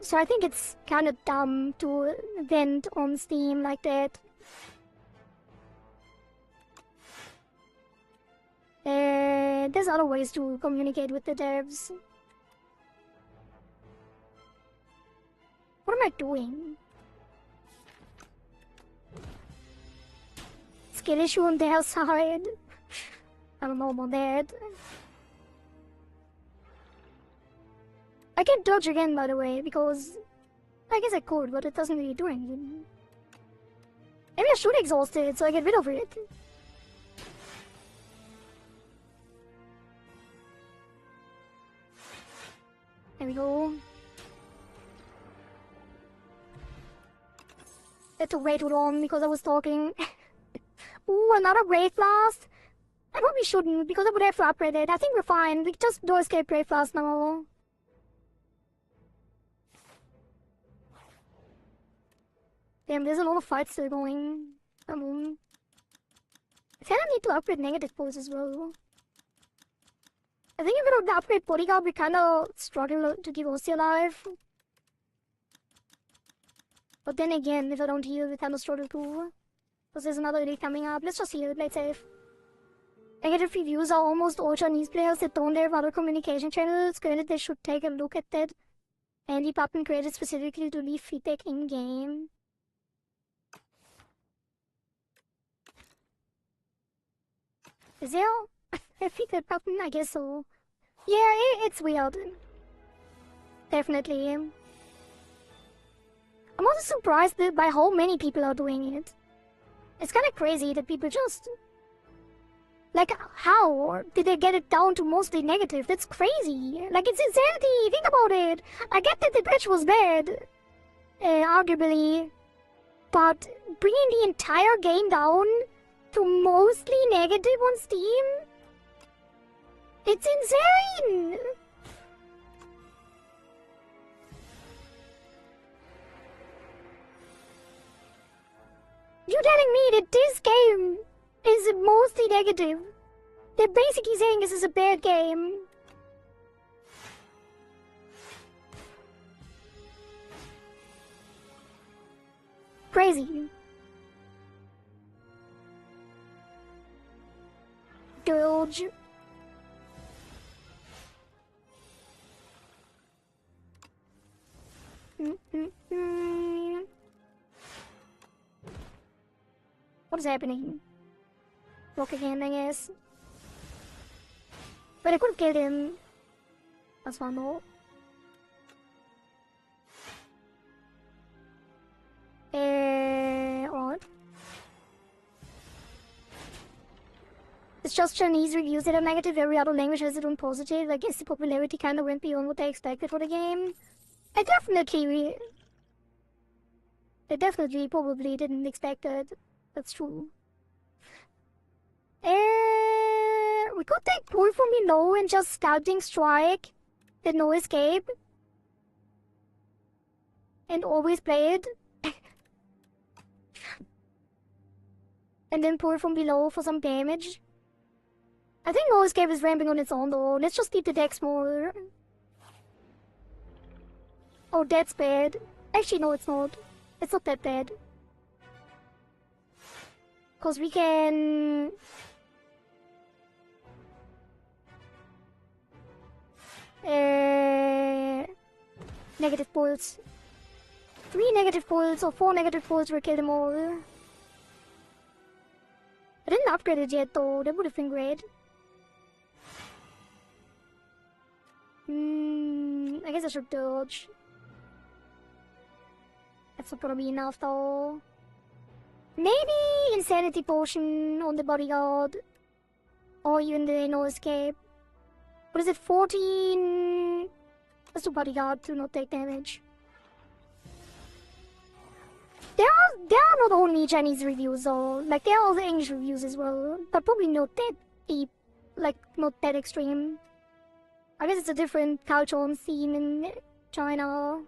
So I think it's kind of dumb to vent on Steam like that. There's other ways to communicate with the devs. What am I doing? Skill issue on their side. I don't know about that. I can dodge again, by the way, because I guess I could, but it doesn't really do anything. Maybe I should exhaust it so I get rid of it. There we go. That took way too long because I was talking. Ooh, another Brave Blast? I probably shouldn't because I would have to upgrade it. I think we're fine. We can just do escape Brave Blast now. Damn, there's a lot of fights still going. Come on. I think I need to upgrade negative pulse as well. I think if we don't upgrade Bodyguard, we kinda struggle to keep Ossie alive. But then again, if I don't heal, we kinda struggle too. Because there's another elite coming up. Let's just heal, play it safe. Negative reviews are almost all Chinese players that don't have other communication channels. Granted, they should take a look at that. And the button created specifically to leave feedback in-game. Is there a feedback button? I guess so. Yeah, it's weird. Definitely. I'm also surprised by how many people are doing it. It's kind of crazy that people just... Like, how did they get it down to mostly negative? That's crazy. Like, it's insanity. Think about it. I get that the patch was bad. Arguably. But bringing the entire game down to mostly negative on Steam? It's insane! You're telling me that this game is mostly negative? They're basically saying this is a bad game. Crazy. Doge. What is happening? Rock again, I guess. But I could have killed him. That's fine though. Alright. It's just Chinese reviews that are negative, every other language has it on positive. I guess the popularity kinda went beyond what they expected for the game. They definitely probably didn't expect it. That's true. We could take pull from below and just scouting strike with no escape. And always play it. And then pull from below for some damage. I think no escape is ramping on its own though. Let's just keep the deck smaller. Oh, that's bad. Actually, no, it's not. It's not that bad. Because we can... Negative pulls. 3 negative pulls or 4 negative pulls will kill them all. I didn't upgrade it yet though, that would have been great. I guess I should dodge. That's not gonna be enough though. Maybe Insanity Potion on the Bodyguard. Or even the No Escape. What is it, 14? Let's do Bodyguard to not take damage. There are not only Chinese reviews though, like there are also English reviews as well, but probably not that deep, like not that extreme. I guess it's a different culture on Steam in China,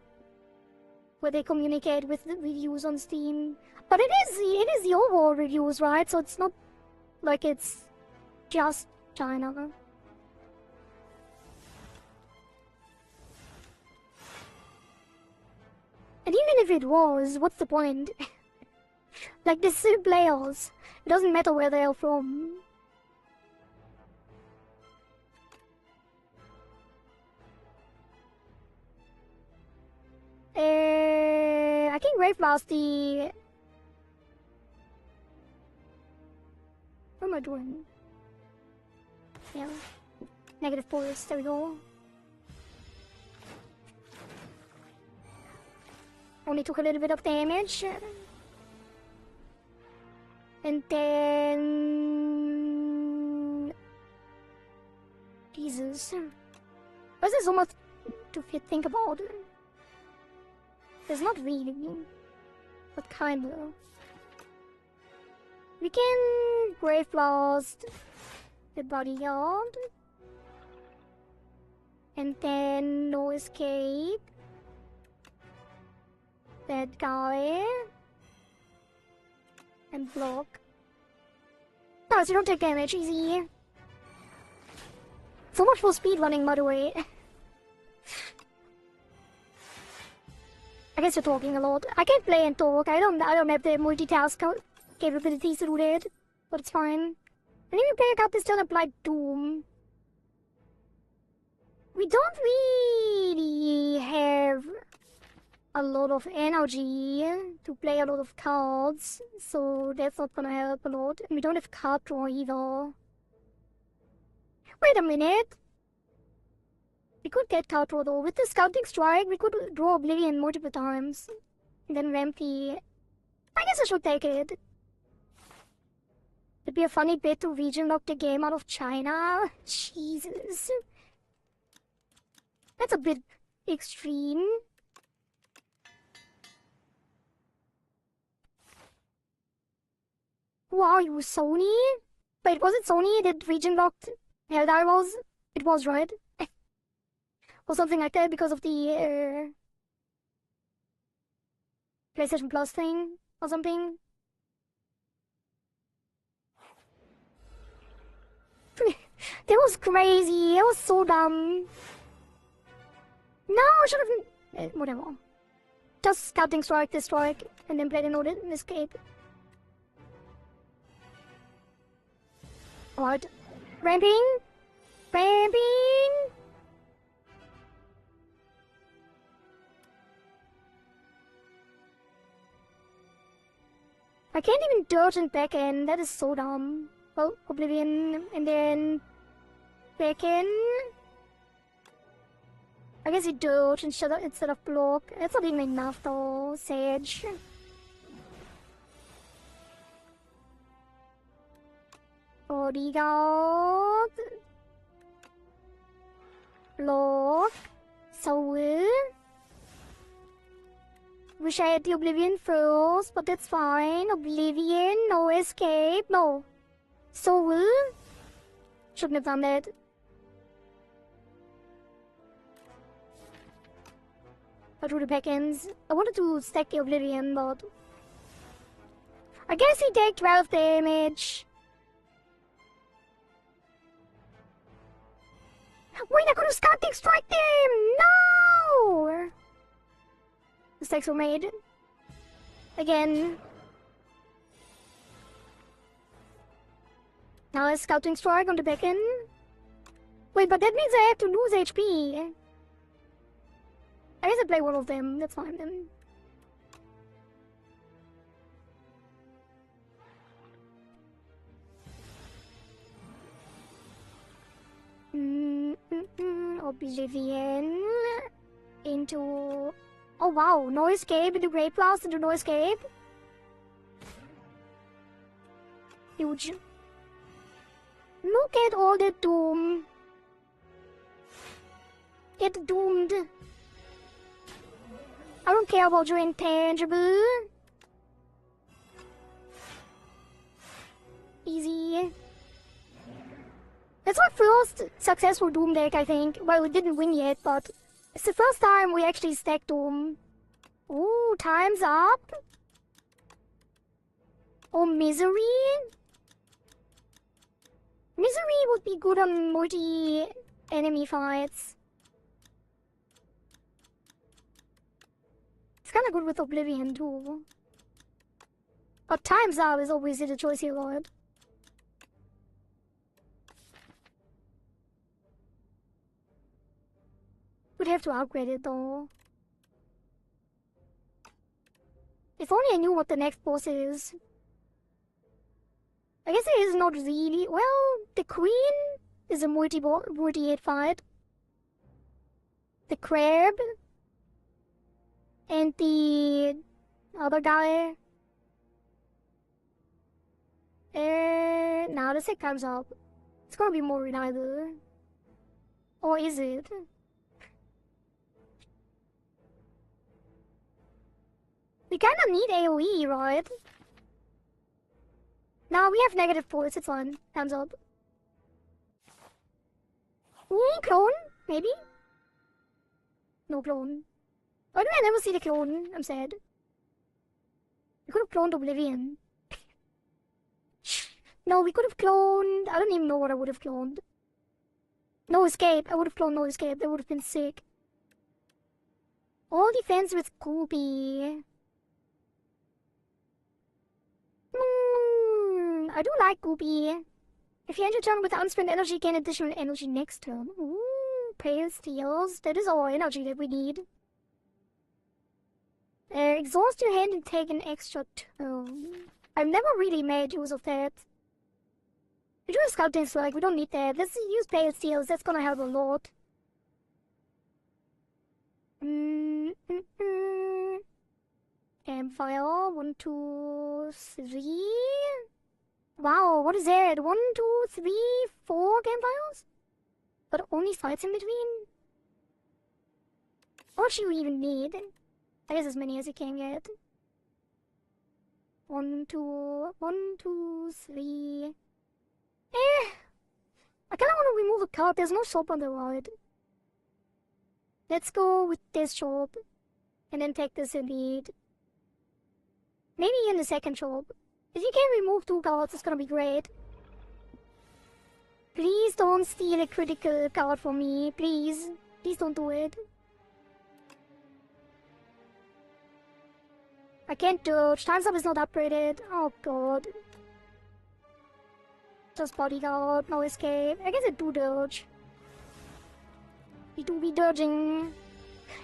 where they communicate with the reviews on Steam. But it is the overall reviews, right? So it's not like it's just China. And even if it was, what's the point? Like, they're still players. It doesn't matter where they are from. I can Grave Blast the... What am I doing? Yeah. Negative force, there we go. Only took a little bit of damage. And then... Jesus. Why is there so much to think about? There's not really. But kinda. We can Grave Blast the bodyguard. And then no escape. That guy. And block. No, so you don't take damage, easy. So much for speedrunning, by the way. I guess you're talking a lot. I can't play and talk. I don't have the multitask capabilities to do that. But it's fine. And if you play a card this turn applied Doom. We don't really have a lot of energy to play a lot of cards, so that's not gonna help a lot. And we don't have card draw either. Wait a minute. We could get card draw though. With the Scouting Strike, we could draw Oblivion multiple times. And then ramp the... I guess I should take it. It'd be a funny bit to region lock the game out of China. Jesus. That's a bit extreme. Who are you, Sony? Wait, was it Sony that region locked Helldar was? It was, right? Or something like that because of the PlayStation Plus thing or something. That was crazy. That was so dumb. No, I should have... whatever. Just Scouting Strike, this strike, and then play the node and escape. Alright. Ramping. Ramping. I can't even dodge and back in. That is so dumb. Well, Oblivion, and then back in. I guess he dodge instead of block. That's not even enough though, Sage. Bodyguard. Block. Soul. Wish I had the Oblivion first, but that's fine. Oblivion, no escape, no. Soul. Shouldn't have done that. I drew the back ends. I wanted to stack the Oblivion, but... I guess he take 12 damage. Wait, I could have Scouting Strike them! No! Mistakes were made. Again. Now a Scouting Strike on the back end. Wait, but that means I have to lose HP. I guess I play one of them, that's fine then. Oblivion into... Oh wow, no escape into Grave Blast into no escape. Huge. Look at all the doom. Get doomed. I don't care about your intangible. Easy. That's It's our first successful Doom deck, I think. Well, we didn't win yet, but it's the first time we actually stacked Doom. Ooh, time's up. Or Misery? Misery would be good on multi-enemy fights. It's kinda good with Oblivion too. But time's up is obviously the choice here, Lord. Would have to upgrade it though. If only I knew what the next boss is. I guess it is not really. Well, the Queen is a multi-8 fight. The Crab. And the other guy. Now the set comes up. It's gonna be more either. Or is it? We kinda need AoE, right? Now we have negative force, it's fine. Hands up. Ooh, clone? Maybe? No clone. Why do I never see the clone? I'm sad. We could have cloned Oblivion. No, we could have cloned... I don't even know what I would have cloned. No Escape. I would have cloned No Escape. That would have been sick. All defense with Goopy. I do like Goopy. If you end your turn with unspent energy, gain additional energy next turn. Ooh, Pale Steels. That is all energy that we need. Exhaust your hand and take an extra turn. I've never really made use of that. We do have Scouting Strike, we don't need that. Let's use Pale Steels, that's gonna help a lot. Campfire, 1, 2, 3. Wow, what is that? 1, 2, 3, 4 campfires? But only fights in between? What do you even need? I guess as many as you can get. 1, 2, 3. I kinda wanna remove a card, there's no shop on the right. Let's go with this shop. And then take this elite. Maybe in the second shop. If you can remove 2 cards, it's gonna be great. Please don't steal a critical card from me, please. Please don't do it. I can't dodge. Time's Up is not upgraded. Oh god. Just bodyguard, no escape. I guess I do dodge. We do be dodging.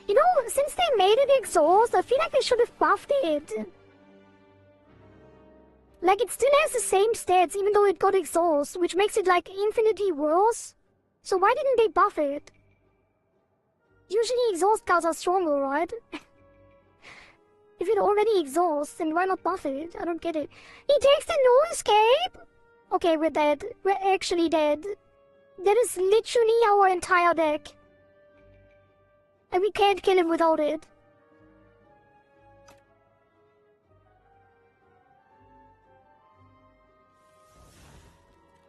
You know, since they made it exhaust, I feel like they should have buffed it. Like, it still has the same stats, even though it got exhaust, which makes it, like, infinitely worse. So why didn't they buff it? Usually exhaust cards are stronger, right? If it already exhausts, then why not buff it? I don't get it. He takes the no escape? Okay, we're dead. We're actually dead. That is literally our entire deck. And we can't kill him without it.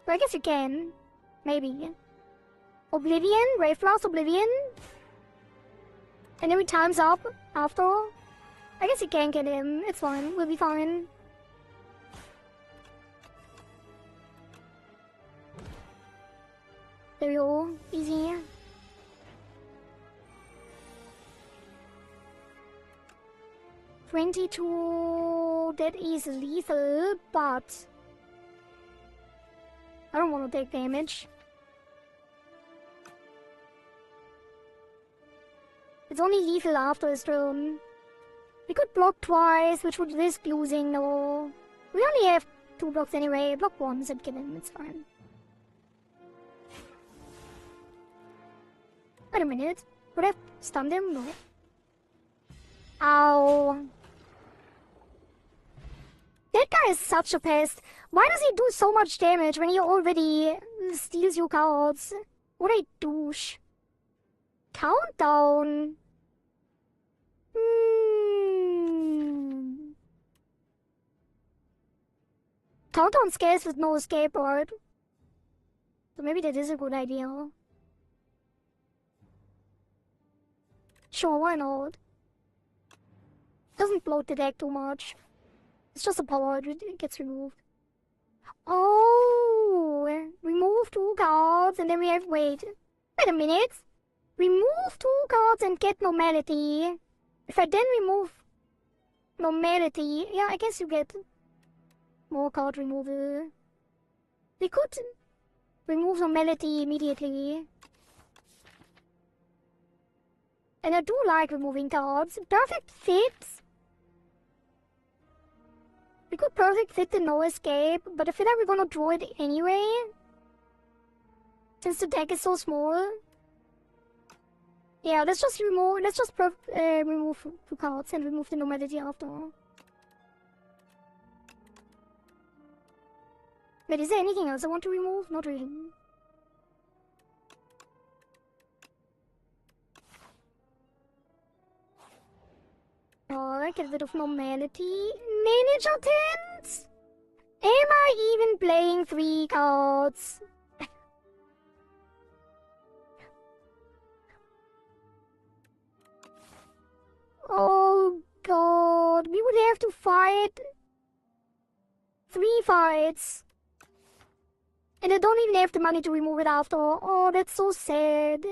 But I guess you can. Maybe. Oblivion? Grave Oblivion? And then we time's up after. I guess you can get him. It's fine. We'll be fine. There we go. Easy. $22. That is lethal, but I don't want to take damage. It's only lethal after his turn. We could block twice, which would risk losing though. We only have 2 blocks anyway. Block once and kill him, it's fine. Wait a minute. Would I have stunned him? No. Ow. That guy is such a pest. Why does he do so much damage when he already steals your cards? What a douche. Countdown. Countdown scares with no escape, right? So maybe that is a good idea. Sure, why not? Doesn't bloat the deck too much. It's just a power, it gets removed. Oh, remove 2 cards and then we have, wait a minute. Remove 2 cards and get normality. If I then remove normality, yeah, I guess you get more card removal. We could remove normality immediately. And I do like removing cards. Perfect fit. We could perfect fit the no escape, but I feel like we're gonna draw it anyway. Since the deck is so small. Yeah, let's just remove 2 cards and remove the normality after. Wait, is there anything else I want to remove? Not really. Alright, get rid of normality. Manager tent? Am I even playing 3 cards? Oh god, we would have to fight 3 fights. And I don't even have the money to remove it after. Oh, that's so sad.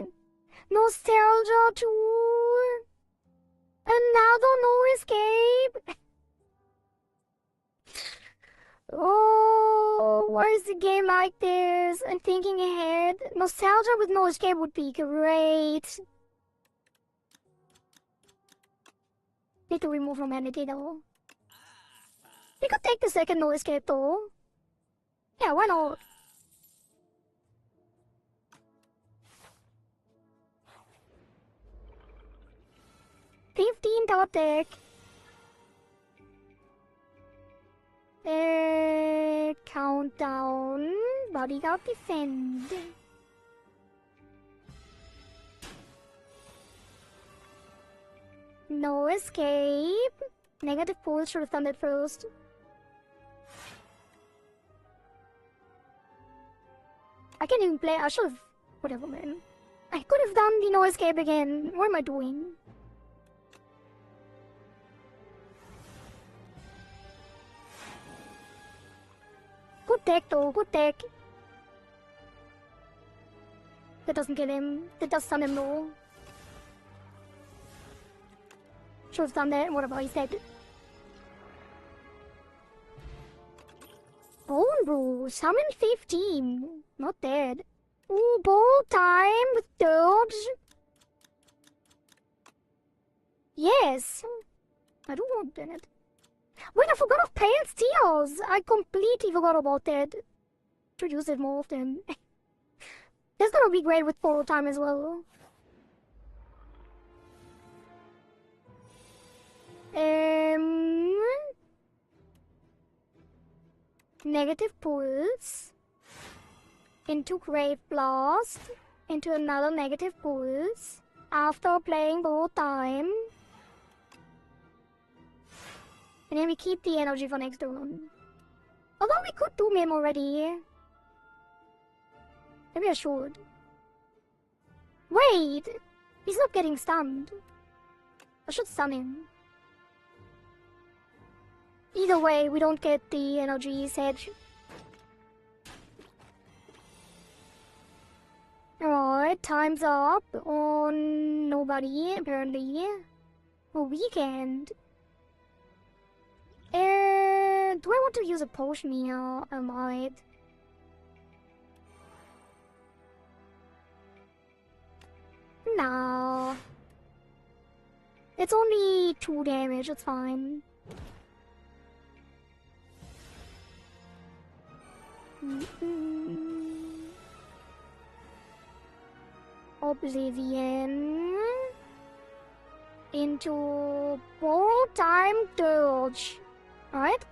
Nostalgia too. Another no escape. Oh, why is the game like this? I'm thinking ahead. Nostalgia with no escape would be great. Need to remove humanity though. We could take the second no escape though. Yeah, why not? $15 deck. Countdown. Bodyguard defend. No escape. Negative pulse should have done that first. I can't even play. I should have. Whatever, man. I could have done the no escape again. What am I doing? Good deck though, good deck. That doesn't kill him. That does stun him though. Should have done that, whatever, he's dead. Bone Brew, summon 15. Not dead. Ooh, ball time with dodge. Yes. I do want that. Wait, I forgot of Pale Steels. I completely forgot about that. Should use it more often. That's gonna be great with borrow time as well. Negative pulse. Into Grave Blast. Into another negative pulse. After playing borrow time. And then we keep the energy for next turn. Although we could doom him already. Maybe I should. Wait! He's not getting stunned. I should stun him. Either way, we don't get the energy sedge. Alright, time's up on nobody, apparently. A weekend. Do I want to use a potion here? I might. No. It's only 2 damage, it's fine. Oblivion. Into borrow time dirge. Alright.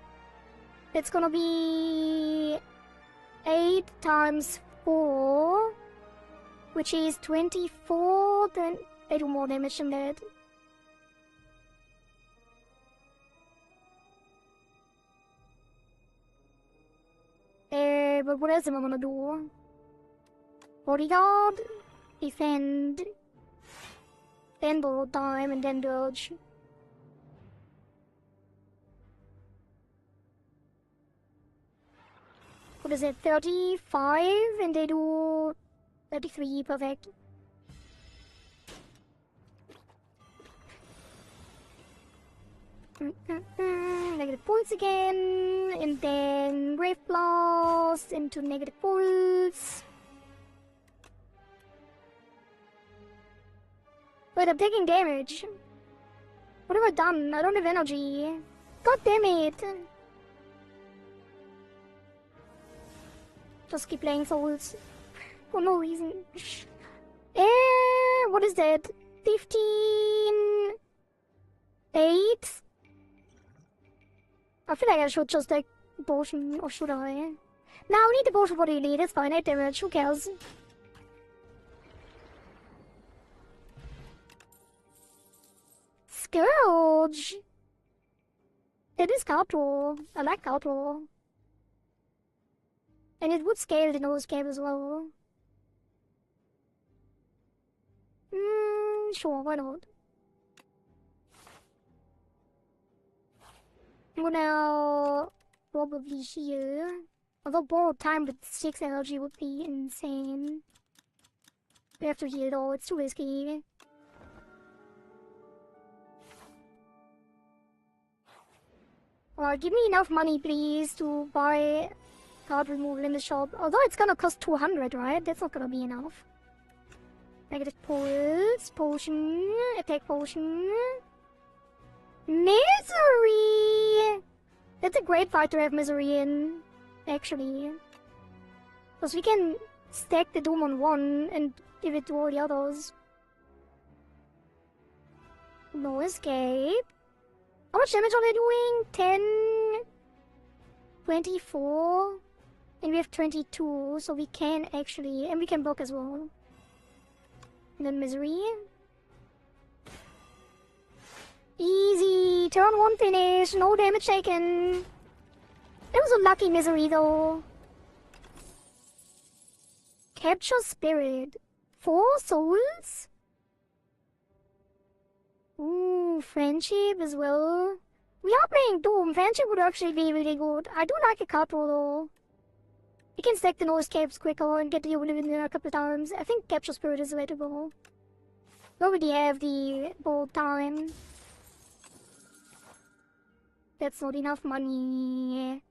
It's gonna be 8 times 4, which is 24, then I do more damage than that. But what else am I gonna do? Bodyguard, defend, then borrowed time, and then dodge. What is it, 35? And they do 33, perfect. Negative points again, and then Brave Blast into negative points. Wait, I'm taking damage. What have I done? I don't have energy. God damn it. Just keep playing Souls. For no reason. What is that? 15... 8? I feel like I should just take potion, or should I? Now we need the potion for the elite, it's fine, 8 damage, who cares? Scourge! It is card draw. I like card draw. And it would scale the nose cap as well. Sure, why not? Well, now, probably here. Although borrowed time with 6 energy would be insane. We have to heal though, it's too risky. Alright, give me enough money please to buy card removal in the shop. Although it's gonna cost 200, right? That's not gonna be enough. Negative pulse, potion, attack potion. Misery! That's a great fight to have Misery in, actually. Because we can stack the Doom on one and give it to all the others. No escape. How much damage are they doing? 10... 24... And we have 22, so we can actually... And we can block as well. And then Misery. Easy! Turn 1 finish, no damage taken. That was a lucky Misery though. Capture Spirit. 4 souls? Ooh, Friendship as well. We are playing Doom. Friendship would actually be really good. I do like a card roll though. You can stack the noise caps quicker and get the Oblivion in a couple of times. I think Capture Spirit is the way to go. We already have the bold time. That's not enough money.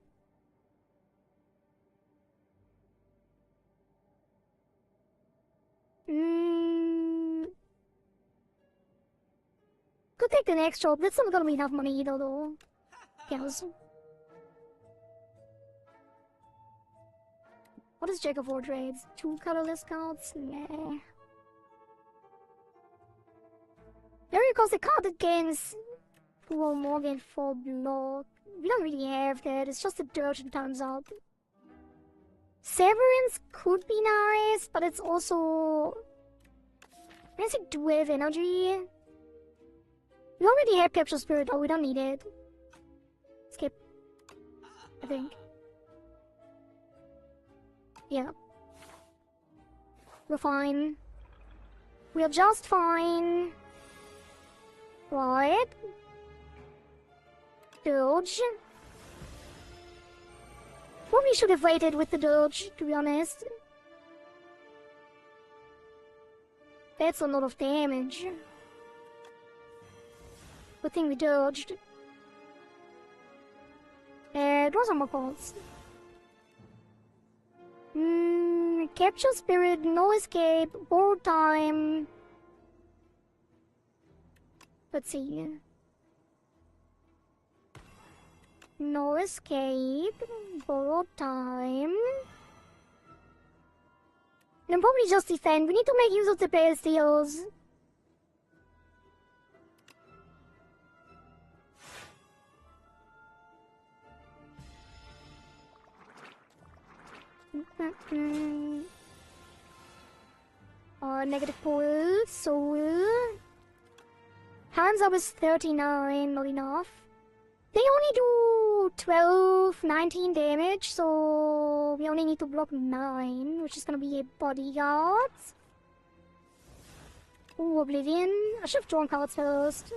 Could take the next job. That's not gonna be enough money either though. Yes. What is Jack of all trades? 2 colorless cards? Nah. Very costly card that gains 2 or more gain 4 block. We don't really have that, it's just a dirge and time's up. Severance could be nice, but it's also... I guess it do have energy. We already have Capture Spirit, though we don't need it. Skip. I think. Yeah. We're fine. We're just fine. Right. Dirge. Probably should have waited with the Dirge, to be honest. That's a lot of damage. Good thing we dodged. Draw some more cards. Capture Spirit, no escape, borrowed time. Let's see. No escape, borrowed time. And probably just defend. We need to make use of the base steals. Negative pulse, soul. Hands up is 39, not enough. They only do 12, 19 damage, so so we only need to block 9, which is gonna be a bodyguard. Ooh, Oblivion. I should have drawn cards first.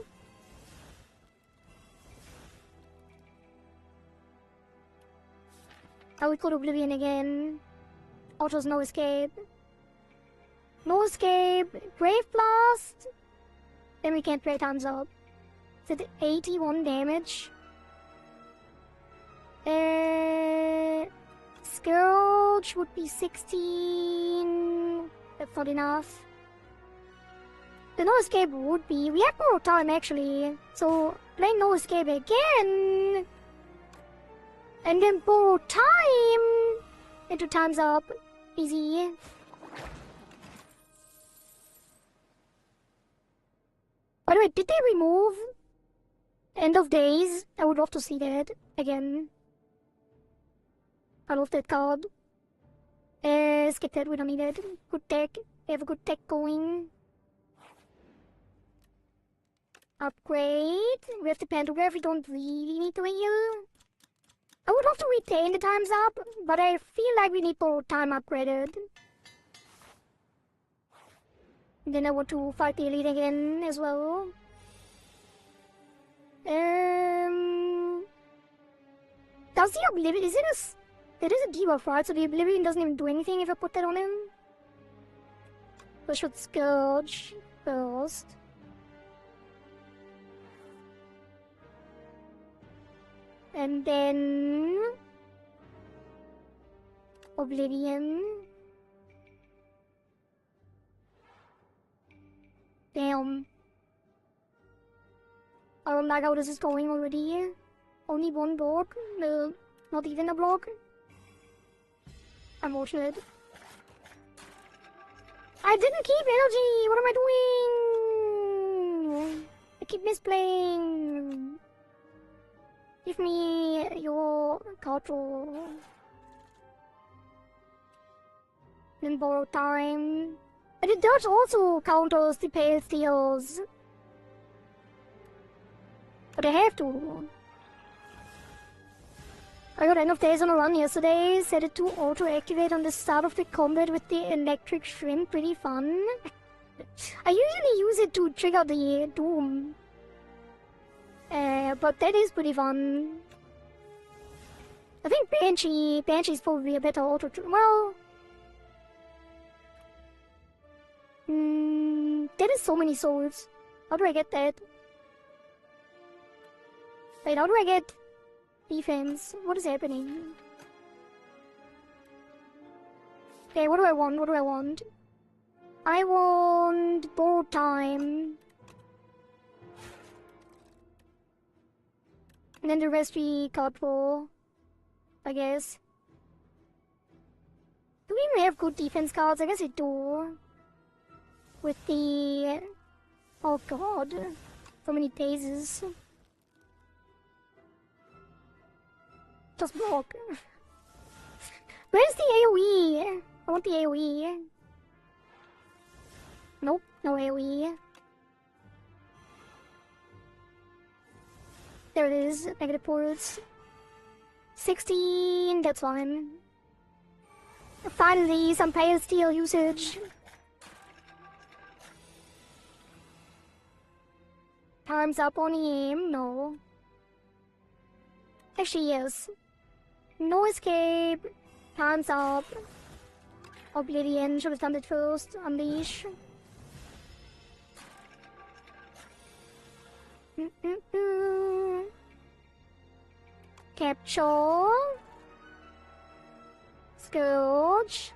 Oh, we could Oblivion again. Auto's no escape. No escape. Grave Blast. Then we can't play times up. Is it 81 damage? Scourge would be 16. That's not enough. The no escape would be. We have more time actually. So playing no escape again. And then borrow time into times up. Easy. By the way, did they remove End of Days? I would love to see that again. I love that card. Skip that, we don't need it. Good deck. They have a good deck going. Upgrade. We have the Pantograph, we don't really need to heal. I would love to retain the times up, but I feel like we need more time upgraded. And then I want to fight the elite again as well. Does the Oblivion, is it a, it is a debuff, right? So the Oblivion doesn't even do anything if I put that on him. So I should Scourge first. And then Oblivion. Damn. I don't like how this is going already. Only one block? No, not even a block. Unfortunate. I didn't keep energy! What am I doing? I keep misplaying. Give me your card draw. Then borrow time. But it does also counters the pale steals. But I have to. I got End of Days on a run yesterday. Set it to auto-activate on the start of the combat with the electric shrimp. Pretty fun. I usually use it to trigger the Doom. But that is pretty fun. I think Banshee is probably a better auto. Well, that is so many souls. How do I get that? Wait, how do I get defense? What is happening? Okay, what do I want? What do I want? I want borrow time. And then the rest we card for, I guess. Do we even have good defense cards? I guess we do. With the... Oh god. So many phases. Just block. Where's the AoE? I want the AoE. Nope, no AoE. There it is, negative ports. 16, that's fine. Finally, some pale steel usage. Time's up on him, no. Actually, yes. No escape. Time's up. Oblivion, should have done it first. Unleash. Capture. Scourge.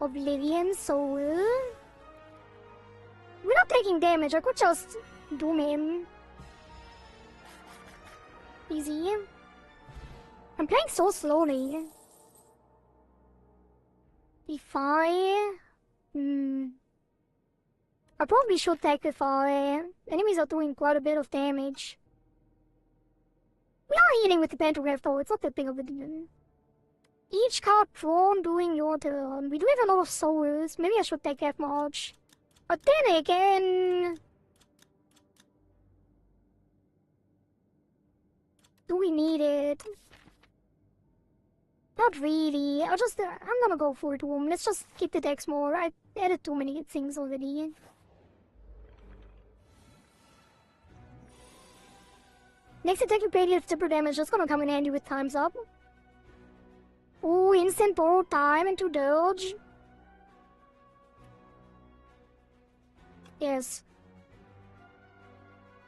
Oblivion Soul. We're not taking damage, I could just doom him. Easy. I'm playing so slowly. Defy. I probably should take Defy. Enemies are doing quite a bit of damage. We are healing with the Pantograph though, it's not that big of a deal. Each card drawn during your turn. We do have a lot of souls. Maybe I should take that much. But then again... Do we need it? Not really. I'm gonna go for it, Womb. Let's just keep the decks more. I added too many things already. Next attack you pay deals triple damage. That's gonna come in handy with Time's Up. Ooh, instant borrow time into Dirge. Yes.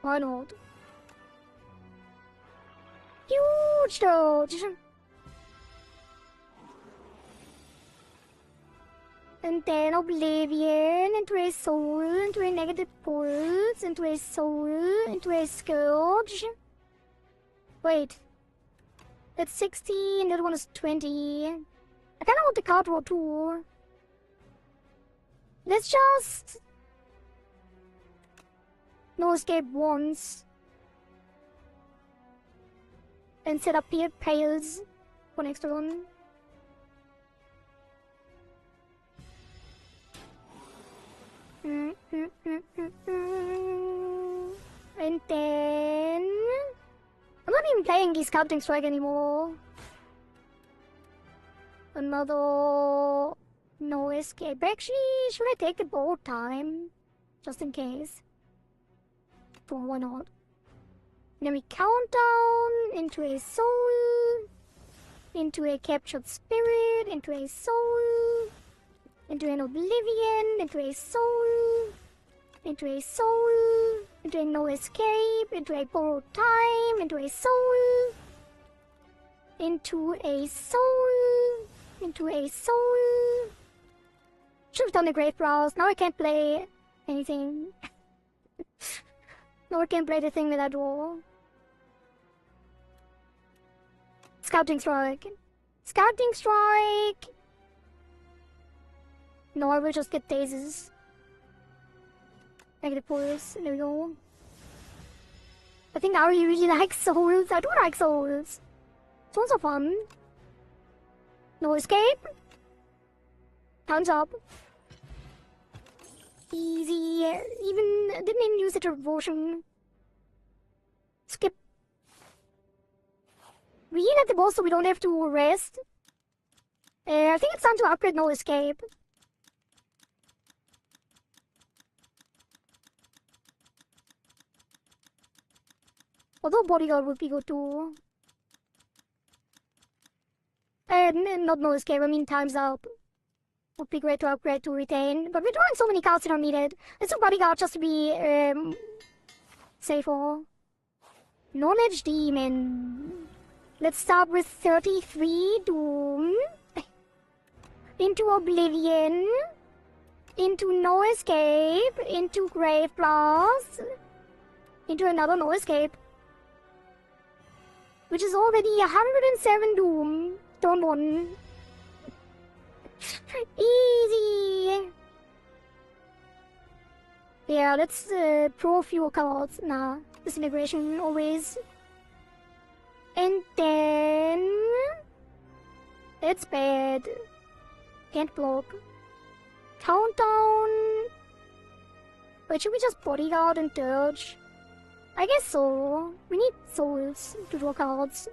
Why not? Huge Dirge! And then Oblivion, into a Soul, into a Negative Pulse, into a Soul, into a Scourge. Wait. That's 60 and the other one is 20. I kinda want the card draw too. Let's just... No escape once. And set up here pails for next one. And then... I'm not even playing the Scouting Strike anymore. Another... No escape. Actually, should I take the board time? Just in case. For why not? Then we count down into a soul, into a captured spirit, into a soul, into an oblivion, into a soul, into a soul, into a no escape, into a borrowed time, into a soul, into a soul, into a soul. Should have done the Grave Browse. Now I can't play anything. No, I can't play the thing with that draw. Scouting Strike. Scouting Strike! No, I will just get Dazes. Negative Pulse. There we go. I think Ari really likes souls. I do like souls. Souls are fun. No escape. Time's up. Easy. Didn't even use the devotion. Skip. We heal at the boss so we don't have to rest. I think it's time to upgrade no escape. Although bodyguard would be good too. Not no escape, I mean time's up. Would be great to upgrade to retain, but we're drawing so many cards that are needed. Let's do bodyguard just to be safer. Knowledge Demon. Let's start with 33 Doom. Into Oblivion. Into No Escape. Into Grave Blast. Into another No Escape. Which is already 107 Doom. Turn 1. Easy! Yeah, let's pro fewer cards. Nah, disintegration always. And then... It's bad. Can't block. Countdown! Wait, should we just bodyguard and dirge? I guess so. We need souls to draw cards.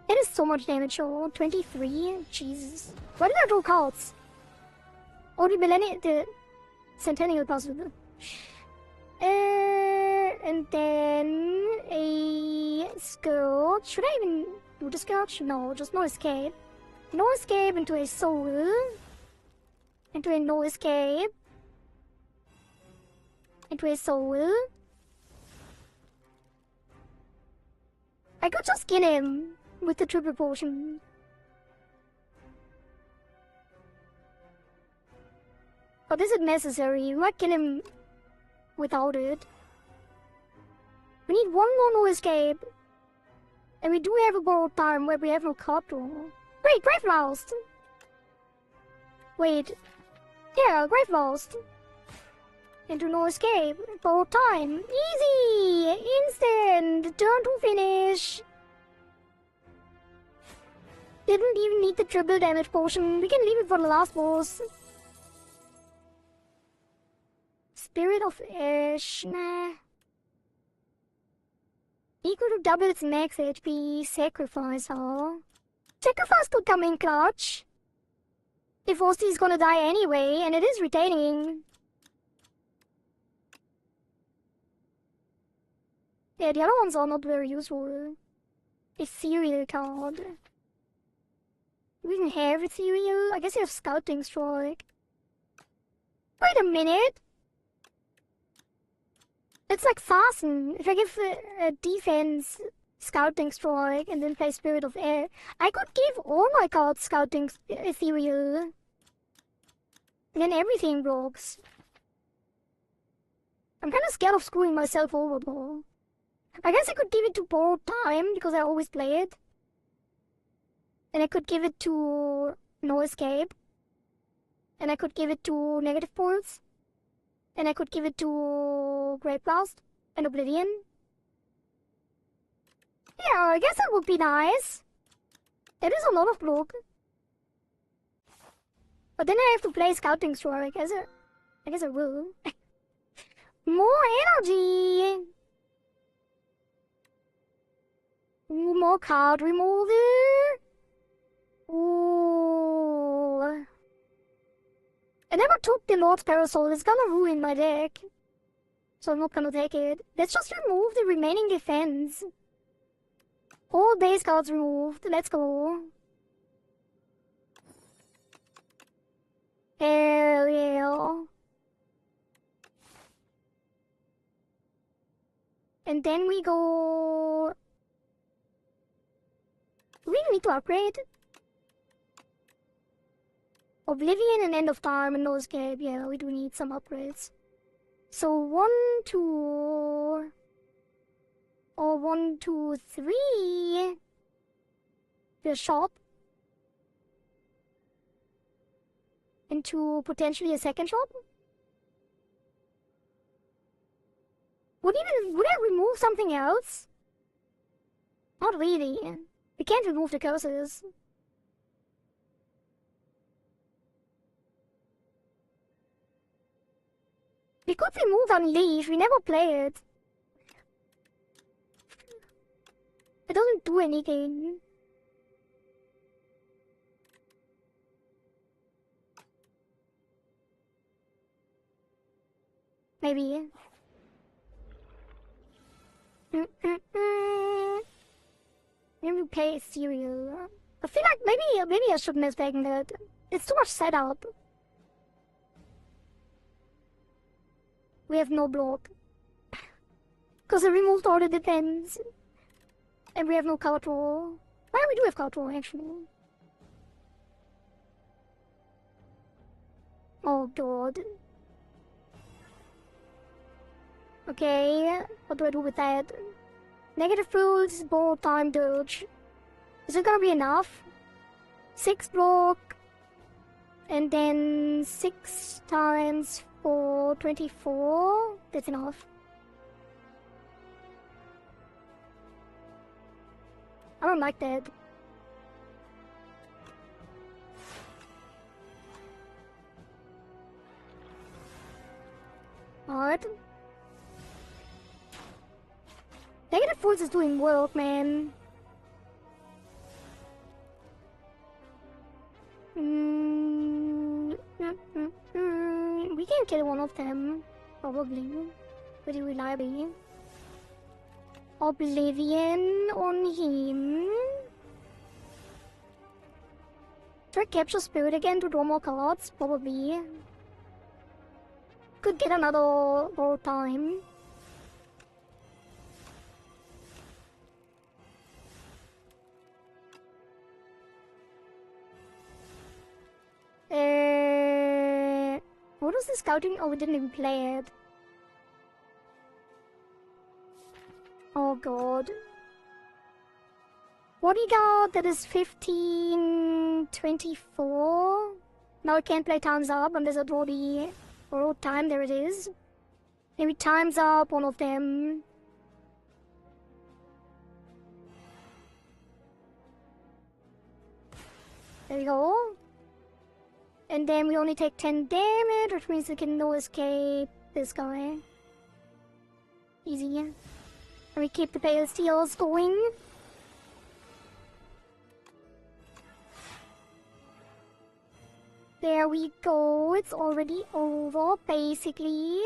It is so much damage, oh. 23? Jesus. Why did I draw cards? Oh, the Centennial puzzle. And then a Scourge. Should I even do the Scourge? No, just no escape. No escape into a soul. Into a no escape. Into a soul. I could just kill him with the triple potion. But is it necessary? We might kill him without it. We need one more no escape. And we do have a borrowed time where we have no card draw. Wait, Grave Lost! Wait. Yeah, Grave Lost. Into no escape. Borrowed time. Easy! Instant! Turn to finish! Didn't even need the triple damage potion. We can leave it for the last boss. Spirit of Ash. Nah. Equal to double its max HP. Sacrifice her. Sacrifice could come in clutch. If Osty's gonna die anyway, and it is retaining. Yeah, the other ones are not very useful. Ethereal card. We even have Ethereal? I guess you have Scouting Strike. Wait a minute! It's like Fasten. If I give a defense Scouting Strike and then play Spirit of Air, I could give all my cards Scouting Ethereal. And then everything blocks. I'm kinda scared of screwing myself over though. I guess I could give it to Borrowed Time because I always play it. And I could give it to No Escape. And I could give it to Negative Pulse. And I could give it to Great Blast and Oblivion. Yeah, I guess that would be nice. That is a lot of block. But then I have to play Scouting Strike. I guess I will. More energy! Ooh, more card removal. Ooh. I never took the Lord's Parasol. It's gonna ruin my deck. So I'm not gonna take it. Let's just remove the remaining defense. All base cards removed. Let's go. Hell yeah. And then we go... Do we need to upgrade? Oblivion and End of Time and No Escape. Yeah, we do need some upgrades. So 1, 2... Or 1, 2, 3... The shop. Into potentially a second shop? Would I remove something else? Not really. We can't remove the curses. We could remove Unleash, we never play it. It doesn't do anything. Maybe. Maybe play Ethereal. I feel like maybe I should miss back that. It's too much setup. We have no block. Because I removed all the defense. And we have no card draw. Well, we do have card draw actually. Oh god. Okay, what do I do with that? Negative Fruits, Borrowed Time, Dirge. Is it gonna be enough? 6 block. And then 6 times 4, 24. That's enough. I don't like that. Alright. Negative Force is doing work, man. We can kill one of them, probably. Pretty reliably. Oblivion on him. Try Capture Spirit again to draw more cards, probably. Could get another Borrowed Time. What was the scouting? Oh, we didn't even play it. Oh god. Bodyguard, that is 15, 24. Now I can't play Time's Up unless I draw the Borrowed Time. There it is. Maybe Time's Up, one of them. There we go. And then we only take 10 damage, which means we can no escape this guy. Easy. And we keep the Pale Steels going. There we go. It's already over, basically.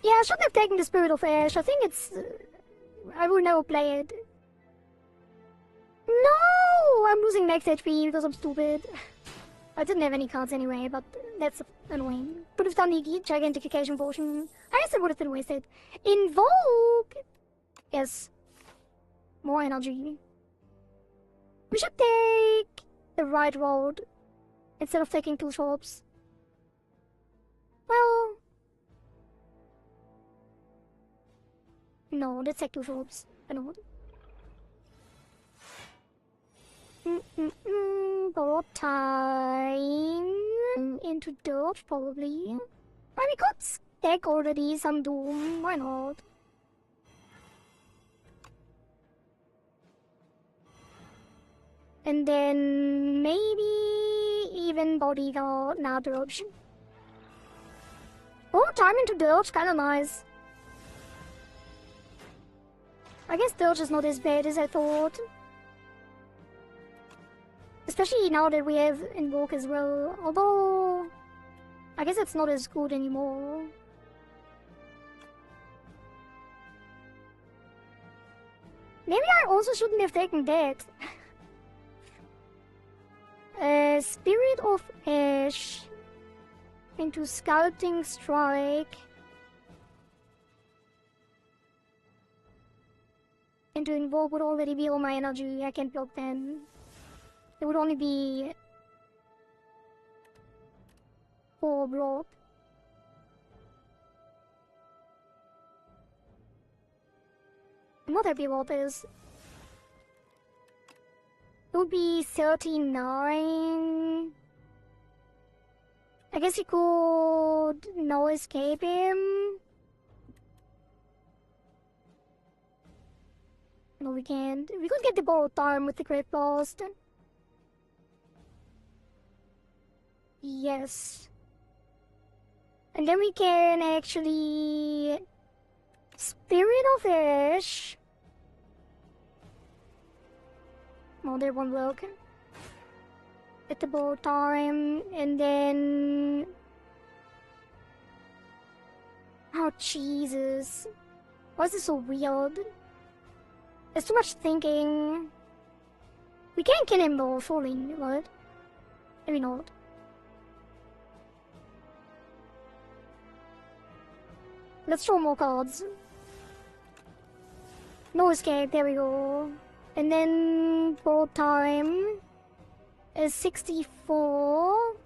Yeah, I shouldn't have taken the Spirit of Ash. I think it's... I will never play it. No! I'm losing max HP because I'm stupid. I didn't have any cards anyway, but that's annoying. Could have done the Gigantification Potion. I guess it would have been wasted. Invoke! Yes. More energy. We should take the right road instead of taking 2 shops. Well... No, let's take 2 shops. I know. Borrow time into dirt, probably. But we could stack already some Doom, why not? And then maybe even Bodyguard, nah, dirt. Oh, time into dirt, kinda nice. I guess dirt is not as bad as I thought. Especially now that we have Invoke as well, although I guess it's not as good anymore. Maybe I also shouldn't have taken that. Spirit of Ash into Sculpting Strike into Invoke would already be all my energy. I can't block them. It would only be 4 block. I'm not happy about this. It would be 39. I guess we could no escape him. No, we can't. We could get the borrowed time with the Great Blast. Yes. And then we can actually... Spirit of Ash. No, that won't work. At the borrowed time, and then... Oh, Jesus. Why is this so weird? There's too much thinking. We can't kill him though, surely, right? Maybe not. Let's draw more cards. No escape, there we go. And then borrowed time is 64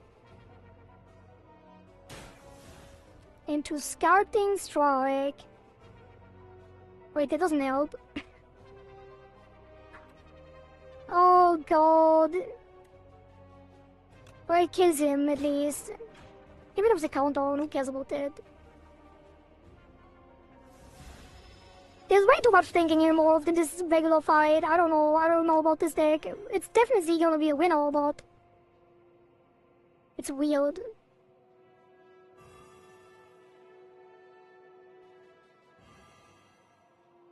into Sculpting Strike. Wait, that doesn't help. Oh god. Well, it kills him at least. Even if it's a countdown, who cares about that? There's way too much thinking involved in this regular fight. I don't know about this deck. It's definitely gonna be a winner, but... It's weird.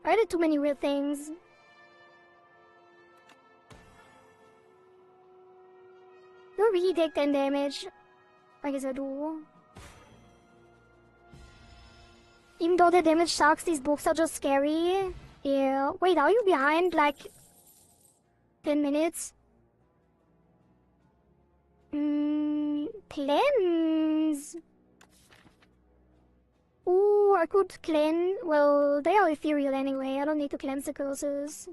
I did too many weird things. Do I really take 10 damage? I guess I do. Even though the damage sucks, these books are just scary. Yeah. Wait, are you behind like 10 minutes? Cleanse. Ooh, I could cleanse. Well, they are ethereal anyway. I don't need to cleanse the curses.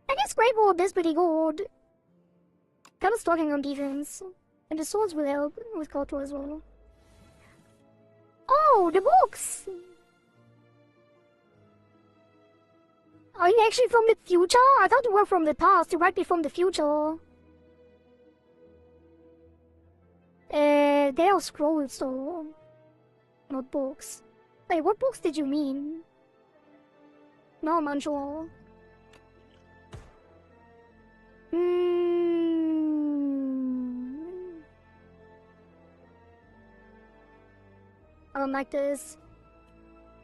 I guess Great Ward is pretty good. Kind of stalking on defense. And the swords will help with Koto as well. Oh, the books! Are you actually from the future? I thought you were from the past. You might be from the future. They are scrolls though. Not books. Wait, what books did you mean? No, I'm unsure. I don't like this.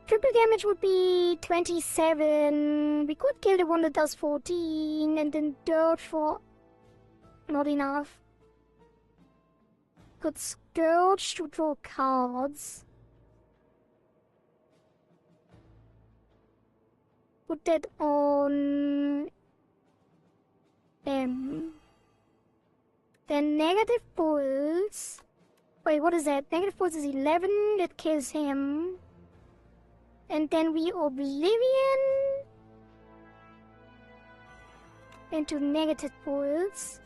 Triple damage would be 27. We could kill the one that does 14 and then dirt for Not enough. Got Scourge to draw cards. Put that on M. Then negative pulse. Wait, what is that? Negative pulse is 11. That kills him. And then we Oblivion into negative pulse.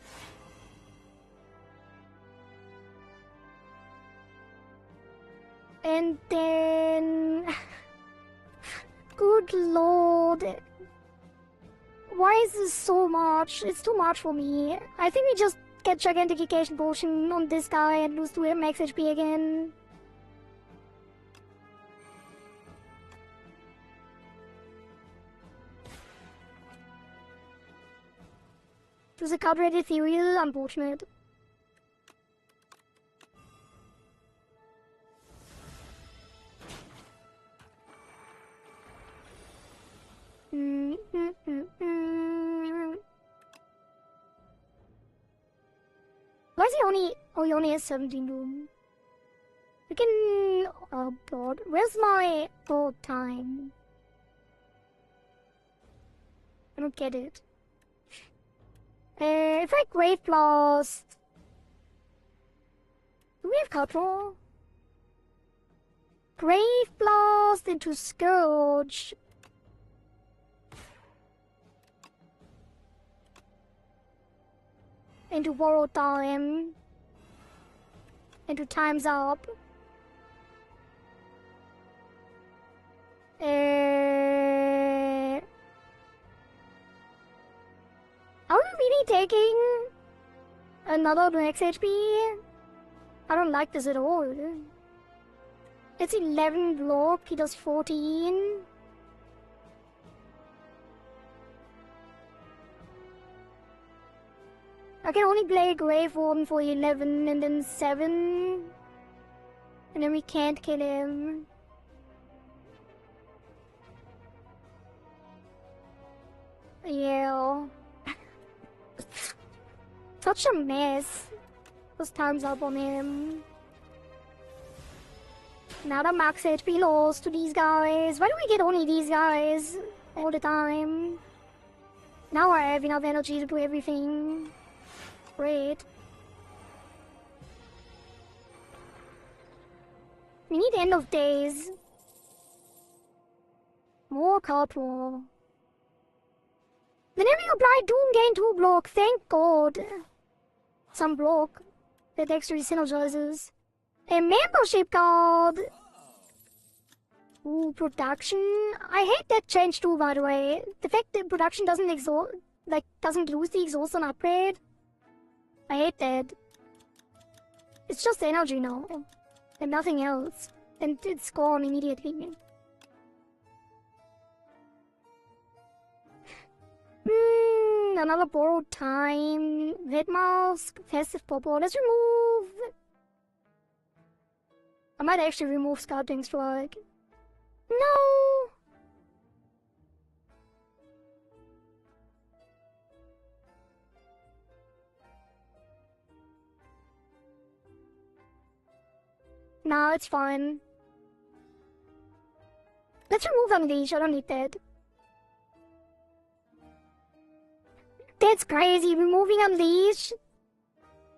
And then... Good lord. Why is this so much? It's too much for me. I think we just get Gigantification Potion on this guy and lose to him max HP again. Choose a card ready Ethereal, unfortunate. Why is he only... Oh, he only has 17 room. We can... Oh god, where's my... Oh, time? I don't get it. If I Grave Blast... Do we have card draw? Grave Blast into Scourge. Into Borrow Time. Into Time's Up. Are we really taking another max HP? I don't like this at all. It's 11 block, he does 14. I can only play Grave Warden for 11 and then 7. And then we can't kill him. Yeah. Such a mess. Those time's up on him. Another max HP loss to these guys. Why do we get only these guys all the time? Now I have enough energy to do everything. Great. We need End of Days. More card draw. Whenever you apply Doom, gain 2 block. Thank God. Some block that actually synergizes. A membership card. Ooh, production. I hate that change too, by the way. The fact that production doesn't doesn't lose the exhaust on upgrade. I hate that. It's just energy now. And nothing else. And it's gone immediately. Another Borrowed Time. Red Mask. Festive Popper. Let's remove... I might actually remove Scouting Strike. No! No, it's fine. Let's remove Unleash, I don't need that. That's crazy, removing Unleash?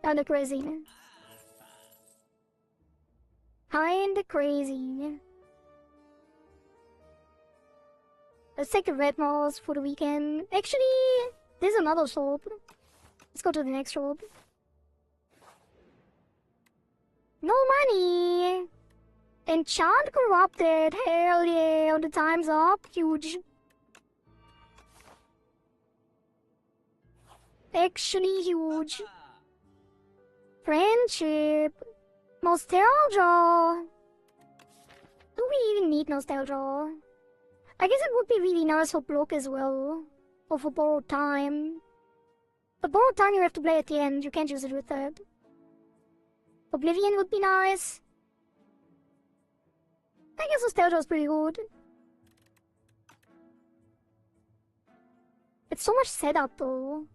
Kinda crazy. Kinda crazy. Let's take the red mouse for the weekend. Actually, there's another shop. Let's go to the next shop. No money! Enchant Corrupted! Hell yeah! The time's up. Huge. Actually huge. Friendship. Nostalgia. Do we even need Nostalgia? I guess it would be really nice for block as well. Or for Borrowed Time. But Borrowed Time you have to play at the end. You can't use it with that. Oblivion would be nice. I guess Nostalgia is pretty good. It's so much setup though.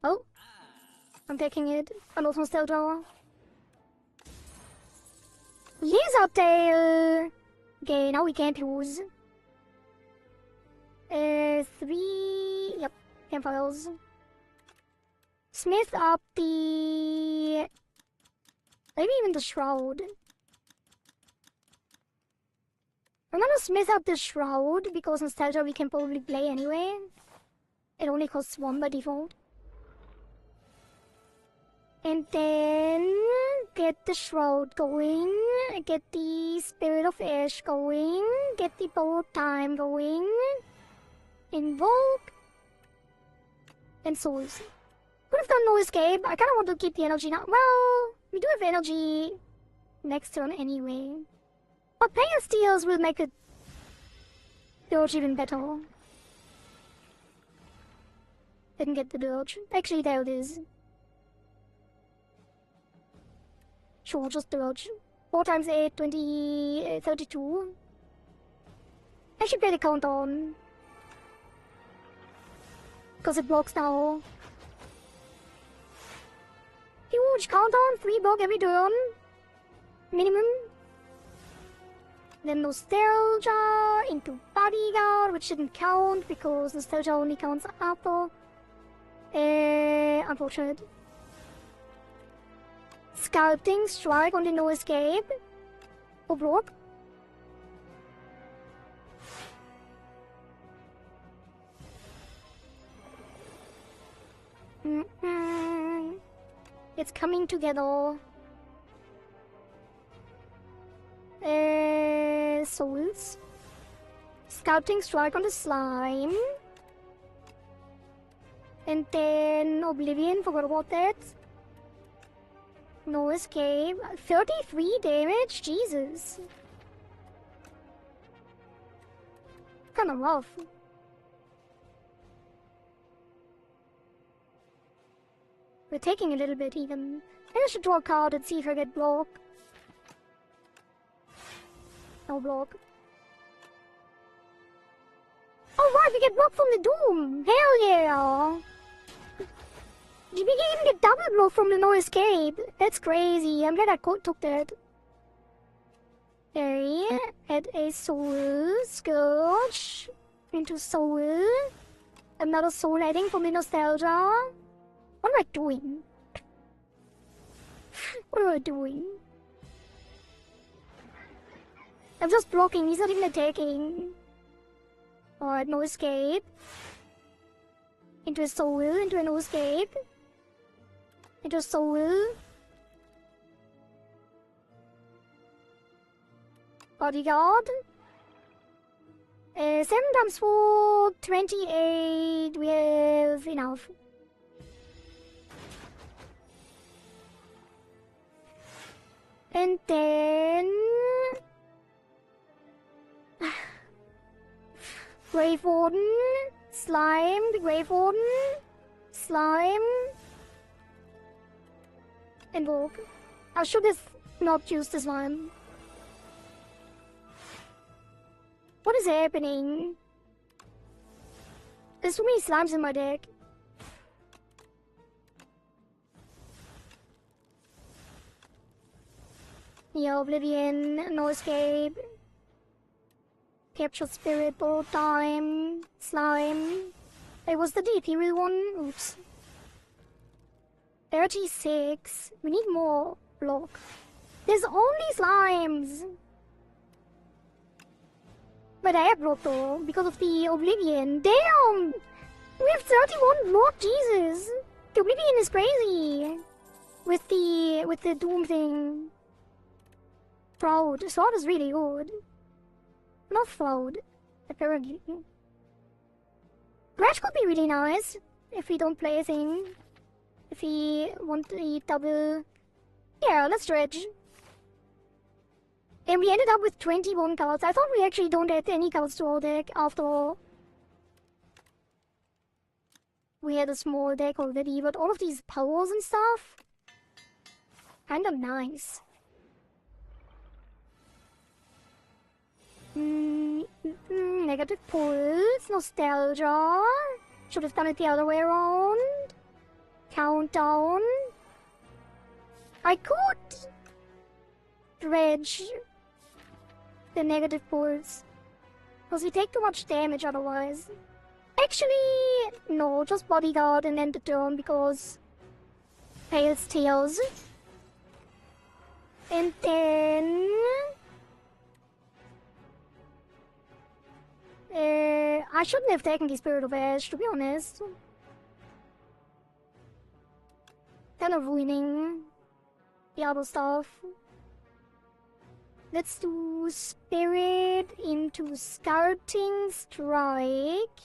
Oh, I'm taking it. And also Nostalgia. Lizard Tail! Okay, now we can't lose. 3... Yep, campfires. Smith up the... Maybe even the Shroud. I'm gonna smith up the Shroud because Nostalgia we can probably play anyway. It only costs 1 by default. And then get the Shroud going, get the Spirit of Ash going, get the Bow of Time going, Invoke, and Souls. Could have done No Escape. I kinda want to keep the energy now. Well, we do have energy next turn anyway. But Player Steals will make it Dirge even better. Didn't get the Dirge. Actually, there it is. Sure, just Dirge. 4 times 8, 20, 32. I should play the countdown. Because it blocks now. Huge countdown, 3 block every turn. Minimum. Then Nostalgia into Bodyguard, which didn't count because Nostalgia only counts after. Unfortunate. Sculpting Strike on the No Escape. Or block. It's coming together. Souls. Scouting Strike on the Slime. And then Oblivion, forgot about that. No Escape. 33 damage? Jesus. Kinda rough. We're taking a little bit even. Maybe I should draw a card and see if I get blocked. No block. Oh right, we get blocked from the Doom! Hell yeah! We can even get double block from the No Escape. That's crazy. I'm glad I took that. Okay, add a Soul Scourge into Soul. Another Soul adding from the Nostalgia. What am I doing? What am I doing? I'm just blocking, he's not even attacking. Alright, No Escape. Into a Soul, into a No Escape. Into a Soul. Bodyguard. 7 times 4, 28. We have enough. And then... Grave Warden, Slime, the Grave Warden, Slime, Invoke. I should have not used the Slime. What is happening? There's too many slimes in my deck. Yeah, Oblivion, No Escape. Captured Spirit, Borrowed Time, Slime. It was the DP one. Oops. 36. We need more block. There's only slimes. But I have block though, because of the Oblivion. Damn! We have 31 block, Jesus! The Oblivion is crazy. With the Doom thing. Proud. Sword is really good. Not Flood, apparently. Crash could be really nice if we don't play a thing. If we want the double... Yeah, let's stretch. And we ended up with 21 cards. I thought we actually don't add any cards to our deck after all. We had a small deck already, but all of these powers and stuff... Kinda nice. Negative pulse, Nostalgia. Should have done it the other way around. countdown. I could dredge the negative pulse, because we take too much damage otherwise. Actually, no, just bodyguard and end the turn because Pale's Tails. And then I shouldn't have taken the Spirit of Ash, to be honest. Kind of ruining the other stuff. Let's do Spirit into Scouting Strike.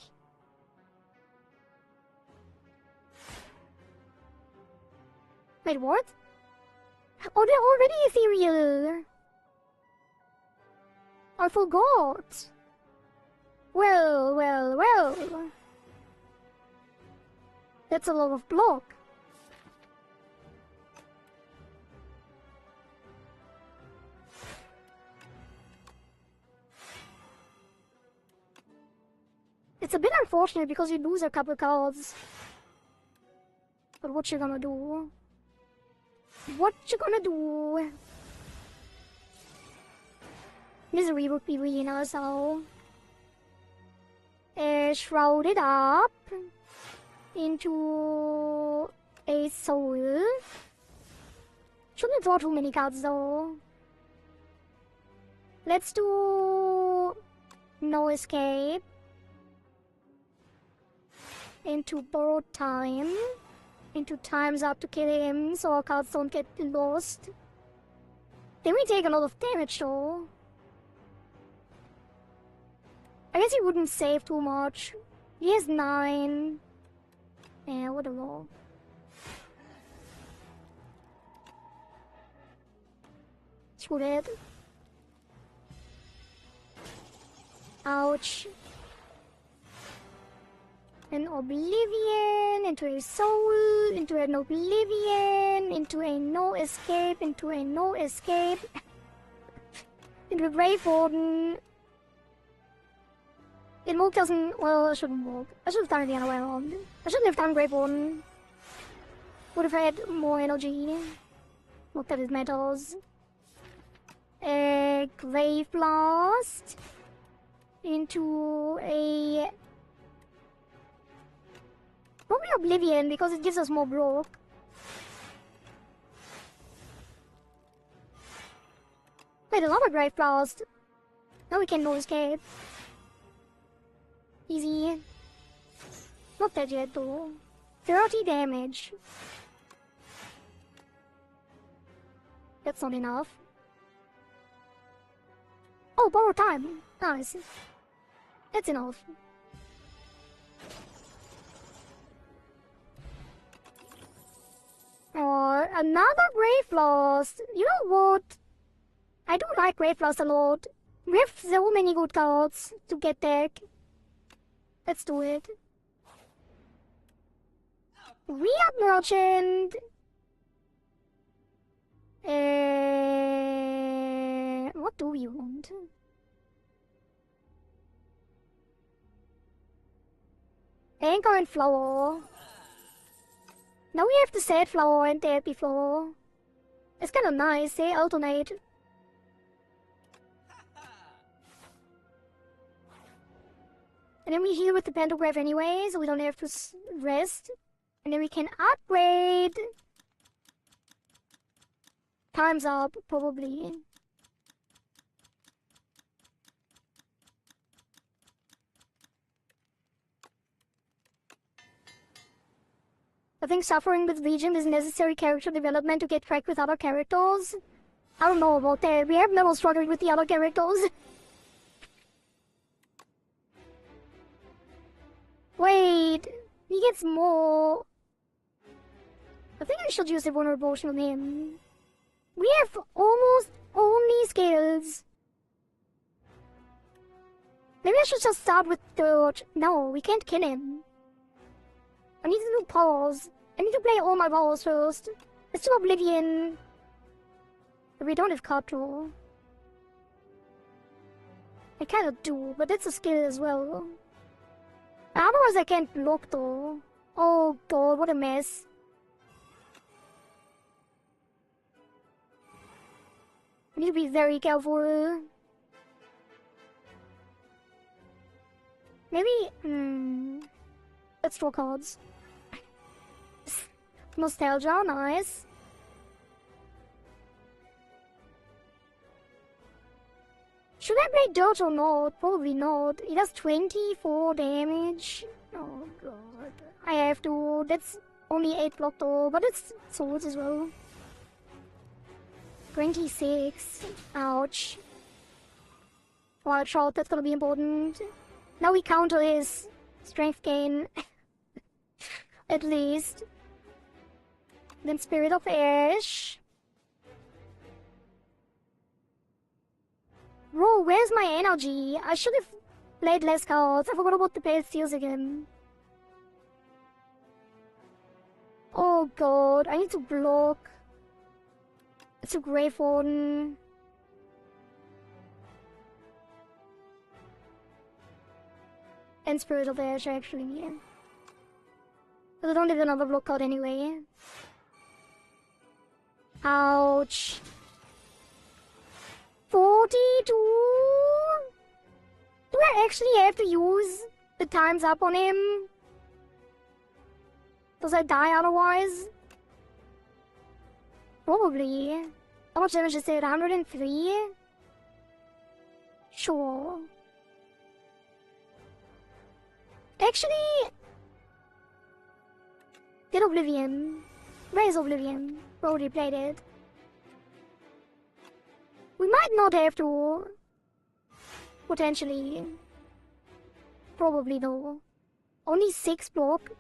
Wait, what? Oh, they're already ethereal! I forgot! Well, well, well. That's a lot of block. It's a bit unfortunate because you lose a couple cards. But what you gonna do? What you gonna do? Misery would be really nice now. Shroud it up into a soul. Shouldn't draw too many cards though. Let's do no escape into borrowed time. Into time's up to kill him so our cards don't get lost. Then we take a lot of damage though. I guess he wouldn't save too much. He has 9. Yeah, what a roll. Screw that. Ouch. An Oblivion, into a Soul, into an Oblivion, into a No Escape, into a No Escape, into a Grave Warden. Invoke doesn't... well, I shouldn't invoke. I should have done it the other way around. I shouldn't have done Grave Warden. Would have had more energy. Looked at his metals. Grave Blast. Into a... probably Oblivion, because it gives us more block. Wait, another Grave Blast. Now we can no escape. Easy. Not dead yet though. 30 damage. That's not enough. Oh, borrow time. Nice. That's enough. Or another Grave Blast. You know what? I do like Grave Blast a lot. We have so many good cards to get deck. Let's do it. Re-up Merchant. What do we want? Anchor and Flower. Now we have the Sad Flower and Therapy Flower. It's kinda nice, they alternate. And then we heal with the Pantograph anyway, so we don't have to rest. And then we can upgrade. Time's up, probably. I think suffering with Legion is necessary character development to get track with other characters. I don't know about that. We have never struggled with the other characters. Wait, he gets more. I think I should use the Vulnerable Potion on him. We have almost only skills. Maybe I should just start with Dirt. No, we can't kill him. I need to do powers. I need to play all my powers first. Let's do Oblivion. But we don't have card draw. I kinda do, but that's a skill as well. Otherwise I can't block though. Oh god, what a mess. We need to be very careful. Maybe, let's draw cards. Nostalgia, nice. Should I play dirt or not? Probably not. It does 24 damage. Oh god. I have to. That's only 8 block though, but it's swords as well. 26. Ouch. Watch out, that's gonna be important. Now we counter his strength gain. At least. Then Spirit of Ash. Bro, where's my energy? I should have played less cards. I forgot about the pale steals again. Oh god, I need to block. It's a Grave Warden. And Spirit of Ash, actually, yeah. But I don't need another block card anyway. Ouch. 42? Do I actually have to use the times up on him? Does I die otherwise? Probably. How much damage is it? 103? Sure. Actually... Get Oblivion. Where is Oblivion? We already played it. We might not have to. Potentially. Probably though. Only 6 block.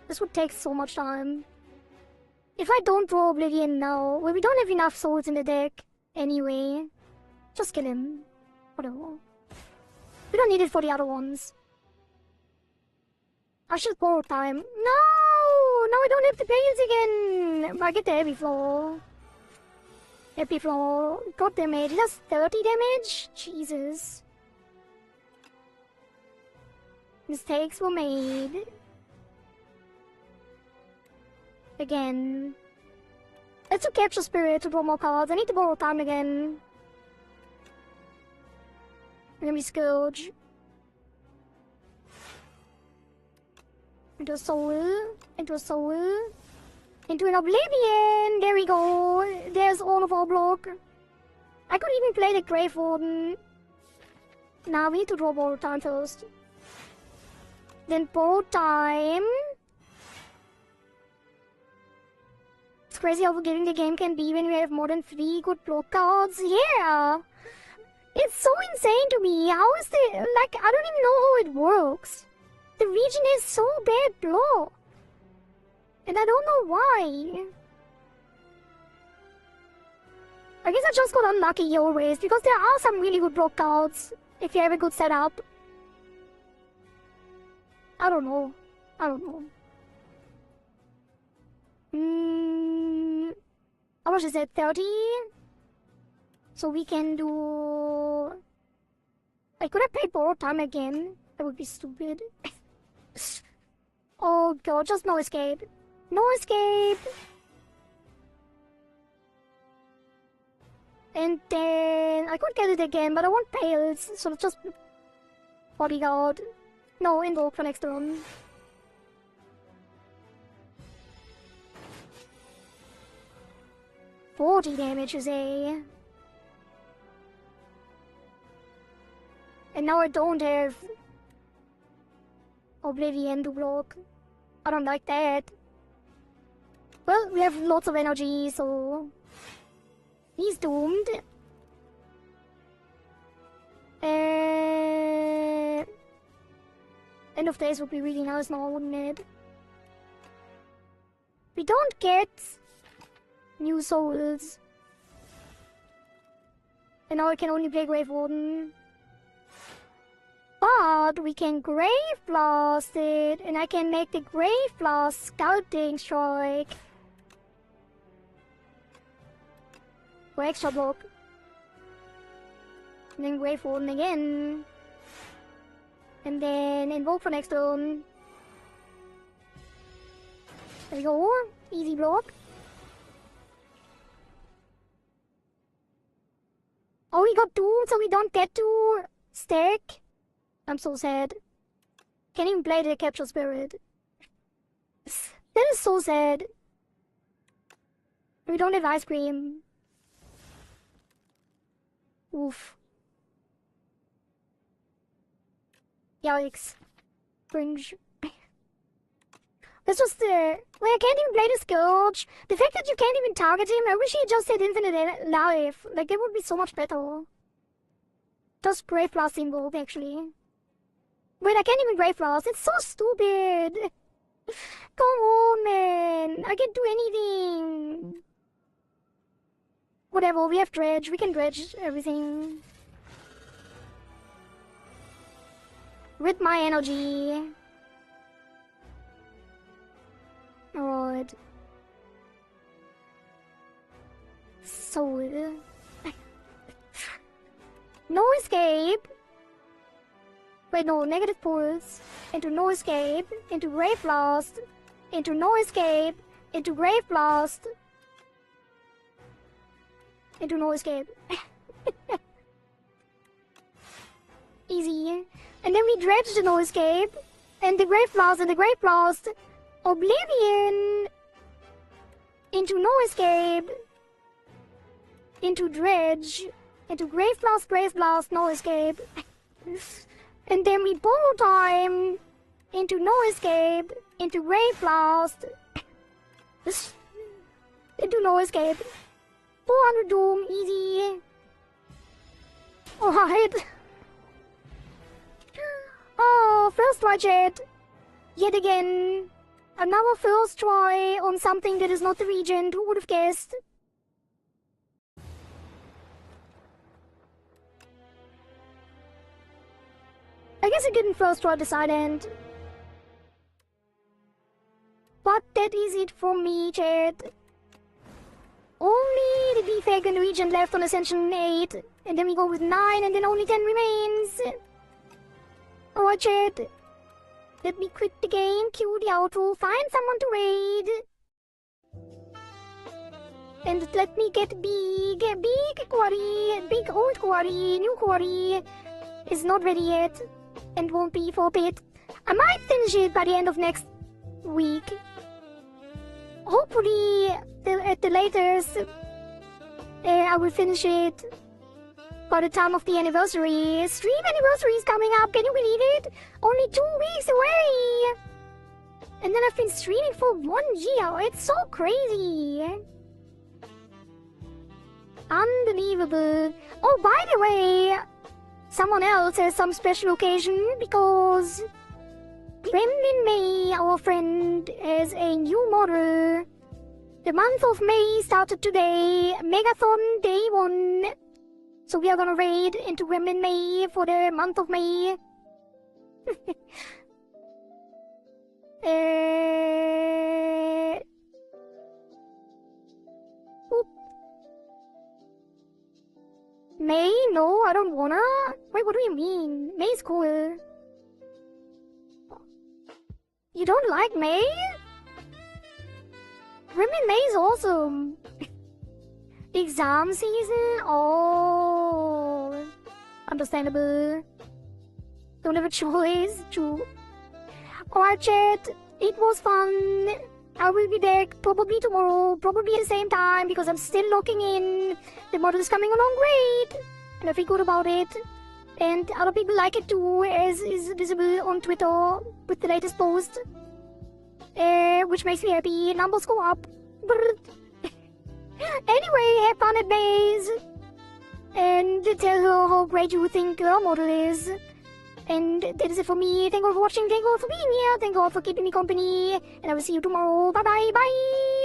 This would take so much time. If I don't draw Oblivion now, well, we don't have enough souls in the deck anyway. Just kill him. Whatever. We don't need it for the other ones. I should borrow time. No! Now I don't have the pails again! I get the heavy floor. Heavy floor. God damage. It does 30 damage? Jesus. Mistakes were made. Again. Let's do Capture Spirit to draw more cards. I need to borrow time again. I'm gonna be Scourge. Into a soul. Into a soul. Into an Oblivion. There we go. There's all of our block. I could even play the Grave Warden. Now we need to draw borrow time first. Then borrow time. It's crazy how forgiving the game can be when you have more than 3 good block cards. Yeah! It's so insane to me. How is the... Like, I don't even know how it works. The region is so bad block. And I don't know why. I guess I just got unlucky always, because there are some really good block cards if you have a good setup. I don't know. I don't know. How much is it? 30? So we can do... Like, could I pay borrowed time again? That would be stupid. Oh god, just no escape. No escape! And then... I could get it again, but I want pails, so just... Bodyguard. No, invoke for next turn. $40 damage, you say? And now I don't have... Oblivion to block. I don't like that. Well, we have lots of energy, so... He's doomed. End of days would be really nice now, wouldn't it? We don't get... new souls. And now I can only play Grave Warden. But we can Grave Blast it, and I can make the Grave Blast Scouting Strike. For extra block. And then Grave Warden again. And then invoke for next turn. There we go. Easy block. Oh, we got two, so we don't get to stack. I'm so sad. Can't even play the capture spirit. That is so sad. We don't have ice cream. Oof. Yikes. Cringe. This was the... Like, I can't even play the Scourge. The fact that you can't even target him, I wish he just had infinite life. Like, it would be so much better. Does Brave Blast involve, actually? Wait, I can't even Brave Blast. It's so stupid. Come on, man. I can't do anything. Whatever, we have Dredge. We can dredge everything. With my energy. Alright. So... No escape. Wait, no, negative pulse. Into no escape. Into Grave Blast. Into no escape. Into Grave Blast. Into no escape. Easy. And then we dredge the no escape. And the Grave Blast and the Grave Blast. Oblivion. Into no escape. Into dredge. Into Grave Blast, no escape. And then we borrow time. Into no escape. Into Grave Blast. Into no escape. 400 Doom, easy. Alright. Oh, first try chat. Yet again. Another first try on something that is not the Regent. Who would have guessed? I guess I didn't first try the side end. But that is it for me, chat. Only the defect and the Regent left on Ascension 8. And then we go with 9 and then only 10 remains. Alright, chat. Let me quit the game, cue the outro, find someone to raid. And let me get big Kohari, big old Kohari, new Kohari. Is not ready yet. And won't be for a bit. I might finish it by the end of next week. Hopefully, at the latest, I will finish it by the time of the anniversary. Stream anniversary is coming up, can you believe it? Only 2 weeks away! And then I've been streaming for 1 year, it's so crazy! Unbelievable. Oh, by the way, someone else has some special occasion because Gremlin May, our friend, has a new model. The month of May started today, Megathon Day 1. So we are gonna raid into Gremlin May for the month of May. Oop. May? No, I don't wanna. Wait, what do you mean? May's cool. You don't like May? Gremlin May is awesome. Exam season? Oh, understandable. Don't have a choice. True. Alright, chat. It was fun. I will be back probably tomorrow, probably at the same time, because I'm still locking in. The model is coming along great, and I feel good about it. And other people like it too, as is visible on Twitter with the latest post. Which makes me happy. Numbers go up. Anyway, have fun at Maze. And tell her how great you think her model is. And that is it for me. Thank you all for watching. Thank you all for being here. Thank you all for keeping me company. And I will see you tomorrow. Bye bye. Bye.